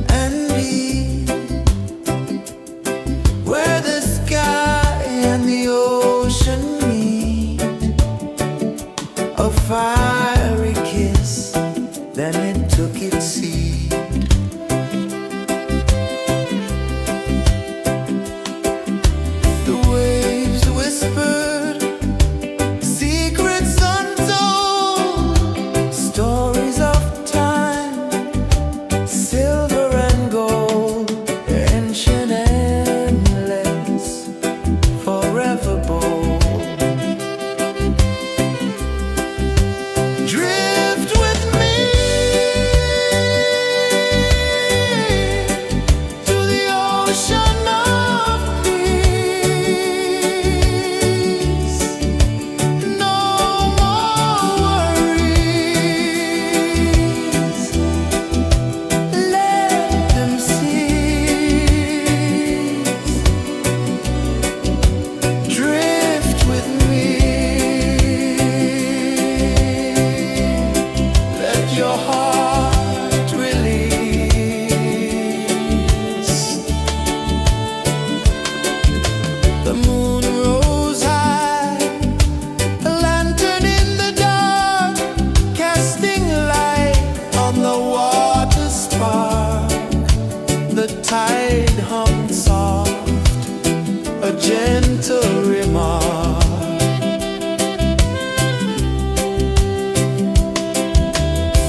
and deep, where the sky and the ocean meet. A fiery kiss, then it took its seat. The waves whispered secrets untold, stories of time, silver and gold, ancient, endless, forever bold. Drift with me to the ocean of peace. No more worries. Let them cease. Drift with me. Let your heart release. The moon rose high, a lantern in the dark, casting light on the water spark. The tide hummed soft, a gentle remark.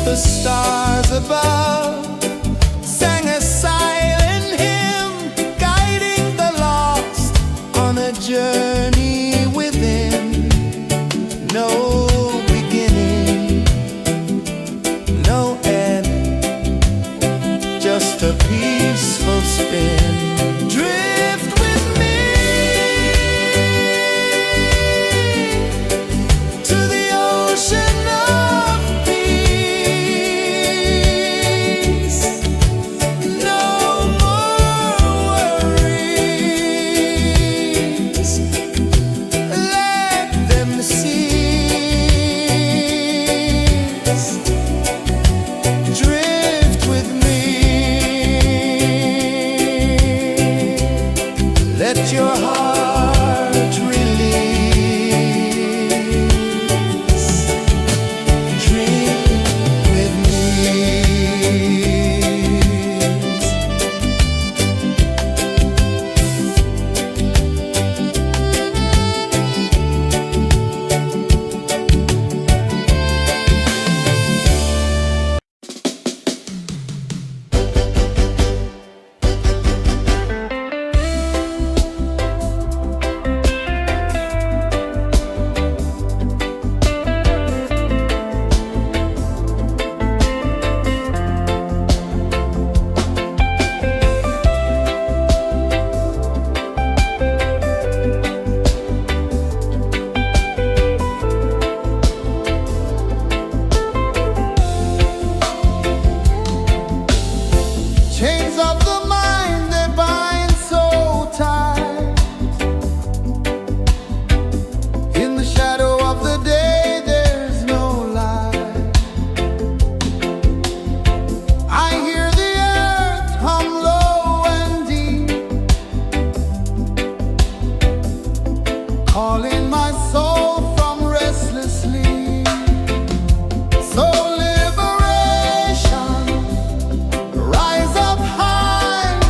The stars above sang a silent hymn, guiding the lost on a journey within. No beginning, no end, just a peaceful spin. Drift with me to the ocean of peace. No more worries. Let them cease. Drift with me. Let your heart release. Dream with me. Chains of the mind, they bind so tight. In the shadow of the day, there's no light. I hear the earth hum low and deep, calling my soul from restless sleep. So liberation, rise up high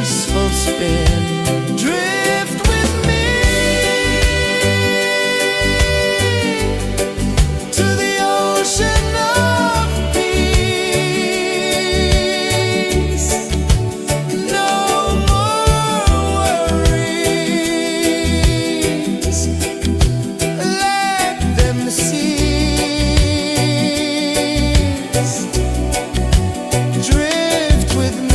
peaceful spin. Drift with me to the ocean of peace. No more worries. Let them cease. Drift with me.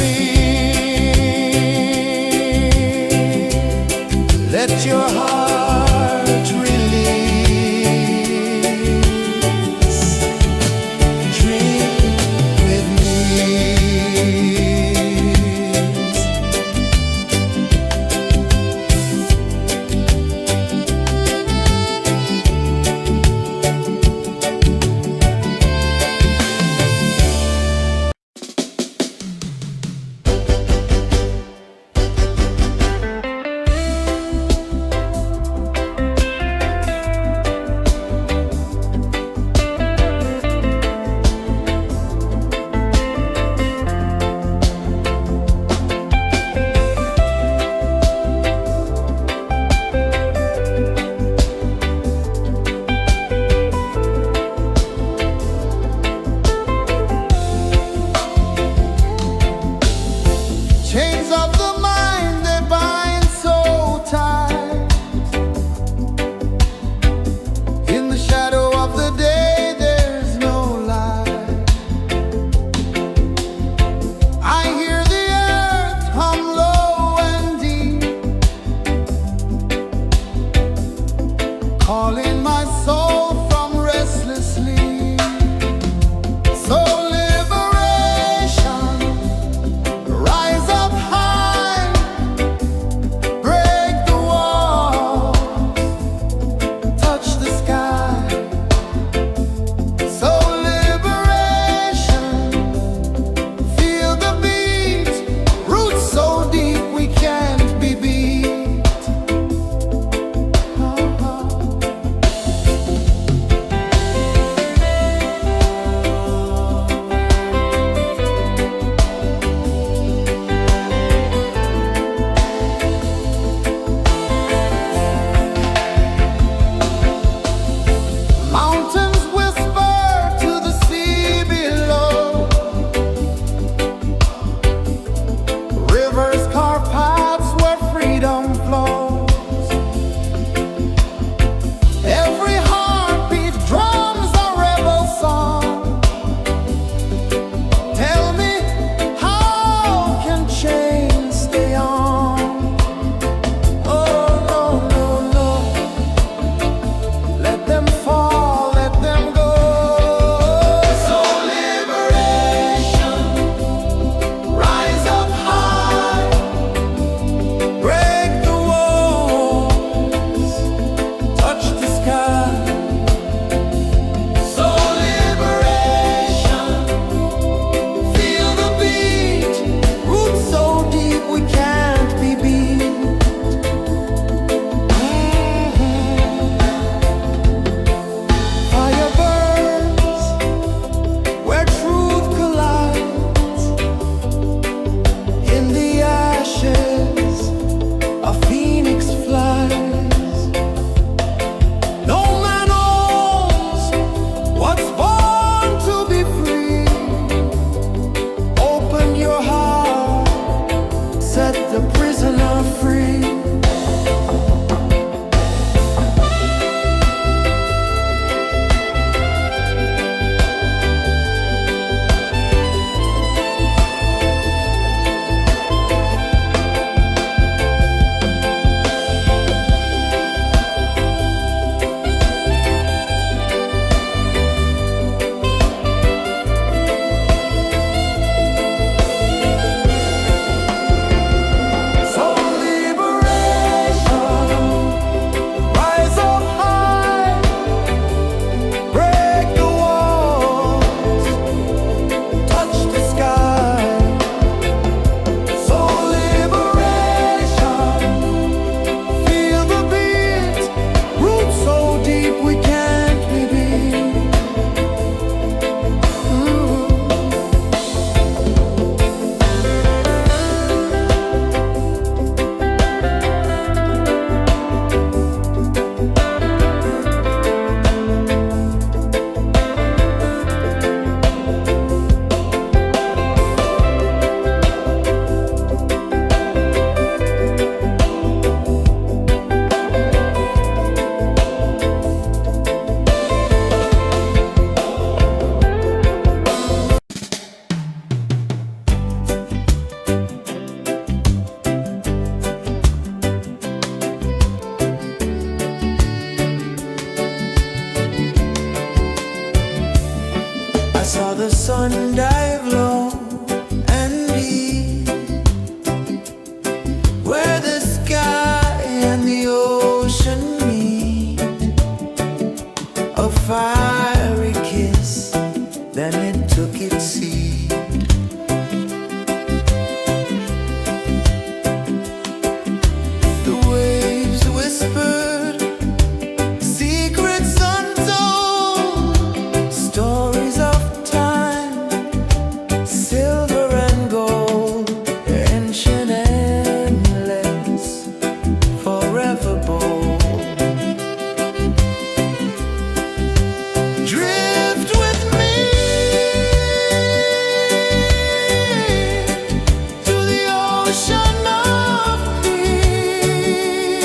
ocean of peace.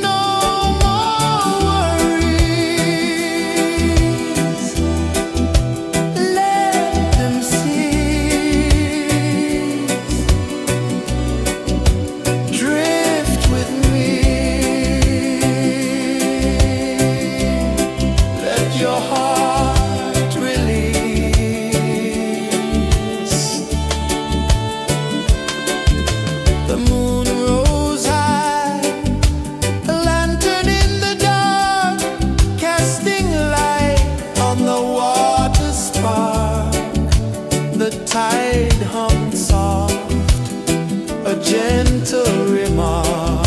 No more worries. Let them cease. Drift with me. Let your heart release. The moon rose high, a lantern in the dark, casting light on the water spark. The tide hummed soft, a gentle remark.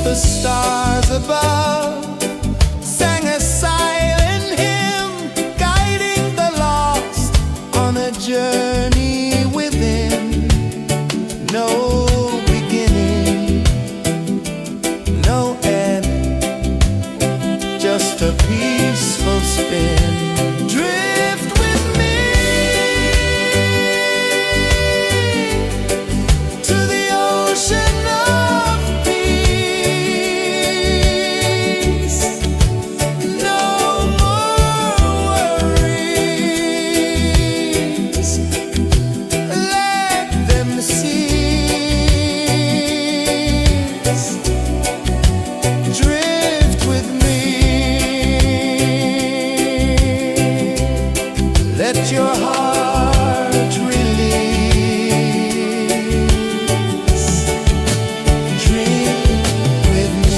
The stars above sang a silent hymn, guiding the lost on a journey within. No beginning, no end, just a peaceful spin. Drift with me to the ocean of peace. No more worries. Let them cease. Drift with me. Let your heart release. Dream with me.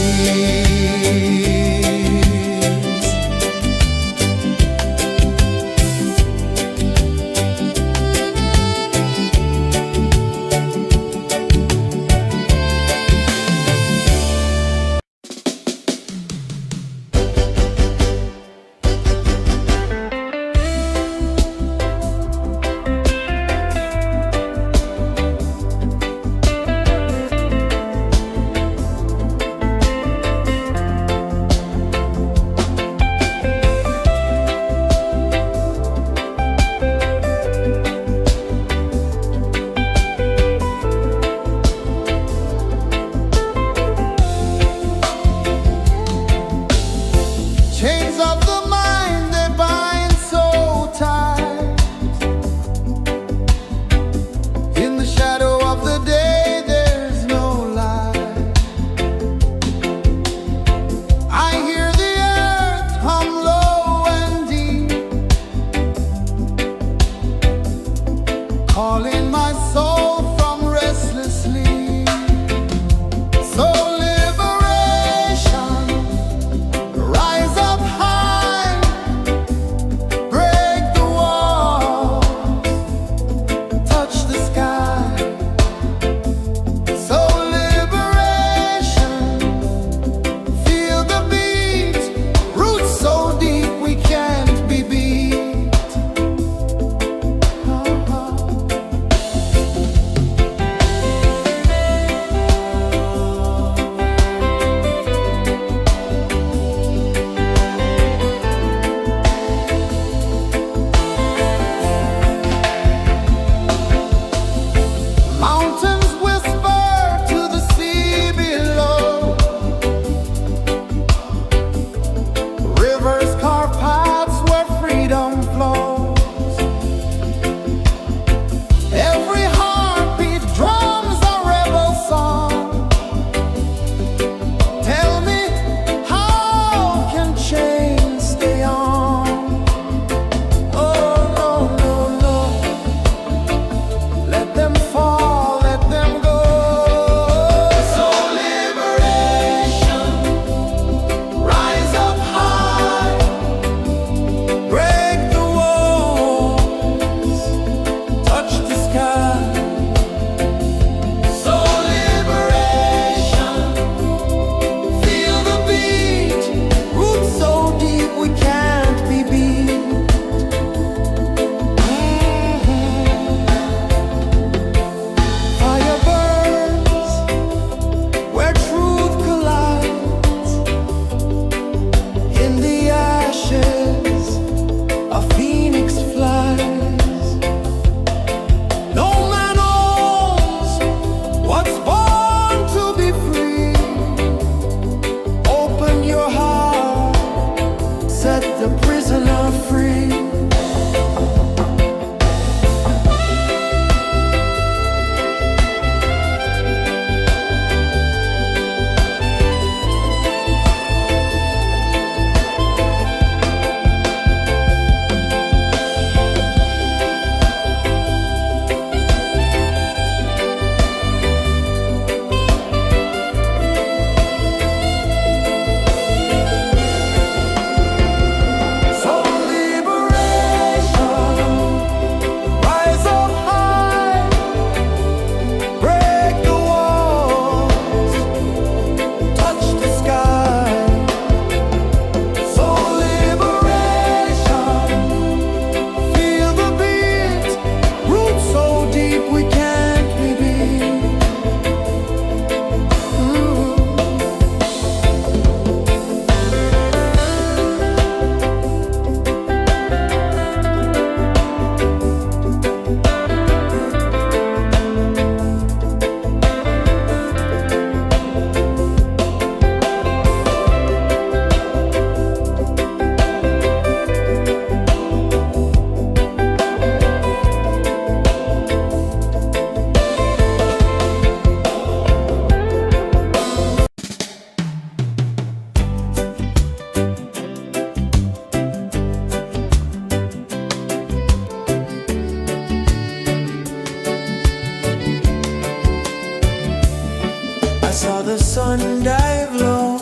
sun dive low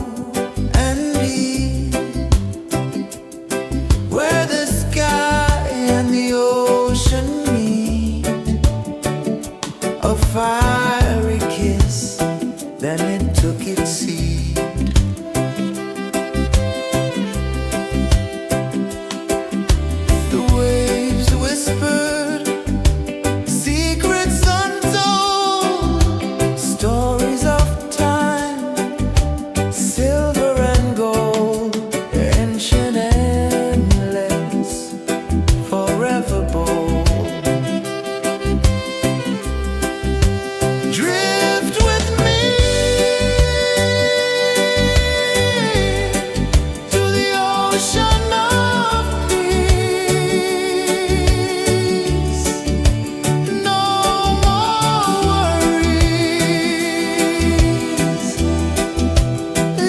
and deep, where the sky and the ocean meet, a fiery kiss, then it took its seat. The waves whispered secrets untold, stories of time, silver and gold, ancient, endless, forever bold. Drift with me to the ocean of peace. No more worries,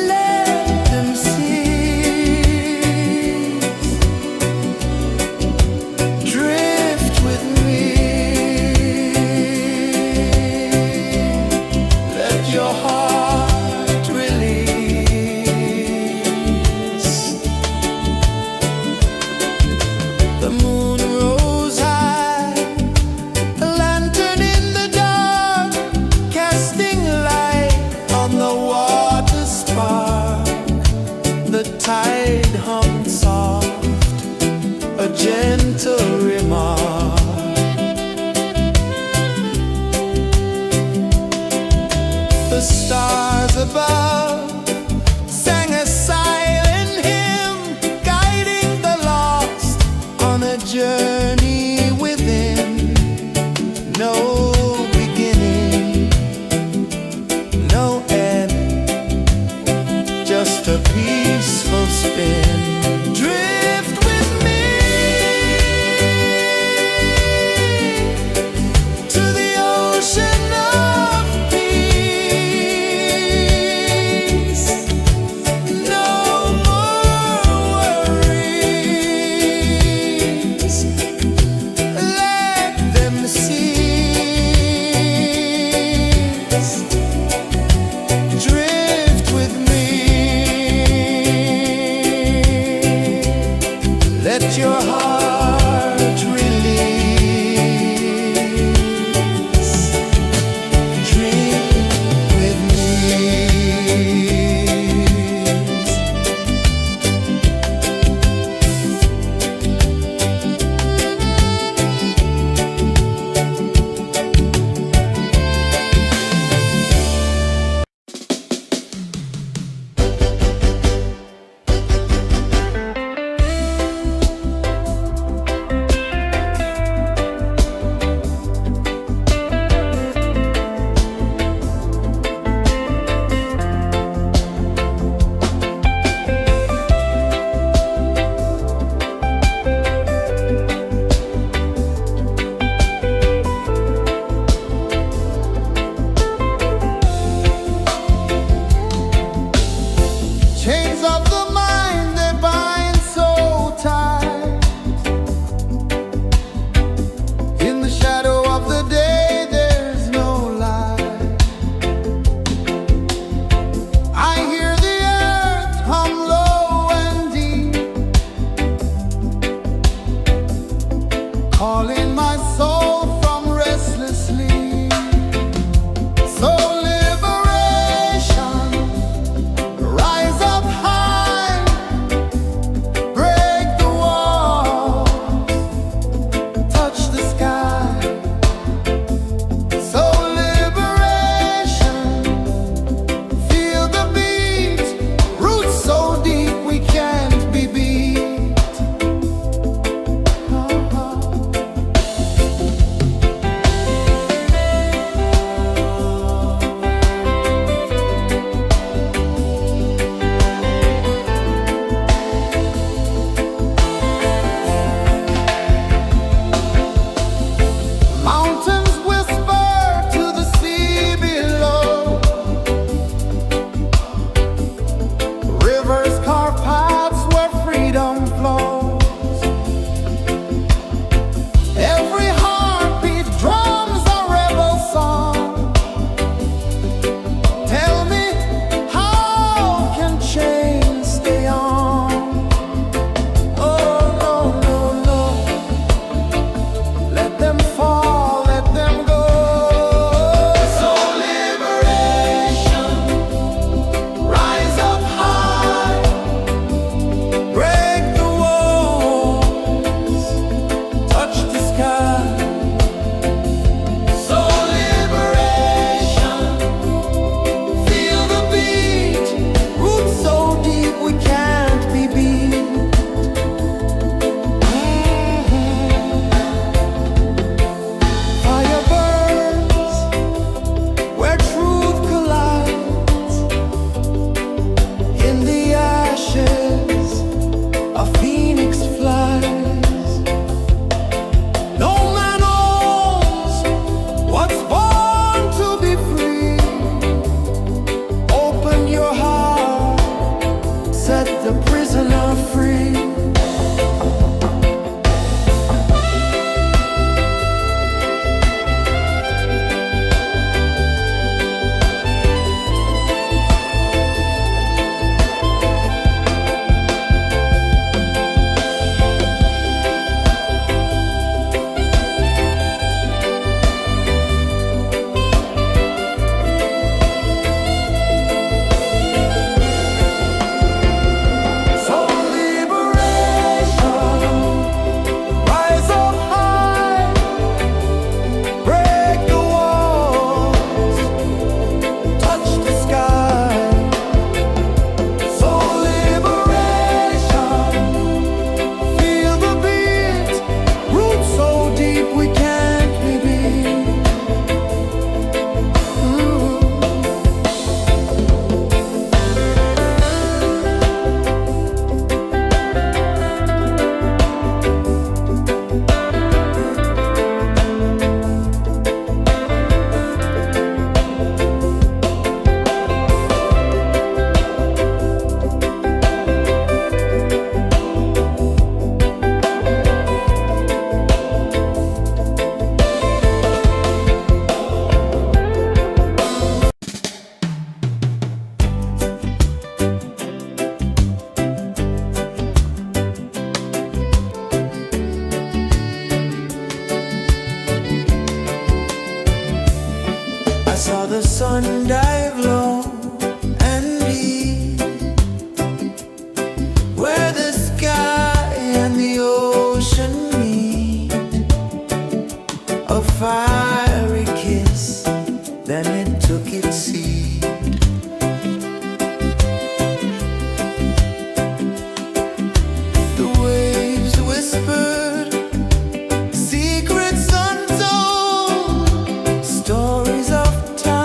let them cease. Drift with me, let your heart release. The moon rose high, a lantern in the dark, casting light on the water spark. The tide hummed soft, a gentle remark. The stars above sang a silent hymn, guiding the lost on a journey within. No beginning, no end, just a peaceful spin. Drift with me sun dive low and deep, where the sky and the ocean meet, a fiery kiss, then it took its seat. The waves whispered secrets untold, stories of time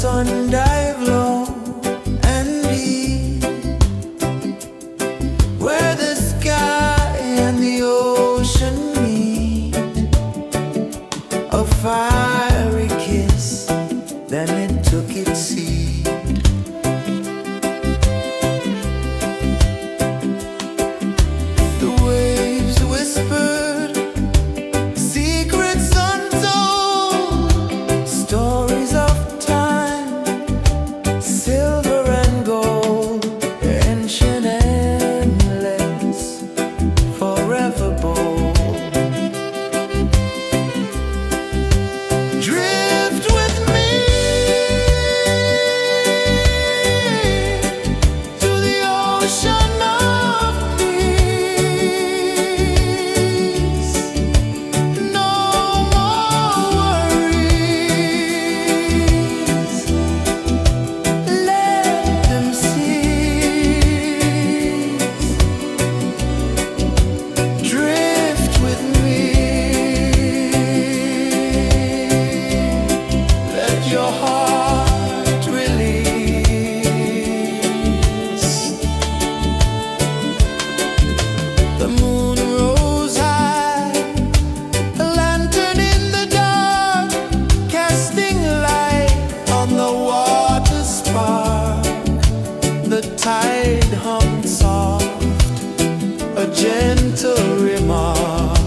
sun dive low and deep, where the sky and the ocean meet, a fiery kiss, then it took its seed. The waves whispered secrets untold, stories of time, silver and gold, ancient, endless, forever bold. Drift with me to the ocean of peace. No more worries, let them cease. Drift with me, let your heart release. The moon rose high, a lantern in the dark, casting light on the water spark. The tide hummed soft, a gentle remark.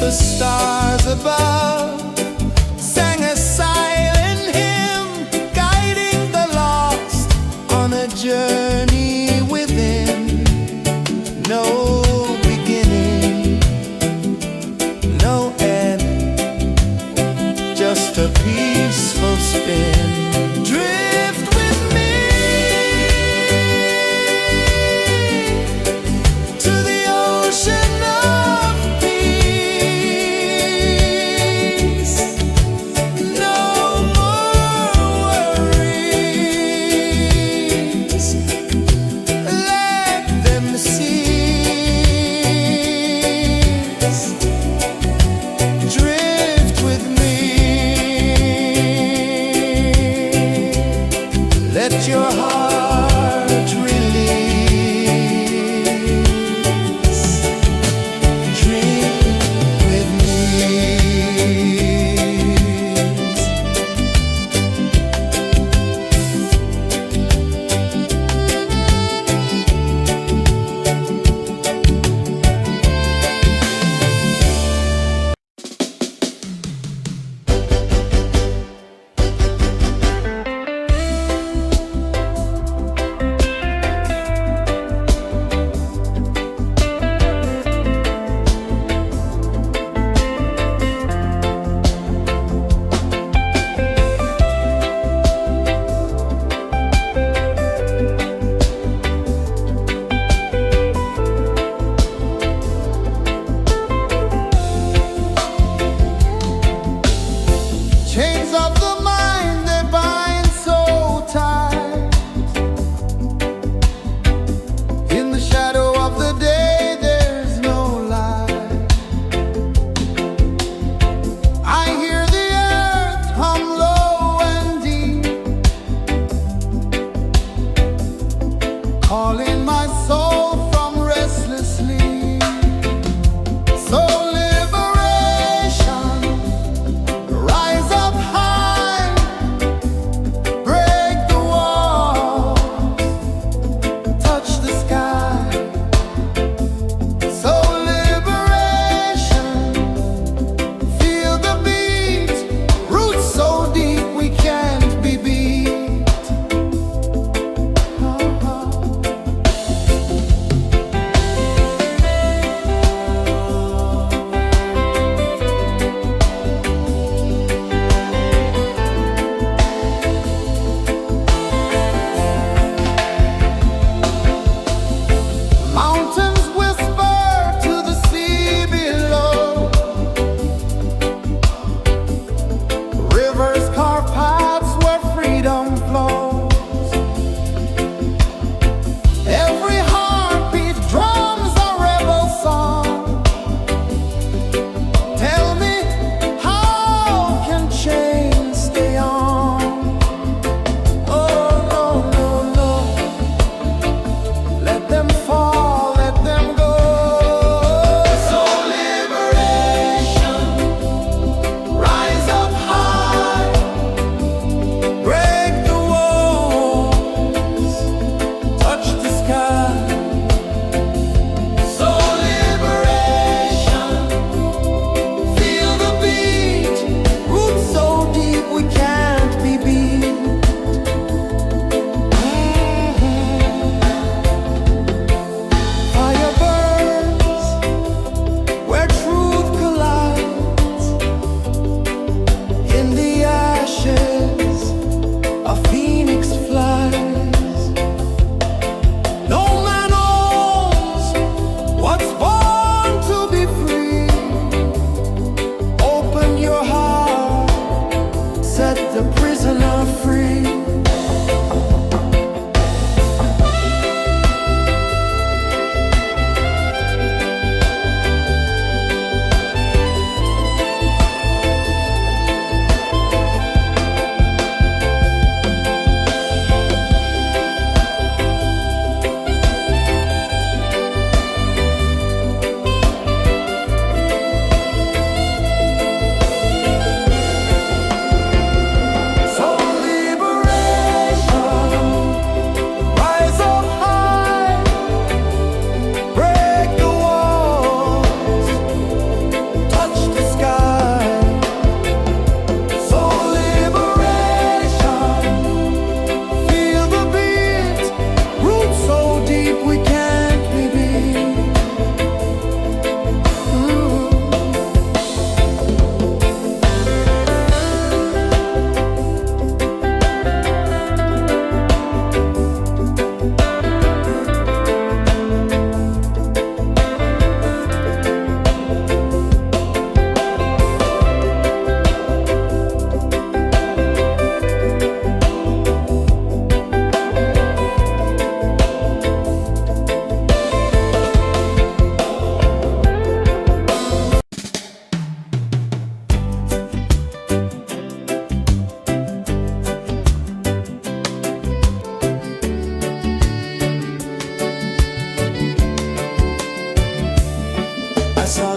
The stars above sang a silent hymn, guiding the lost on a journey within. No beginning, no end, just a peaceful spin. Drift with me to the ocean of peace.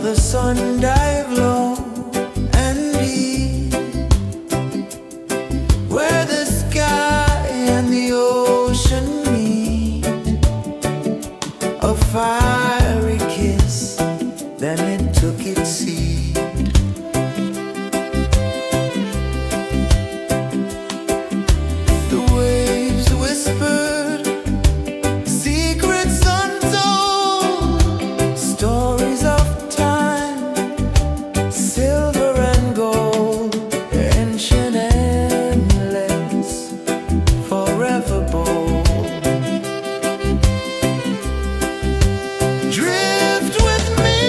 the sun dive low and deep, where the sky and the ocean meet, a fiery kiss, then it took its seat. The waves whispered secrets untold, stories of time, silver and gold, ancient, endless, forever bold. Drift with me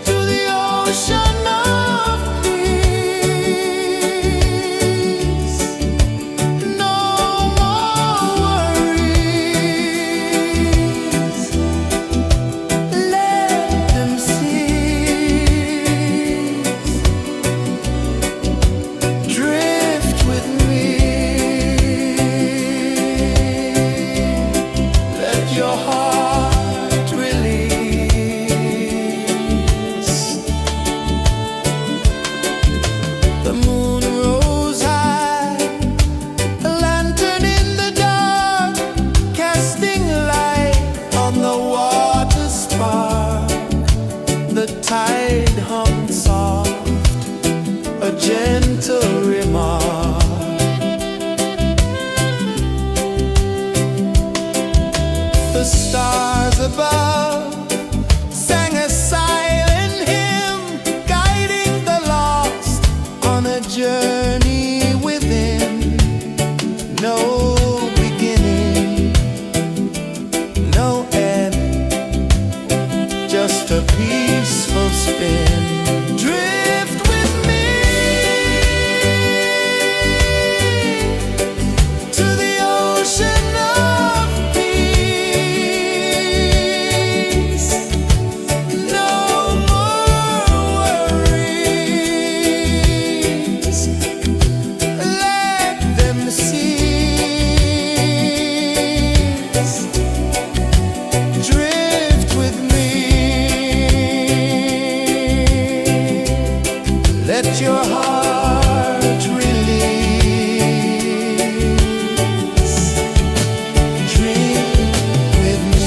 to the ocean of peace. No more worries. Let them cease. Drift with me. Let your heart release. The moon rose high, a lantern in the dark, casting light on the water spark. The tide hummed soft, a gentle remark. The stars above sang a silent hymn, guiding the lost on a journey within. No beginning, no end, just a peaceful spin. Drift with me to the ocean of peace. No more worries. Let them cease. Drift with me. Let your heart release. Dream with me.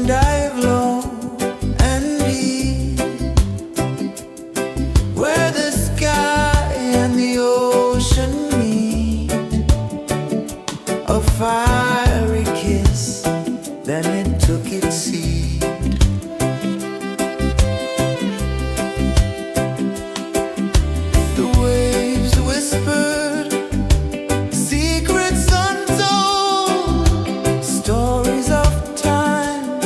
dive low and deep, where the sky and the ocean meet. A fiery kiss, then it took its seat. The waves whispered secrets untold, stories of time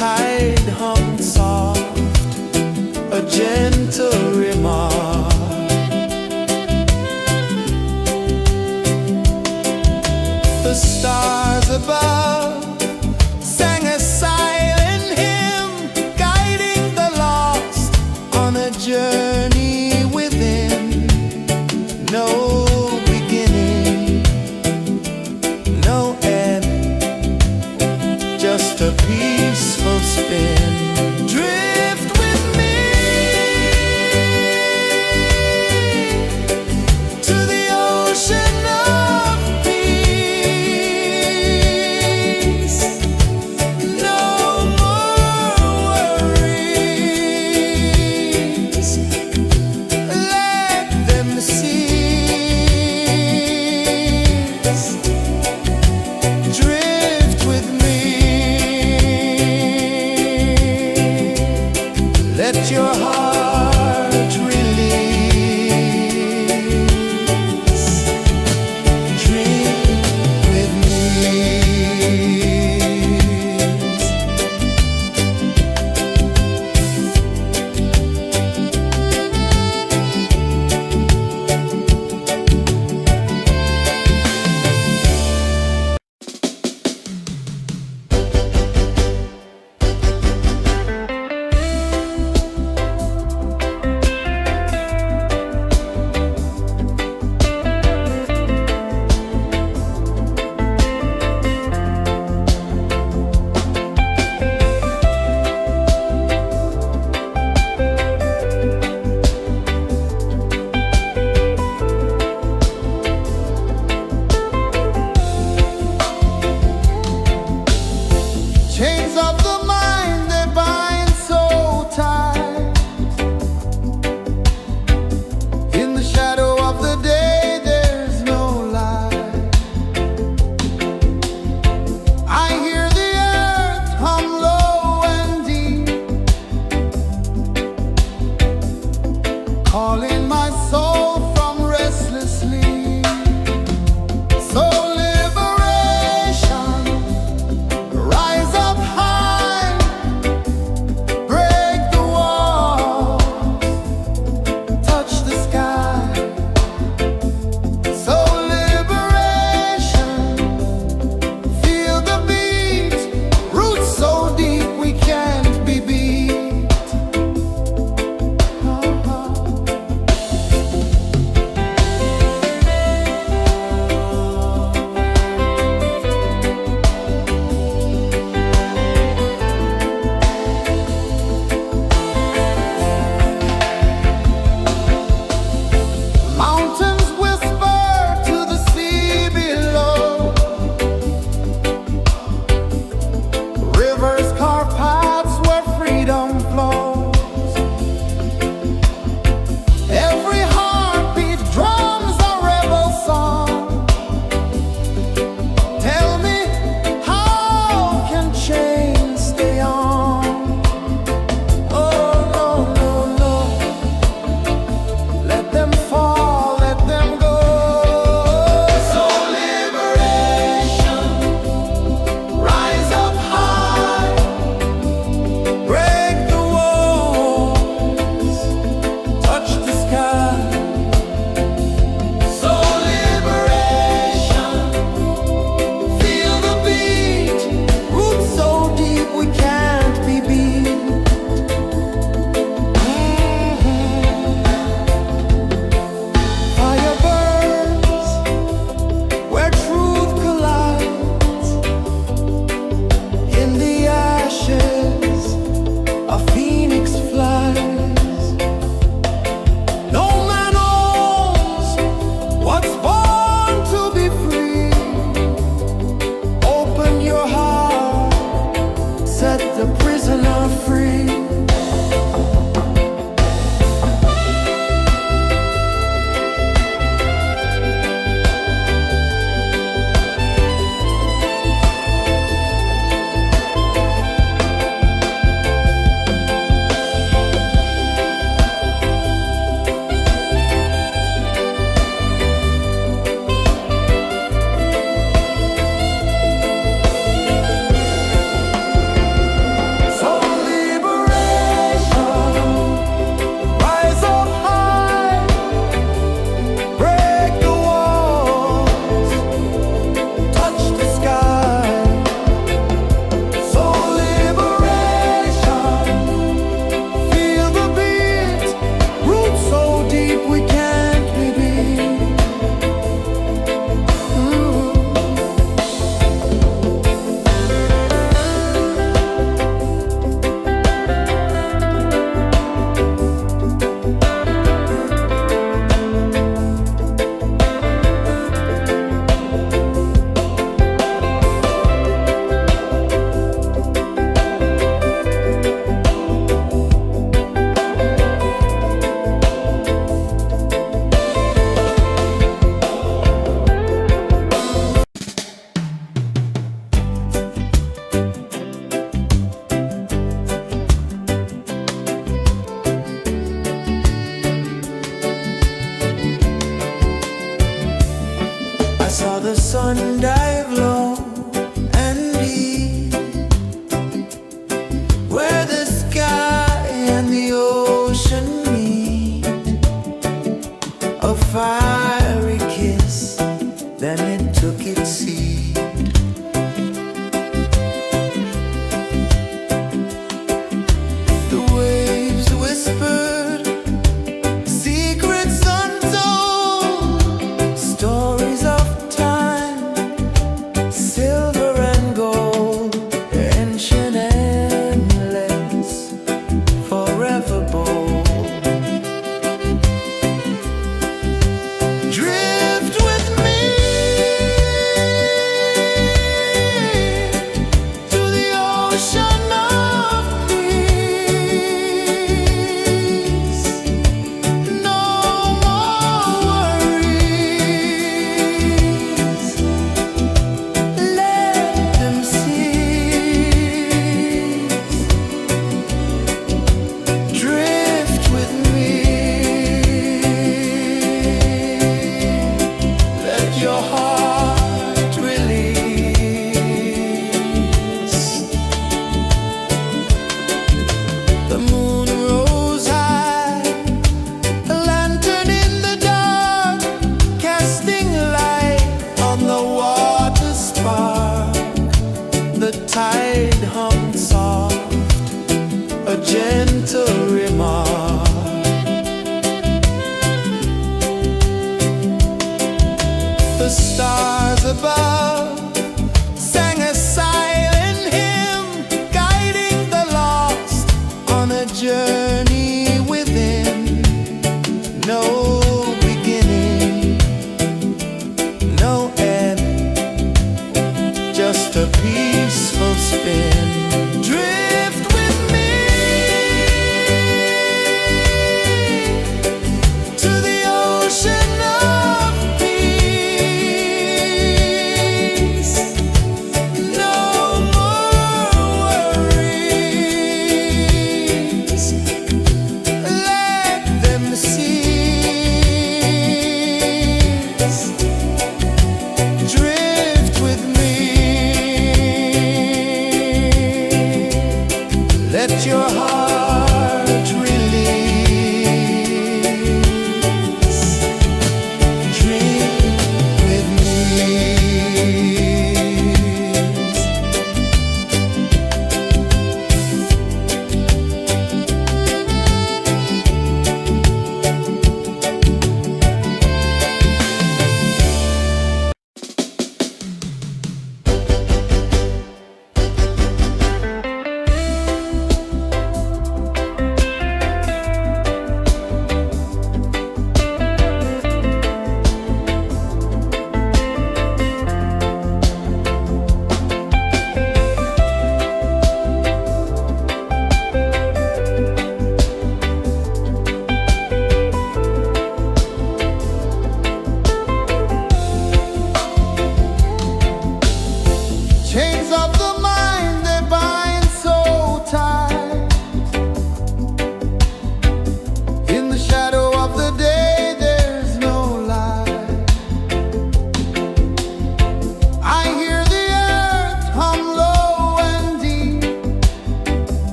tide hung soft, a gentle remark. The stars above sang a silent hymn, guiding the lost on a journey within. No beginning, no end, just a peaceful spin. Drift with me to the ocean of peace. No more worries, let them cease. Drift with me, let your heart release. Dream with me. let your heart release. Drink with me.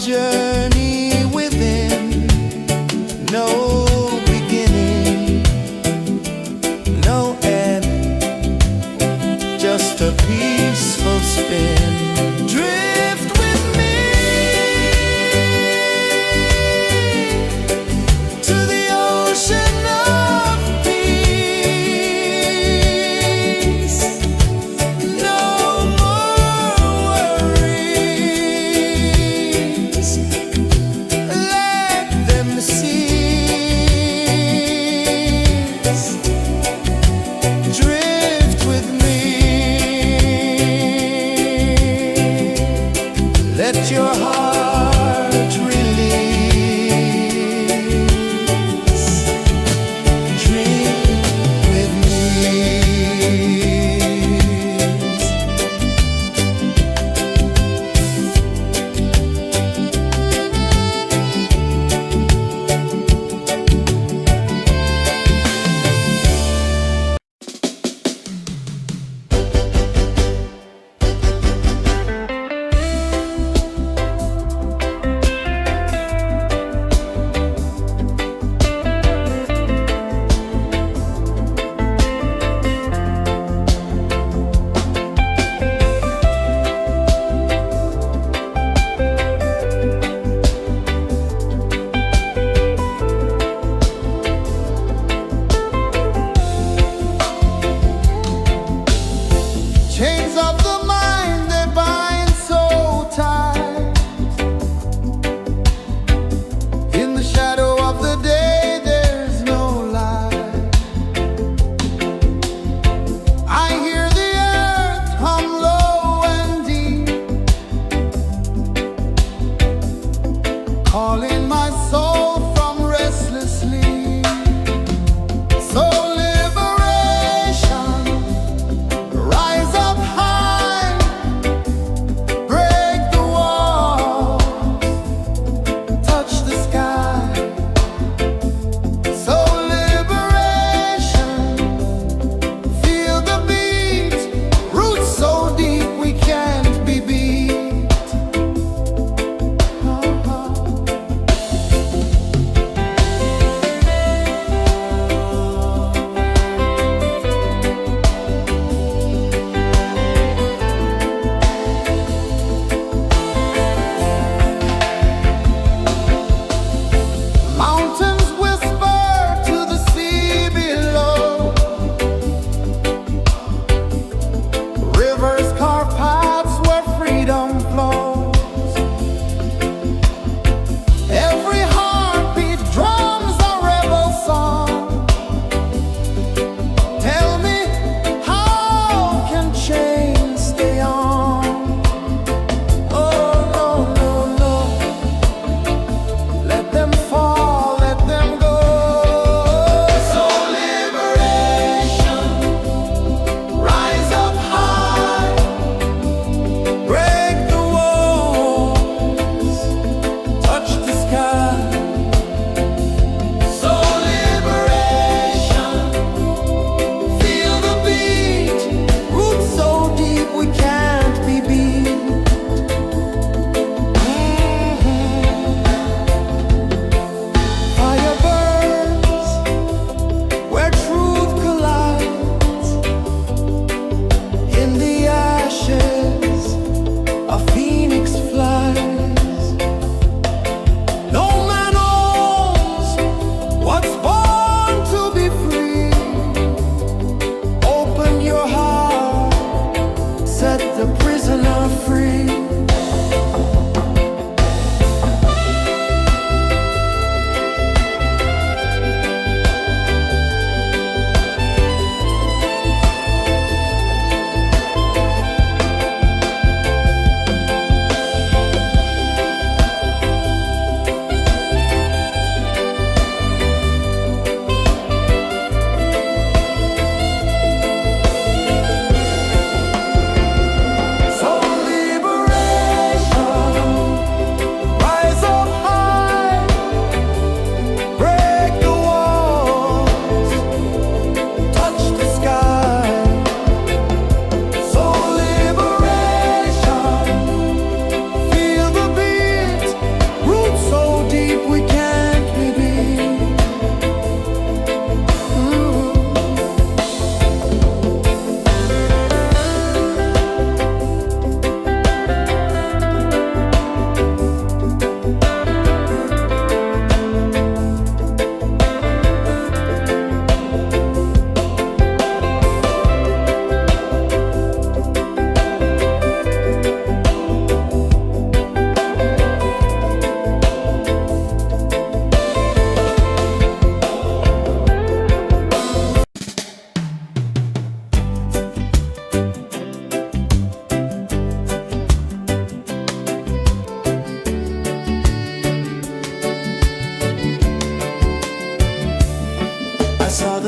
journey within, no beginning, no end, just a peaceful spin. Drift with me to the ocean of peace. No more worries, let them cease. Drift with me, let your heart release. Dream with me. Chains of the mind, they bind so tight. In the shadow of the day, there's no light. I hear the earth hum low and deep, calling my soul from restless sleep. So liberation, rise up high, break the walls, touch the sky. So liberation, feel the beat, roots so deep we can't be beat.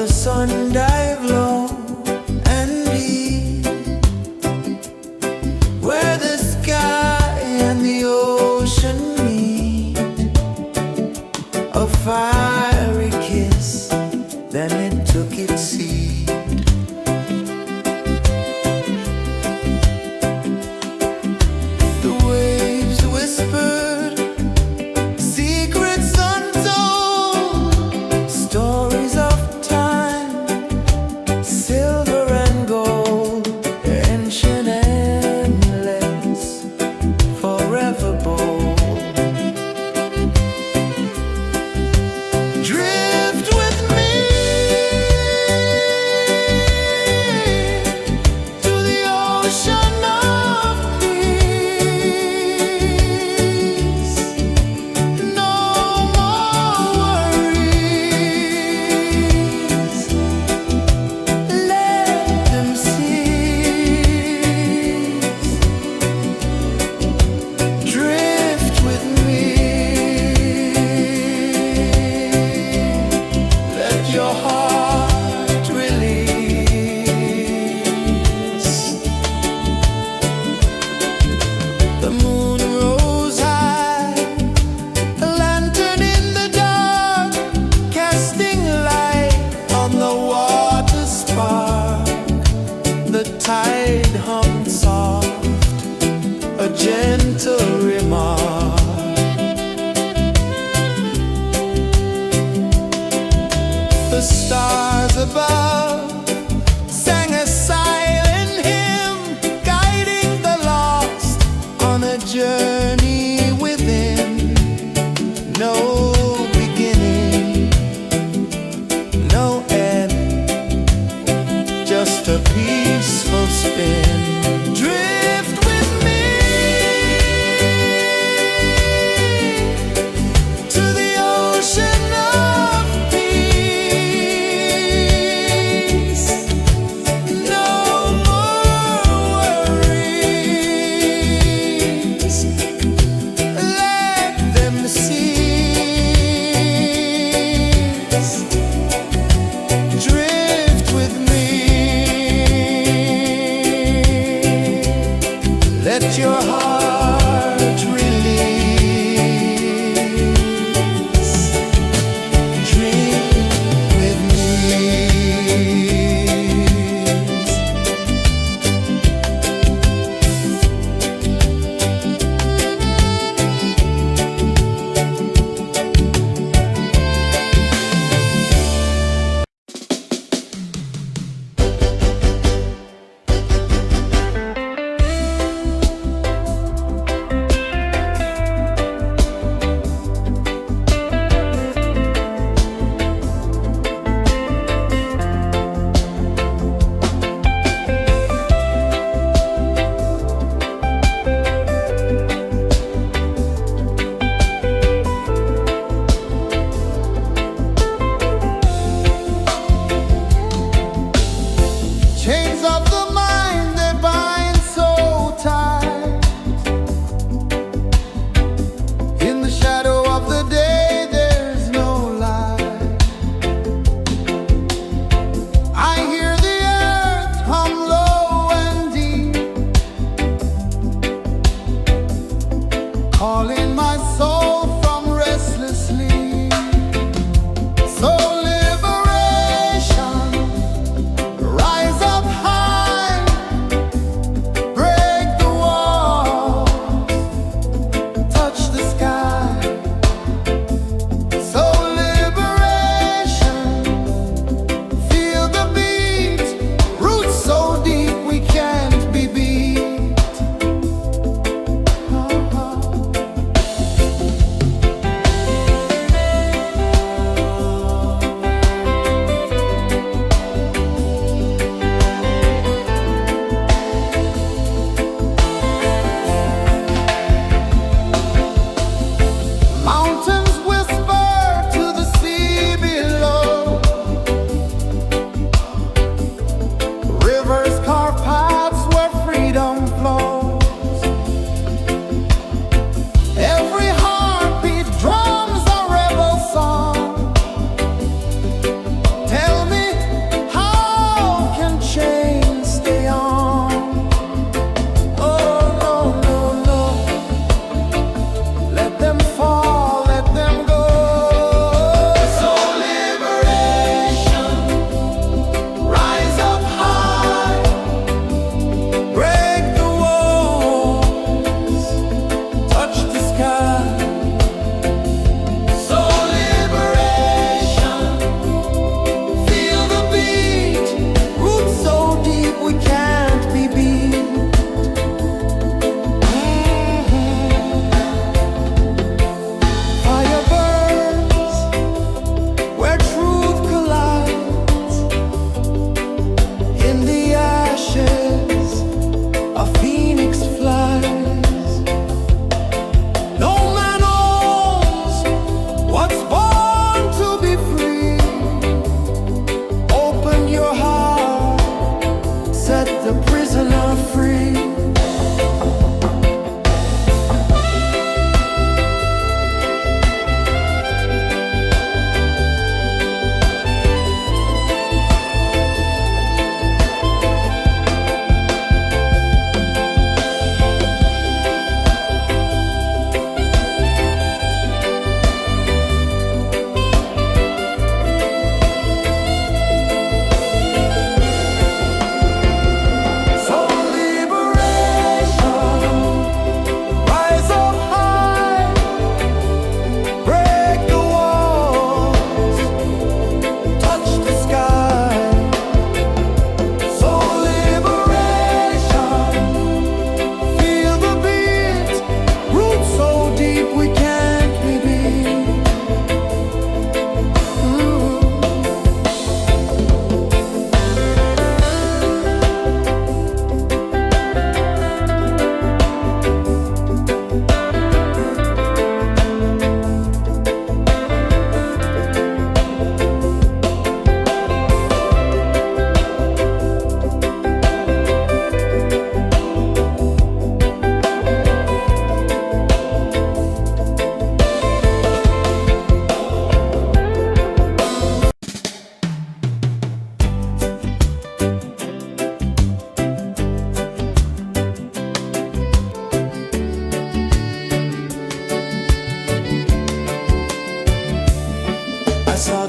the sun dive low and deep, where the sky and the ocean meet. A fiery kiss, then it took its seat. The waves whispered secrets untold, stories of time, silver and gold, ancient, endless, forever bold. Drift with me to the ocean of peace. No more worries. Let them cease. Drift with me. Let your heart release. The moon rose high, a lantern in the dark, casting light on the water spark. The tide hummed soft, a gentle remark. The stars above sang a silent hymn, guiding the lost on a journey within. No beginning, no end, just a peaceful spin. Drift with me to the ocean of peace. No more worries. Let them cease.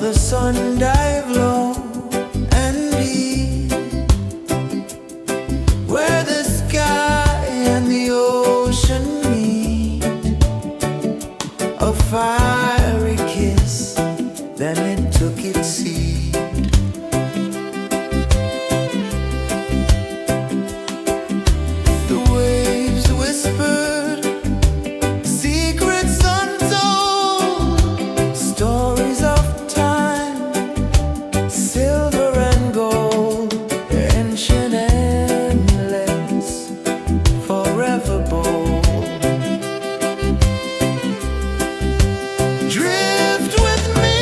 the sun dive low and deep, where the sky and the ocean meet, a fiery kiss, then it took its seat. The waves whispered secrets untold, stories of time, silver and gold, ancient, endless, forever bold. Drift with me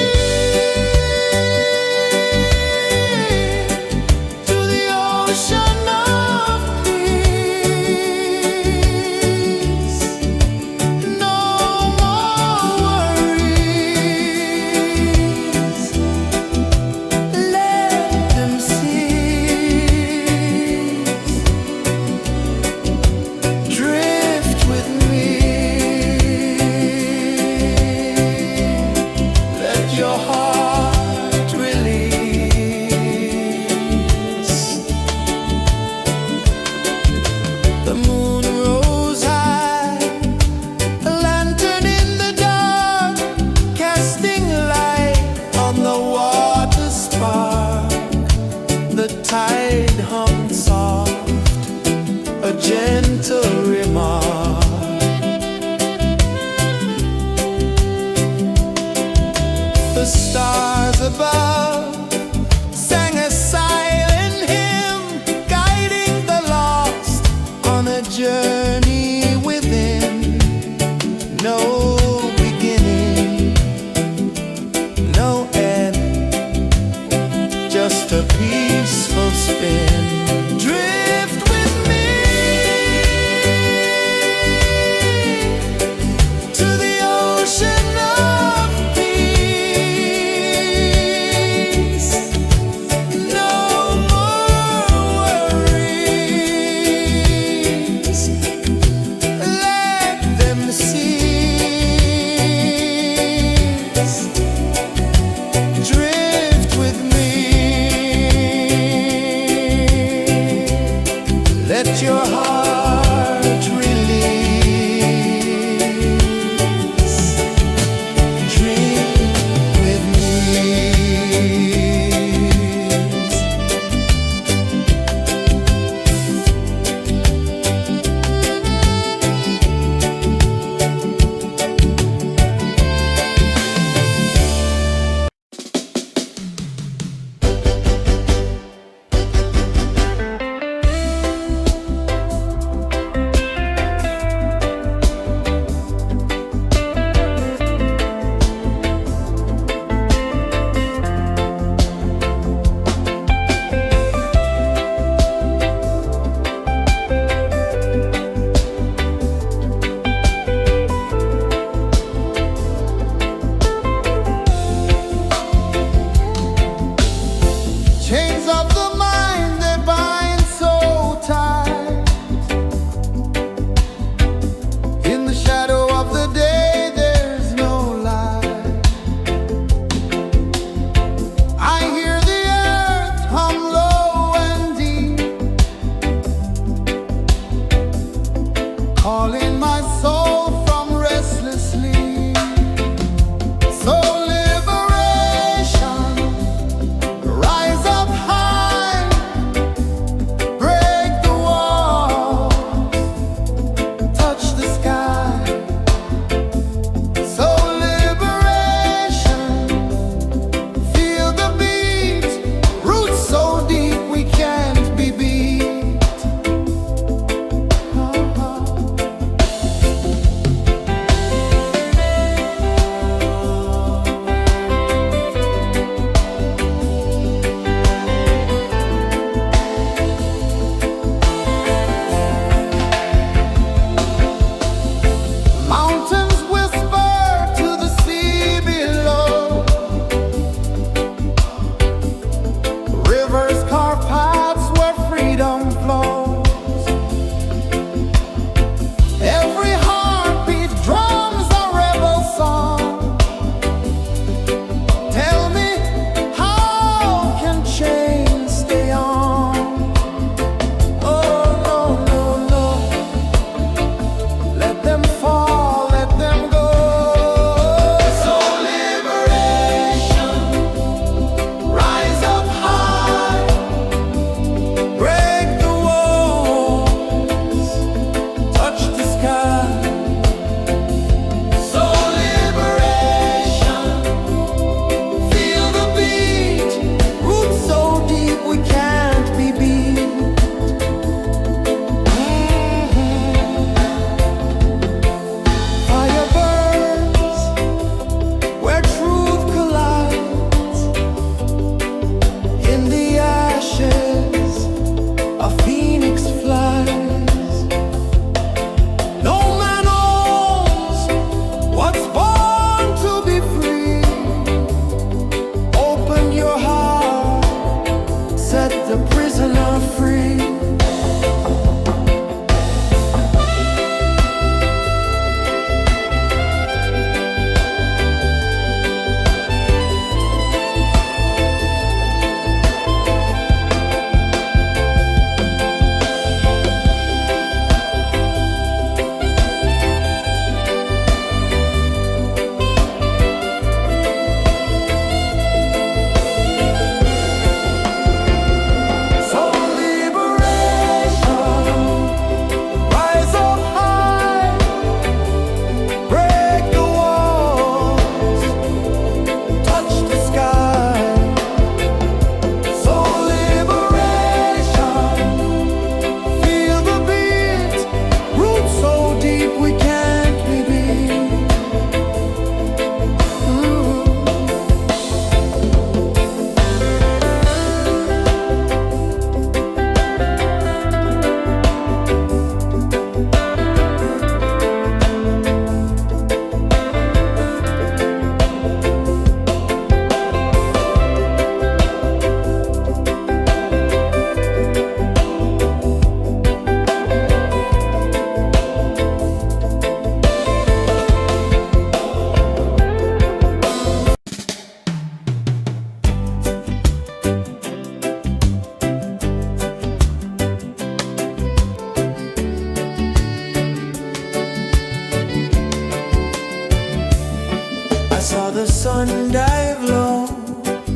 saw the sun dive low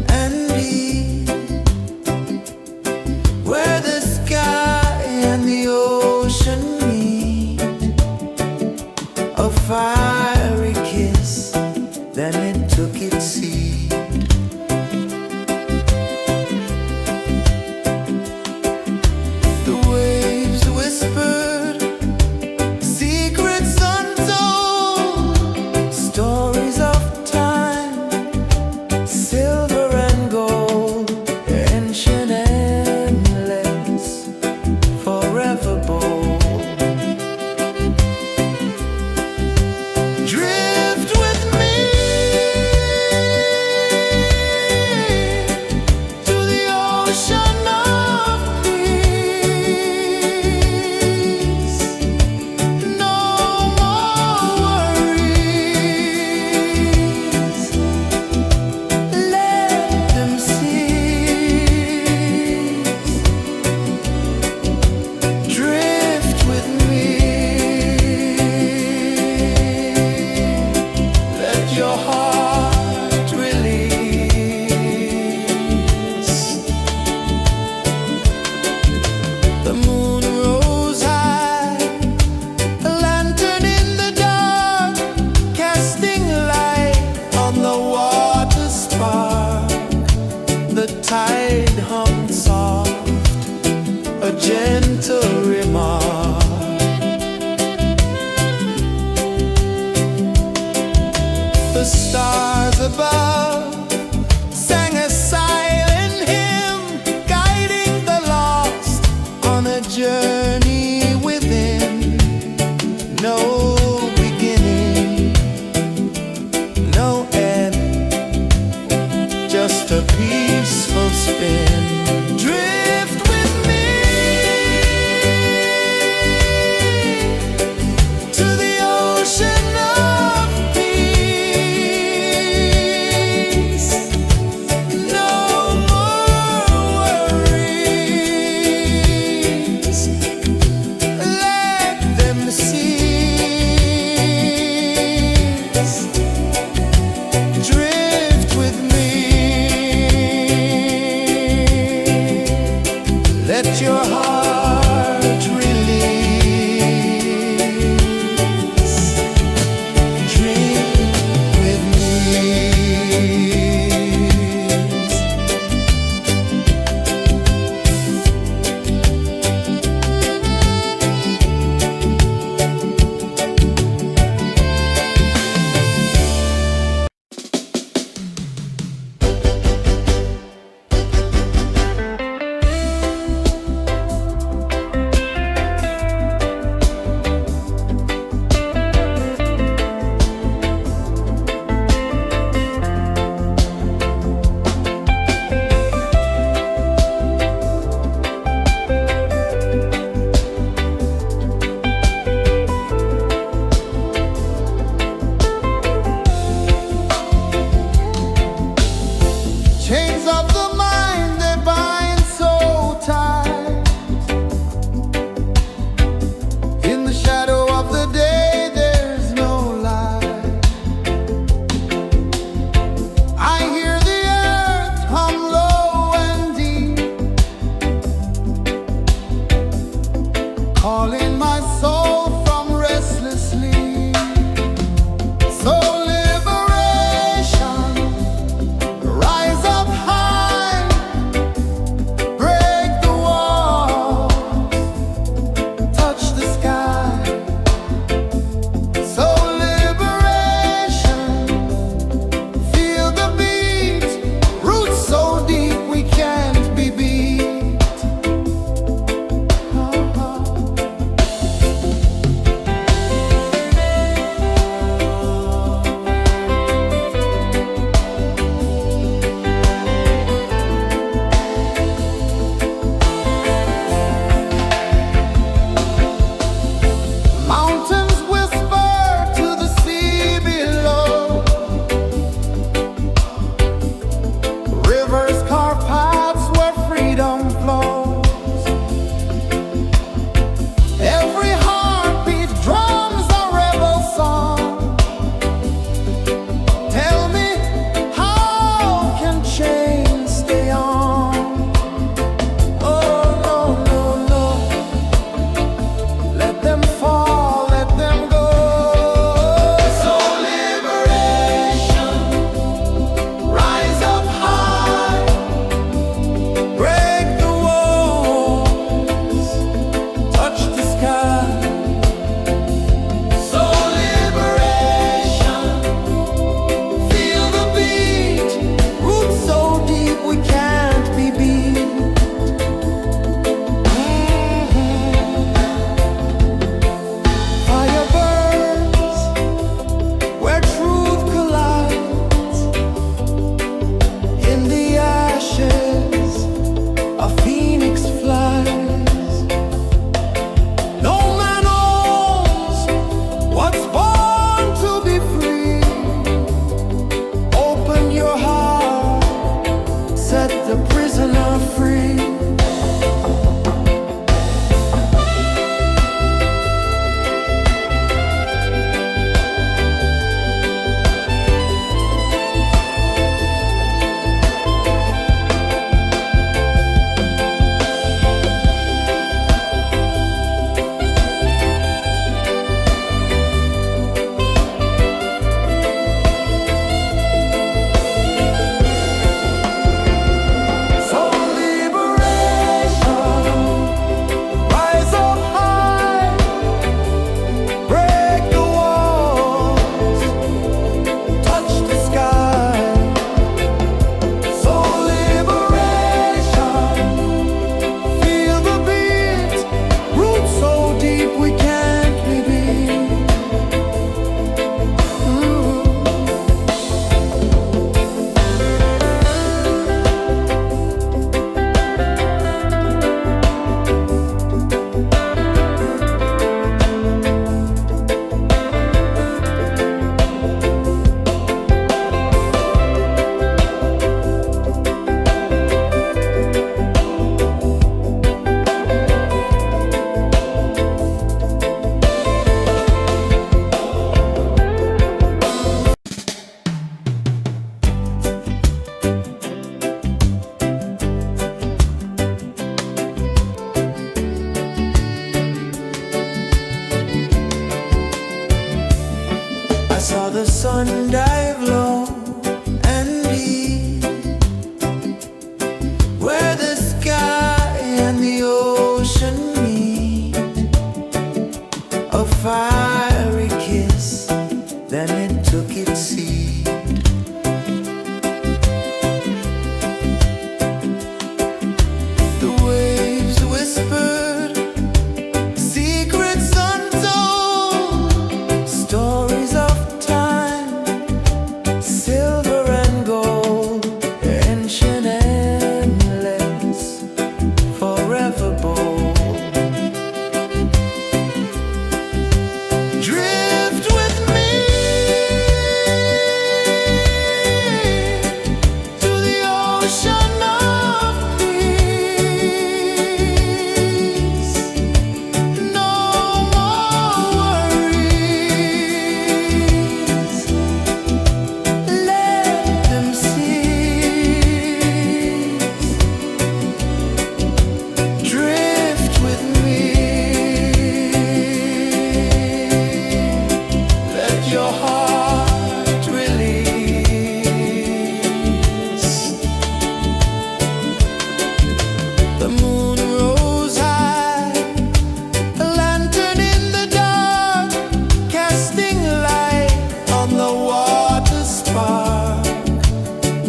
and deep, where the sky and the ocean meet. A fiery kiss, then it took its seat. The waves whispered secrets untold, stories of time, silver and gold, ancient, endless, forever bold. Drift with me to the ocean of peace. No more worries, let them cease. Drift with me, let your heart release. The moon rose high, a lantern in the dark, casting light on the water spark. The tide hummed soft, a gentle remark. The stars above sang a silent hymn, guiding the lost on a journey within. No beginning, no end, just a peaceful spin. Drift with me to the ocean of peace. No more worries, let them cease. Drift with me.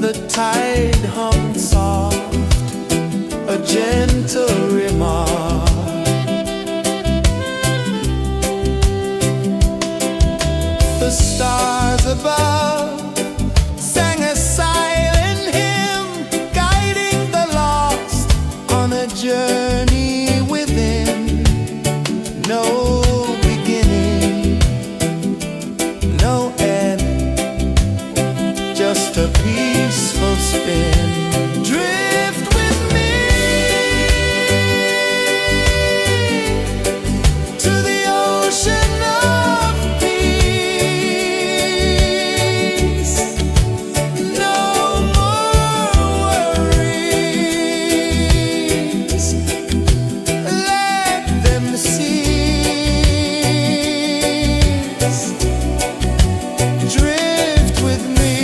the tide hung soft, a gentle remark. The stars above sang a silent hymn, guiding the lost on a journey within. No beginning, no end, just a peaceful spin. Drift with me to the ocean of peace. No more worries, let them cease. Drift with me.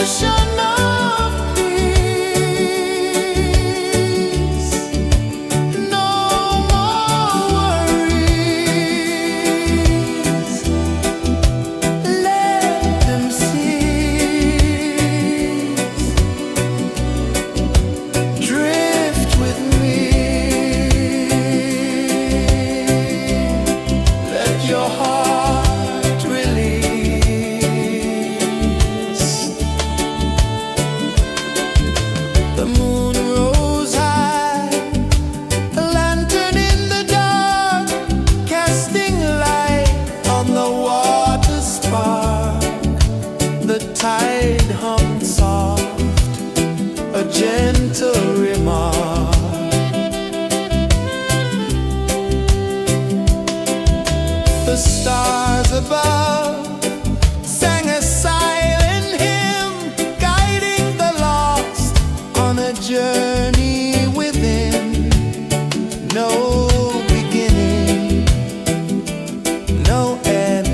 ocean of peace. No more worries. Let them cease. Drift with me. Let your heart release. The moon rose high, a lantern in the dark, casting light on the water spark. The tide hummed soft, a gentle remark. The stars above sang a silent hymn, guiding the lost on a journey within. No beginning, no end,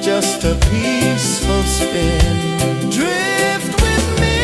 just a peaceful spin. Drift with me.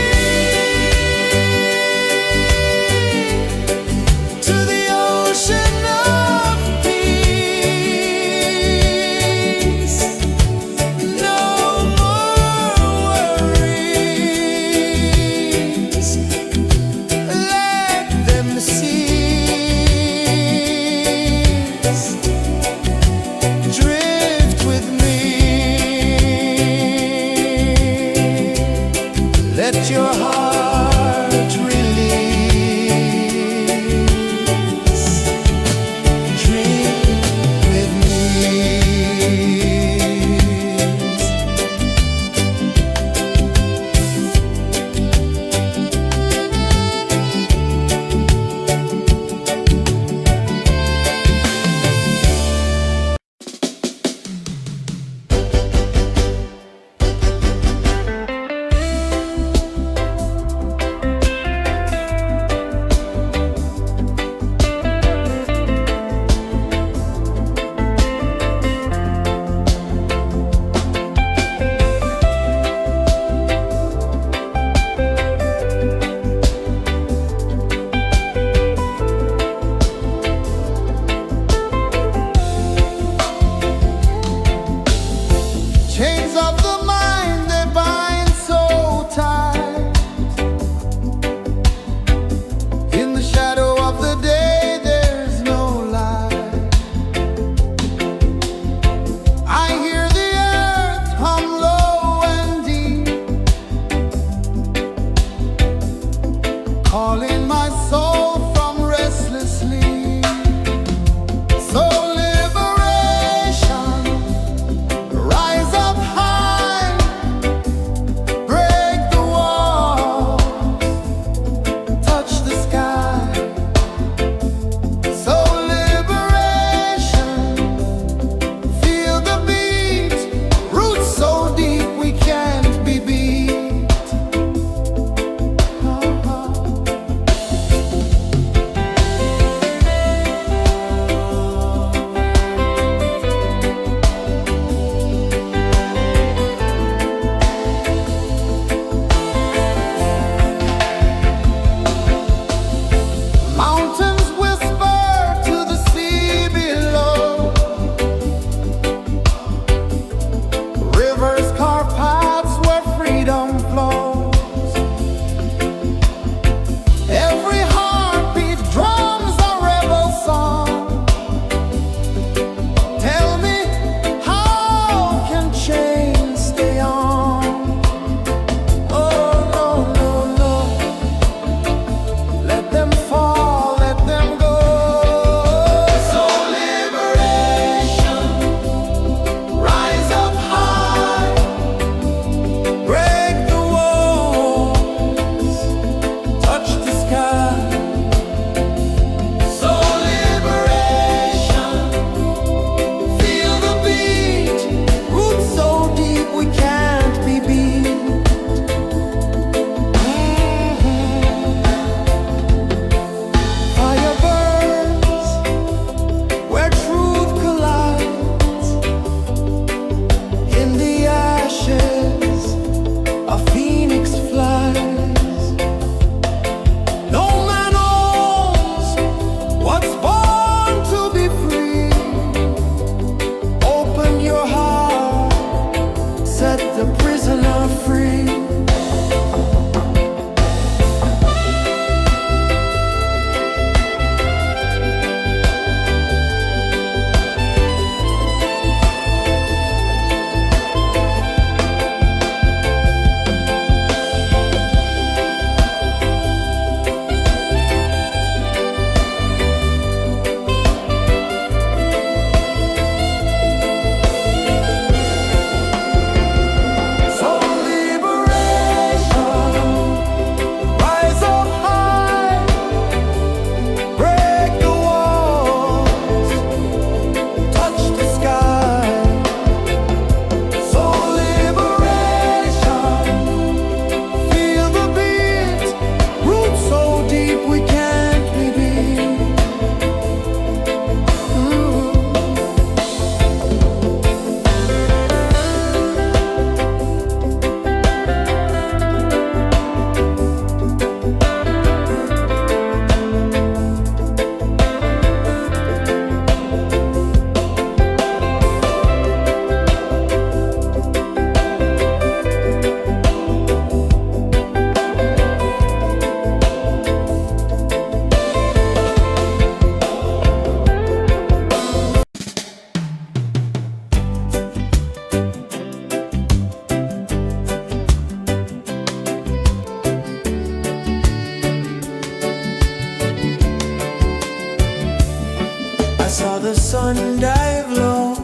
sun dive low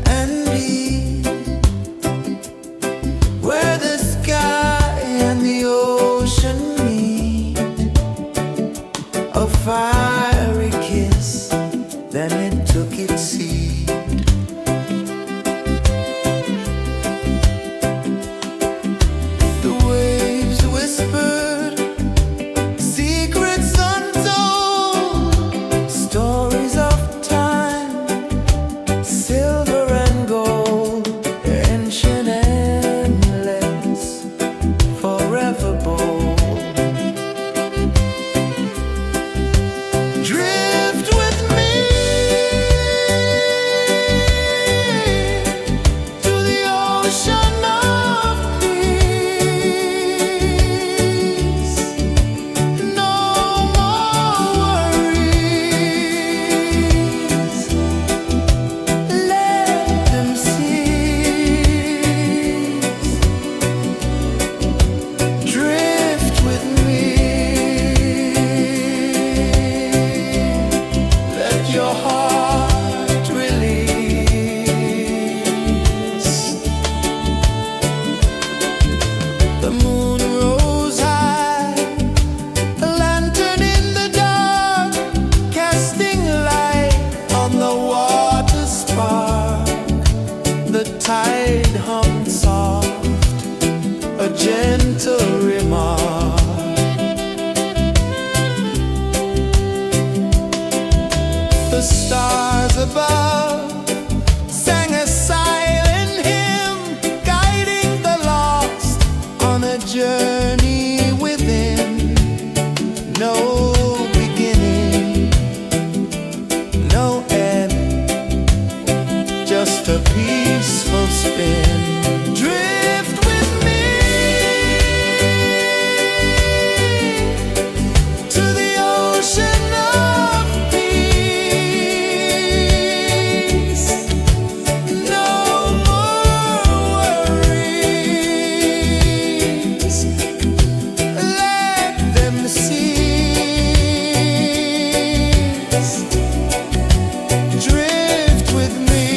and deep, where the sky and the ocean meet. A fiery kiss, then it took its seat. The waves whispered secrets untold, stories of time, silver and gold, ancient, endless, forever bold. Drift with me to the ocean of peace. No more worries. Let them cease. Drift with me. Let your heart release. The moon rose high, a lantern in the dark, casting light on the water spark. The tide hummed soft, a gentle remark. The stars above sang a silent hymn, guiding the lost on a journey within. No beginning, no end, just a peaceful spin. Drift with me to the ocean of peace. No more worries. Let them cease. Drift with me.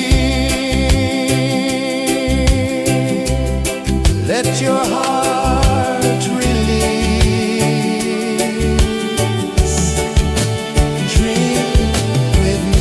Let your heart release. Dream with me.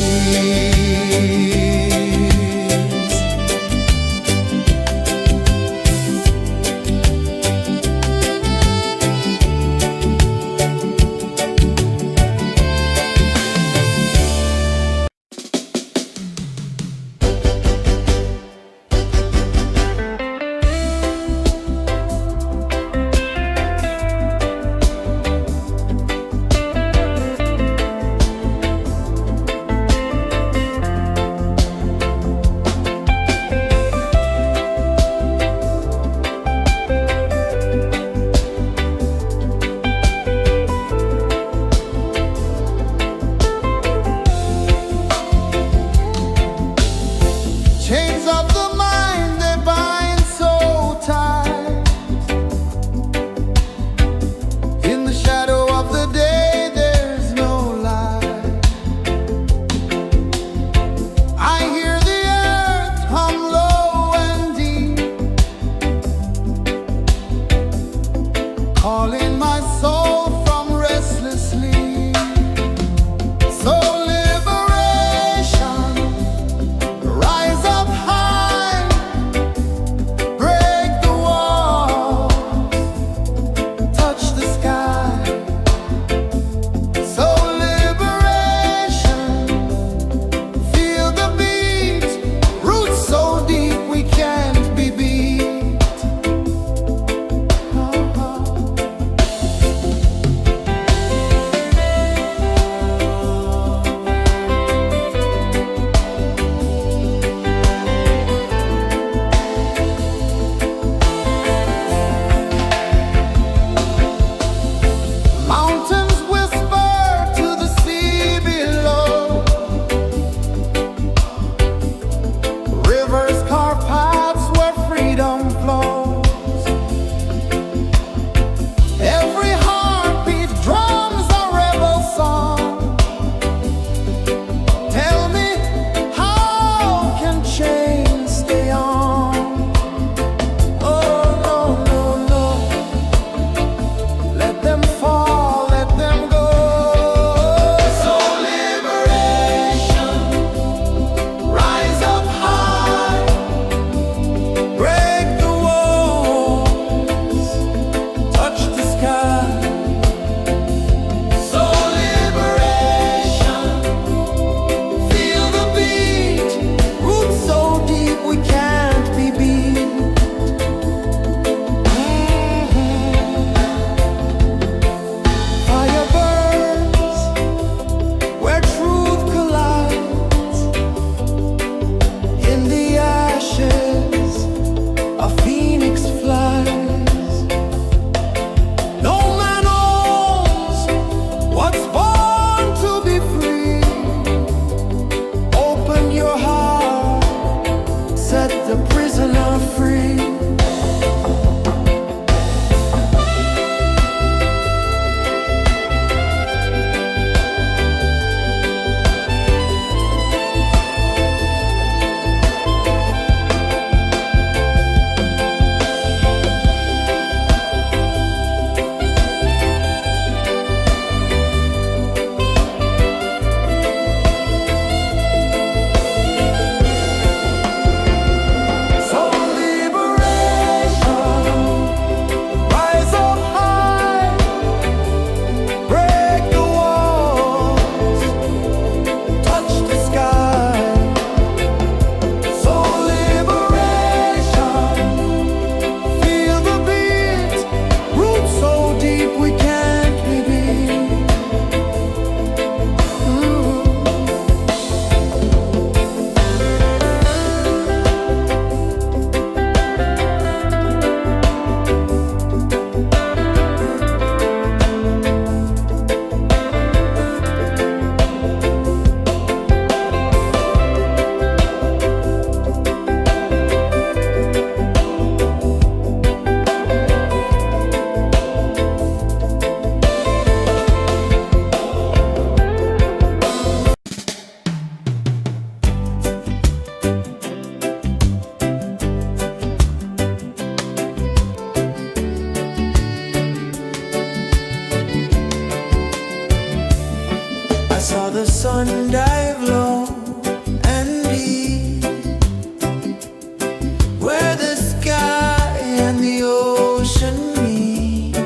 ocean meet,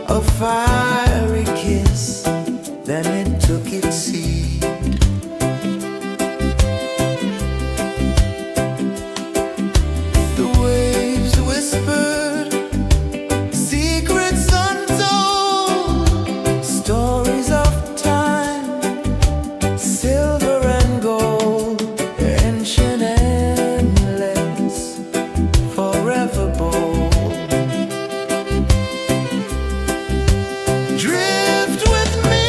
a fiery kiss, then it took its seat. The waves whispered secrets untold, stories of time, silver and gold, ancient, endless, forever bold. Drift with me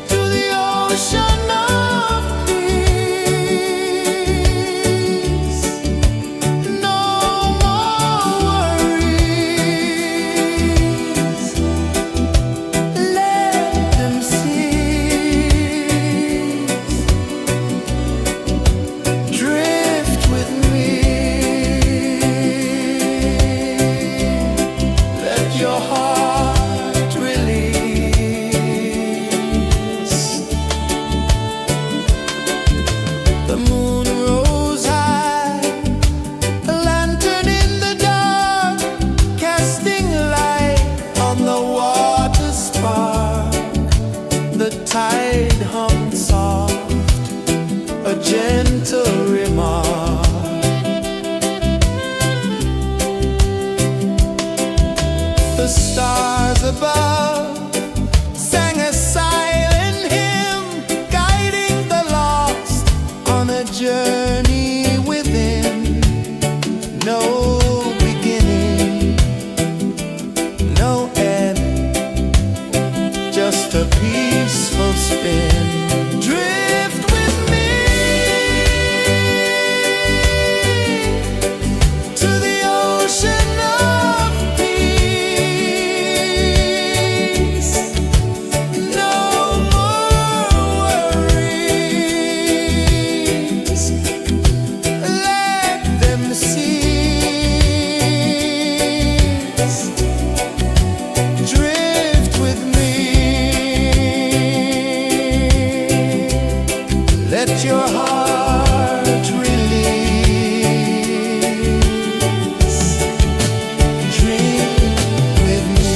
to the ocean of peace. No more worries, let them cease. Drift with me, let your heart release. The moon rose high, a lantern in the dark, casting light on the water spark. The tide hummed soft, a gentle remark. The stars above sang a silent hymn, guiding the lost on a journey within. No beginning, no end, just a peaceful spin. Drift with me to the ocean of peace. No more worries, let them cease. Drift with me, let your heart release. Drift with me.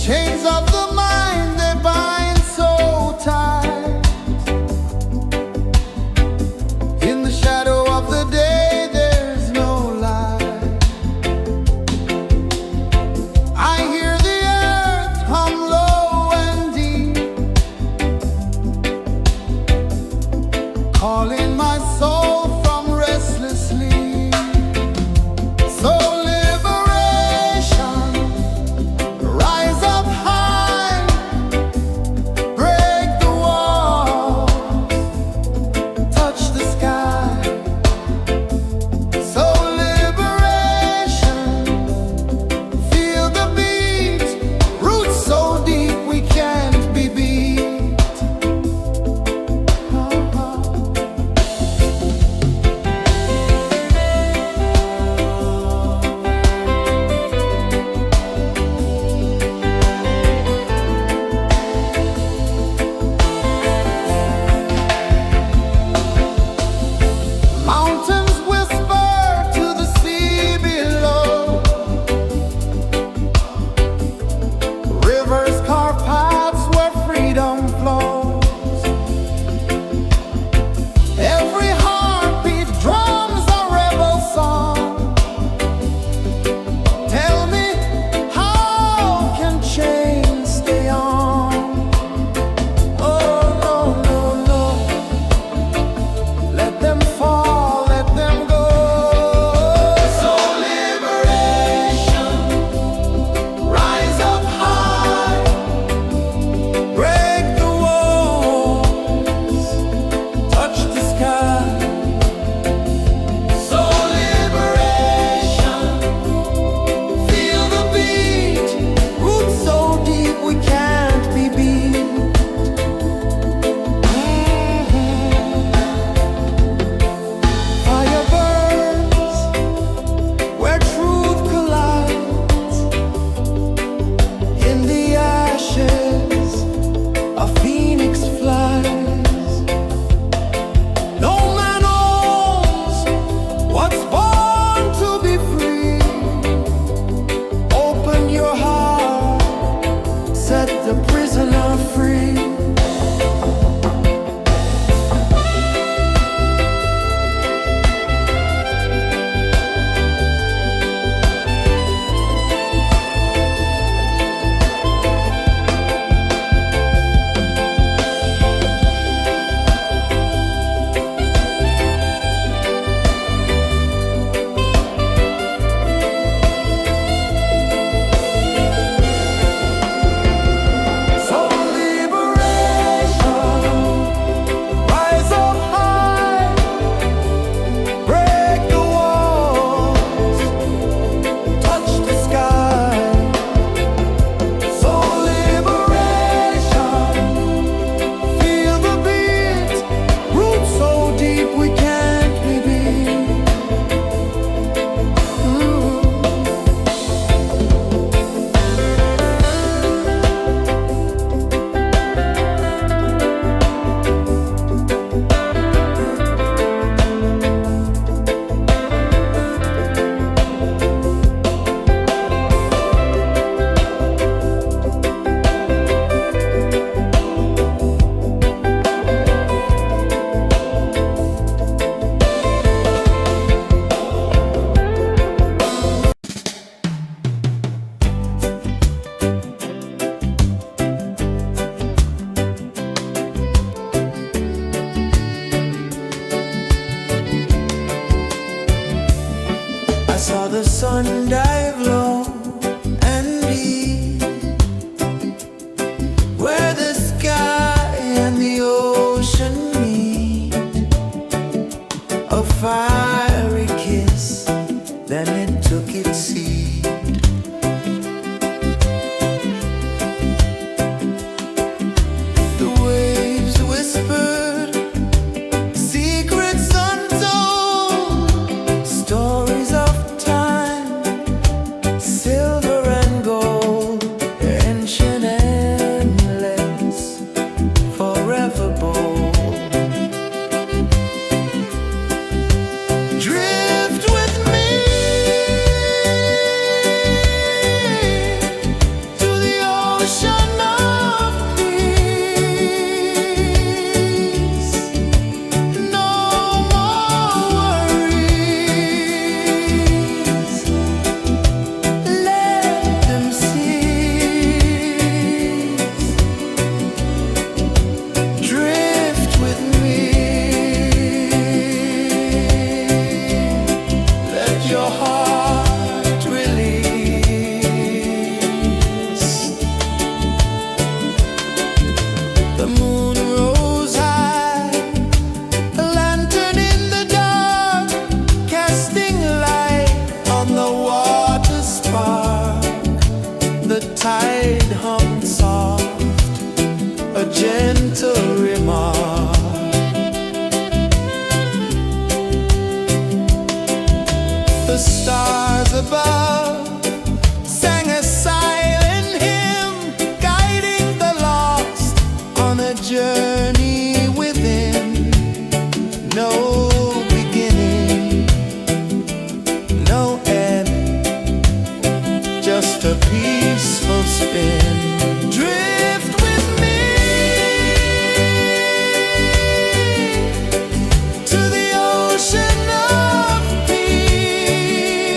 Chains of the mind, they bind so tight. In the shadow of the day, there's no light. I hear the earth hum low and deep, calling my soul from restless sleep. So liberation, rise up high, break the walls, touch the sky. So liberation, feel the beat, roots so deep we can't be beat. Mountains whisper to the sea below, rivers carve paths where freedom flows. Every heartbeat drums a rebel song. Tell me, how can chains stay on? Oh no, no, no. sun dive low and deep, where the sky and the ocean meet, a fiery kiss, then it took its seat. The waves whispered secrets untold, stories of time, silver and gold, ancient, endless, forever bold. Drift with me to the ocean of peace. No more worries, let them cease. Drift with me, let your heart release. The moon rose high, a lantern in the dark, casting light on the water spark. The tide hummed soft, a gentle remark. The stars above sang a silent hymn, guiding the lost on a journey within. No beginning, no end, just a peaceful spin. Drift with me to the ocean of peace.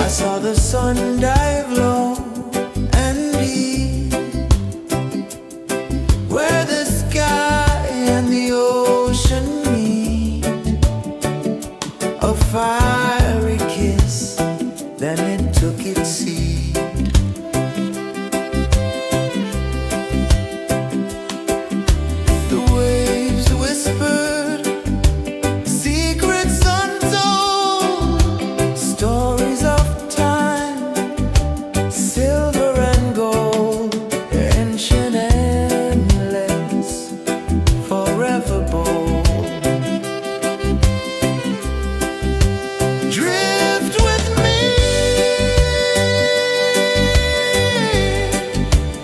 saw the sun dive low and deep, where the sky and the ocean meet. A fiery kiss, then it took its seat. The waves whispered secrets untold, stories of time, silver and gold, ancient, endless, forever bold. Drift with me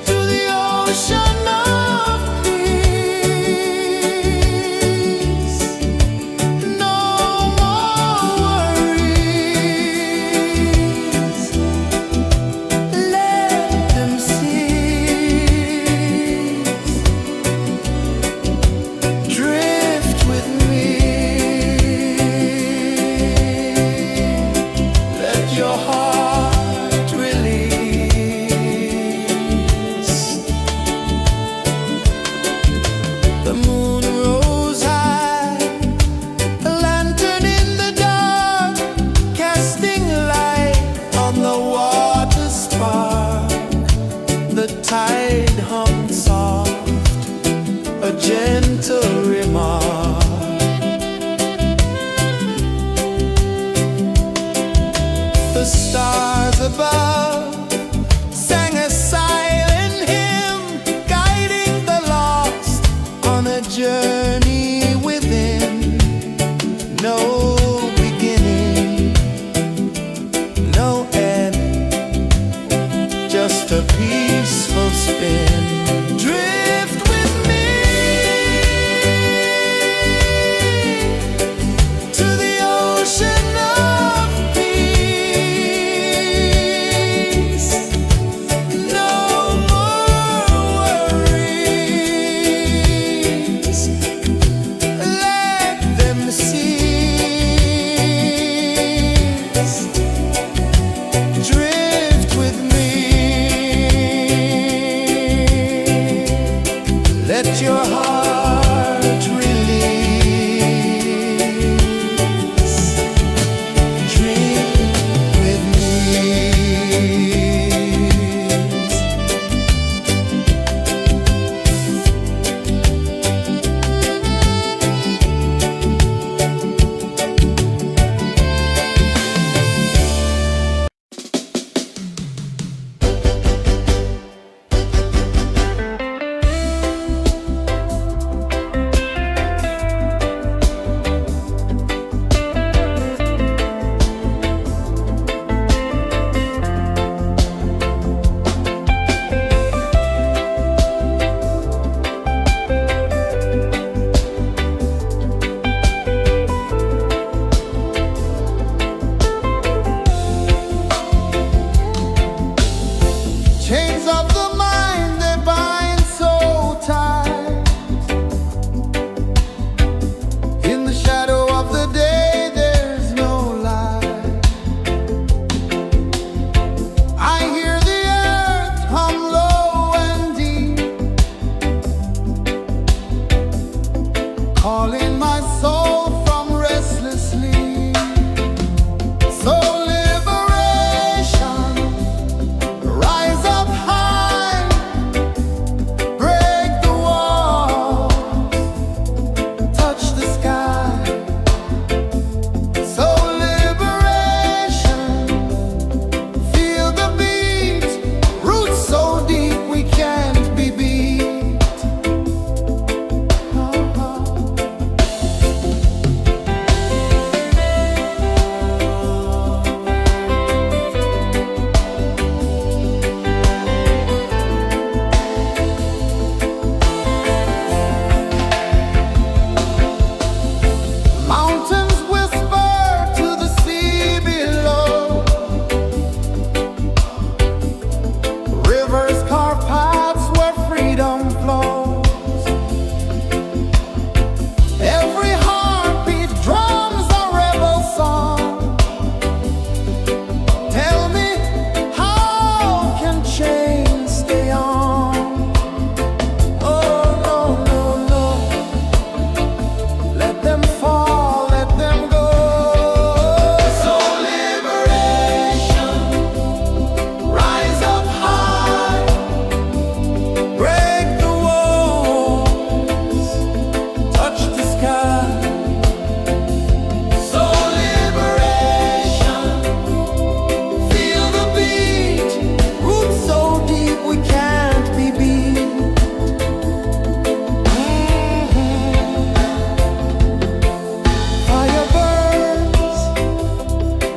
to the ocean of peace. No more worries, let them cease. Drift with me, let your heart release. The moon rose high, a lantern in the dark, casting light on the water spark. The tide hummed soft, a gentle remark. The stars above sang a silent hymn, guiding the lost on a journey within. No beginning, no end, just a peaceful spin. Drift with me to the ocean of peace.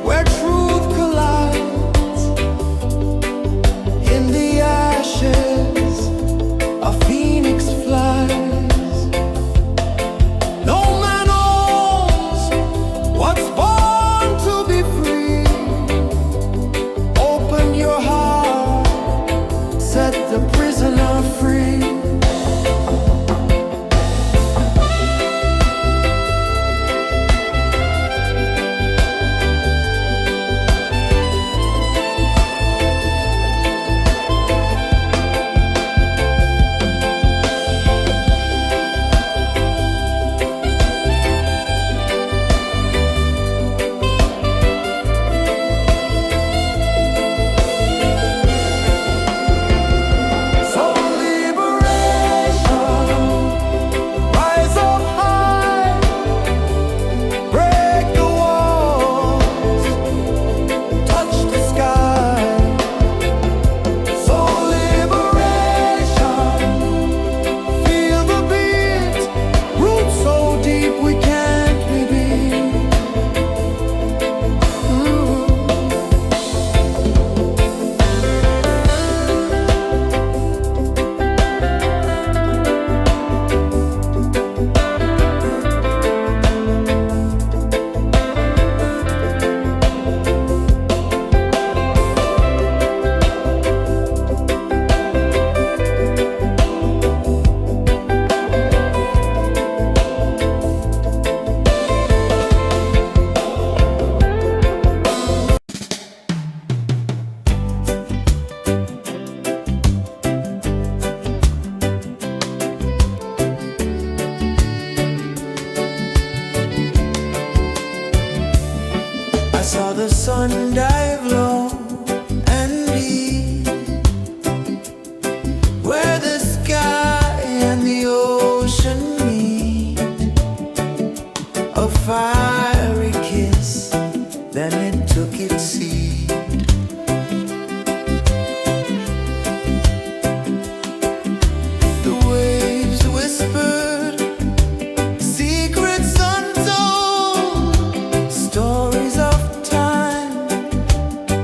where truth collides. In the ashes, a phoenix flies. No man owns what's born to be free. Open your heart, set the prisoner free. I saw the sun dive low and deep, where the sky and the ocean meet. A fiery kiss, then it took its seat. The waves whispered secrets untold, stories of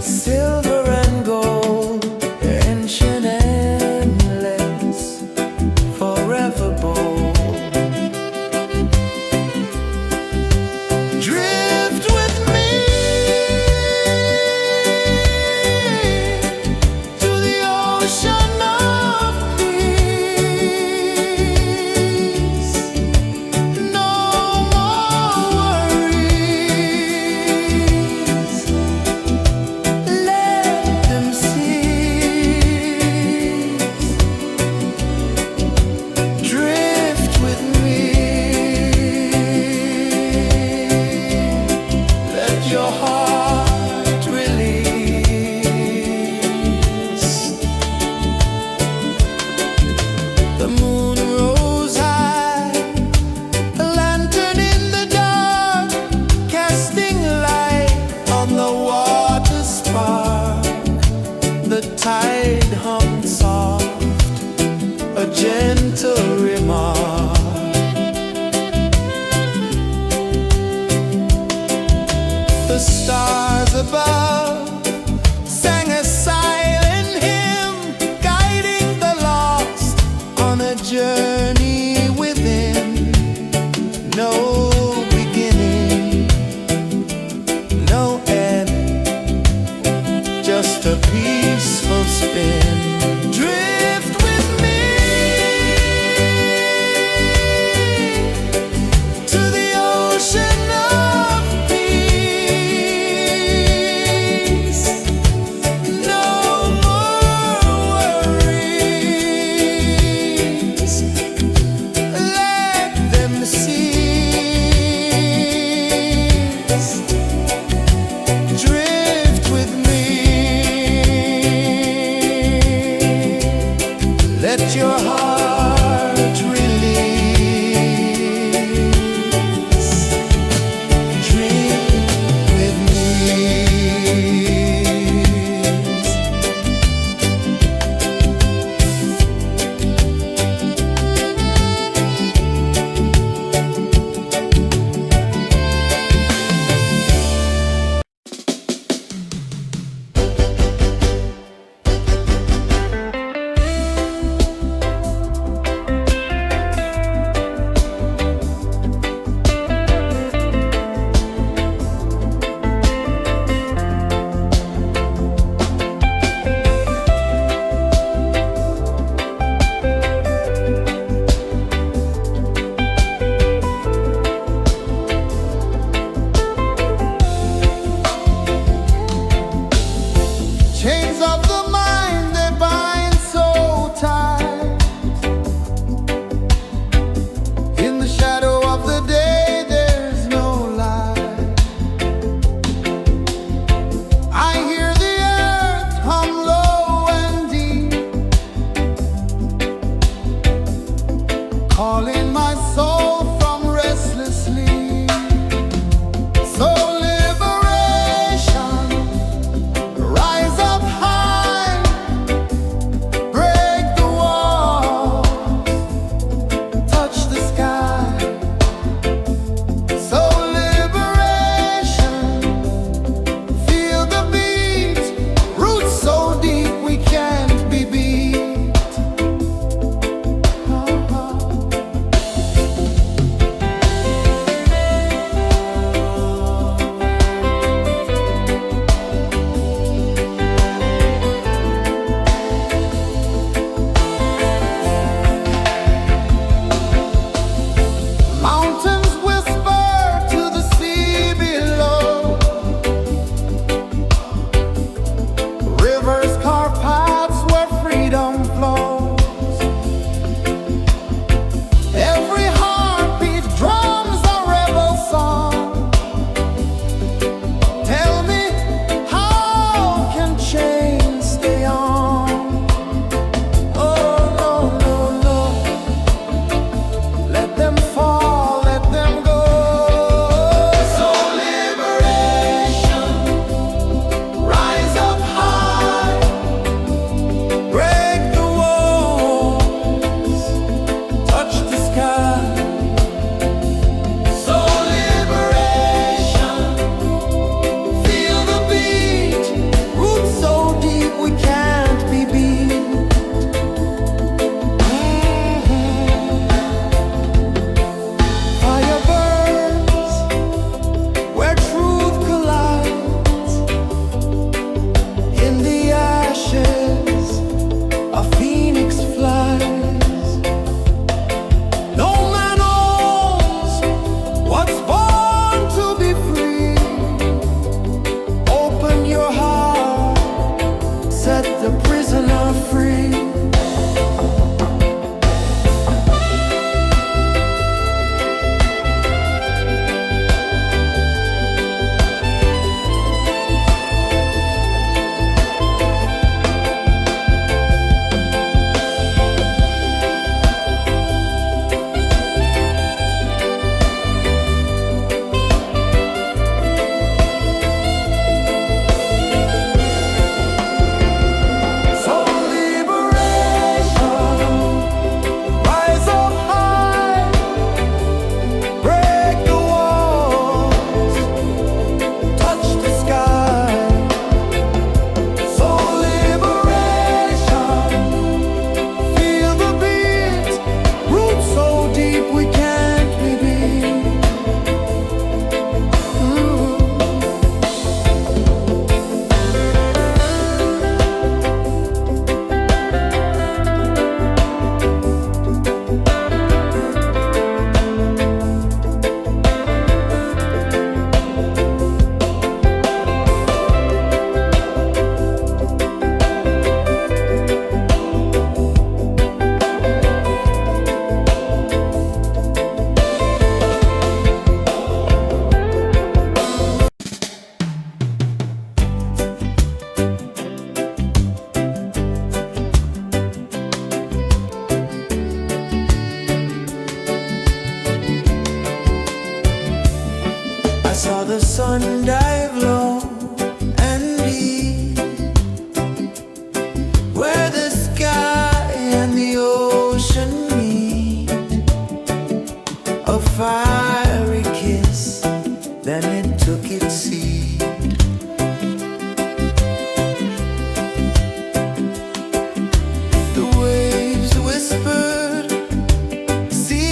silver and gold, ancient, endless, forever bold. Drift with me to the ocean of peace. No more worries. Drift with me. Let your heart release. The moon rose high, a lantern in the dark, casting light on the water spark. The tide hummed soft, a gentle remark. The stars above sang a silent hymn, guiding the lost on a journey within. No beginning, no end, just a peaceful spin. Drift with me to the ocean of peace. No more worries. Let them cease. Drift with me. chains of the mind, they bind so tight. In the shadow of the day, there's no light. I hear the earth hum low and deep, calling my soul from restless sleep. So liberation, rise up high, break the walls, touch the sky. So liberation, feel the beat, roots so deep we can't be beat. Mountains whisper to the sea below, rivers carve paths where freedom flows. Every heartbeat drums a rebel song. Tell me, how can chains stay on? Oh, no, no, no. Let them fall, let them go. So liberation, rise up high, break the walls, touch the sky. So liberation, feel the beat, roots so deep we can't be beat. Fire burns where truth collides. In the ashes, a phoenix flies. No man owns what's born to be free. Open your heart, set the prisoner free. So liberation, rise up high, break the walls, touch the sky. So liberation, feel the beat, roots so deep we can't be beat. I saw the sun die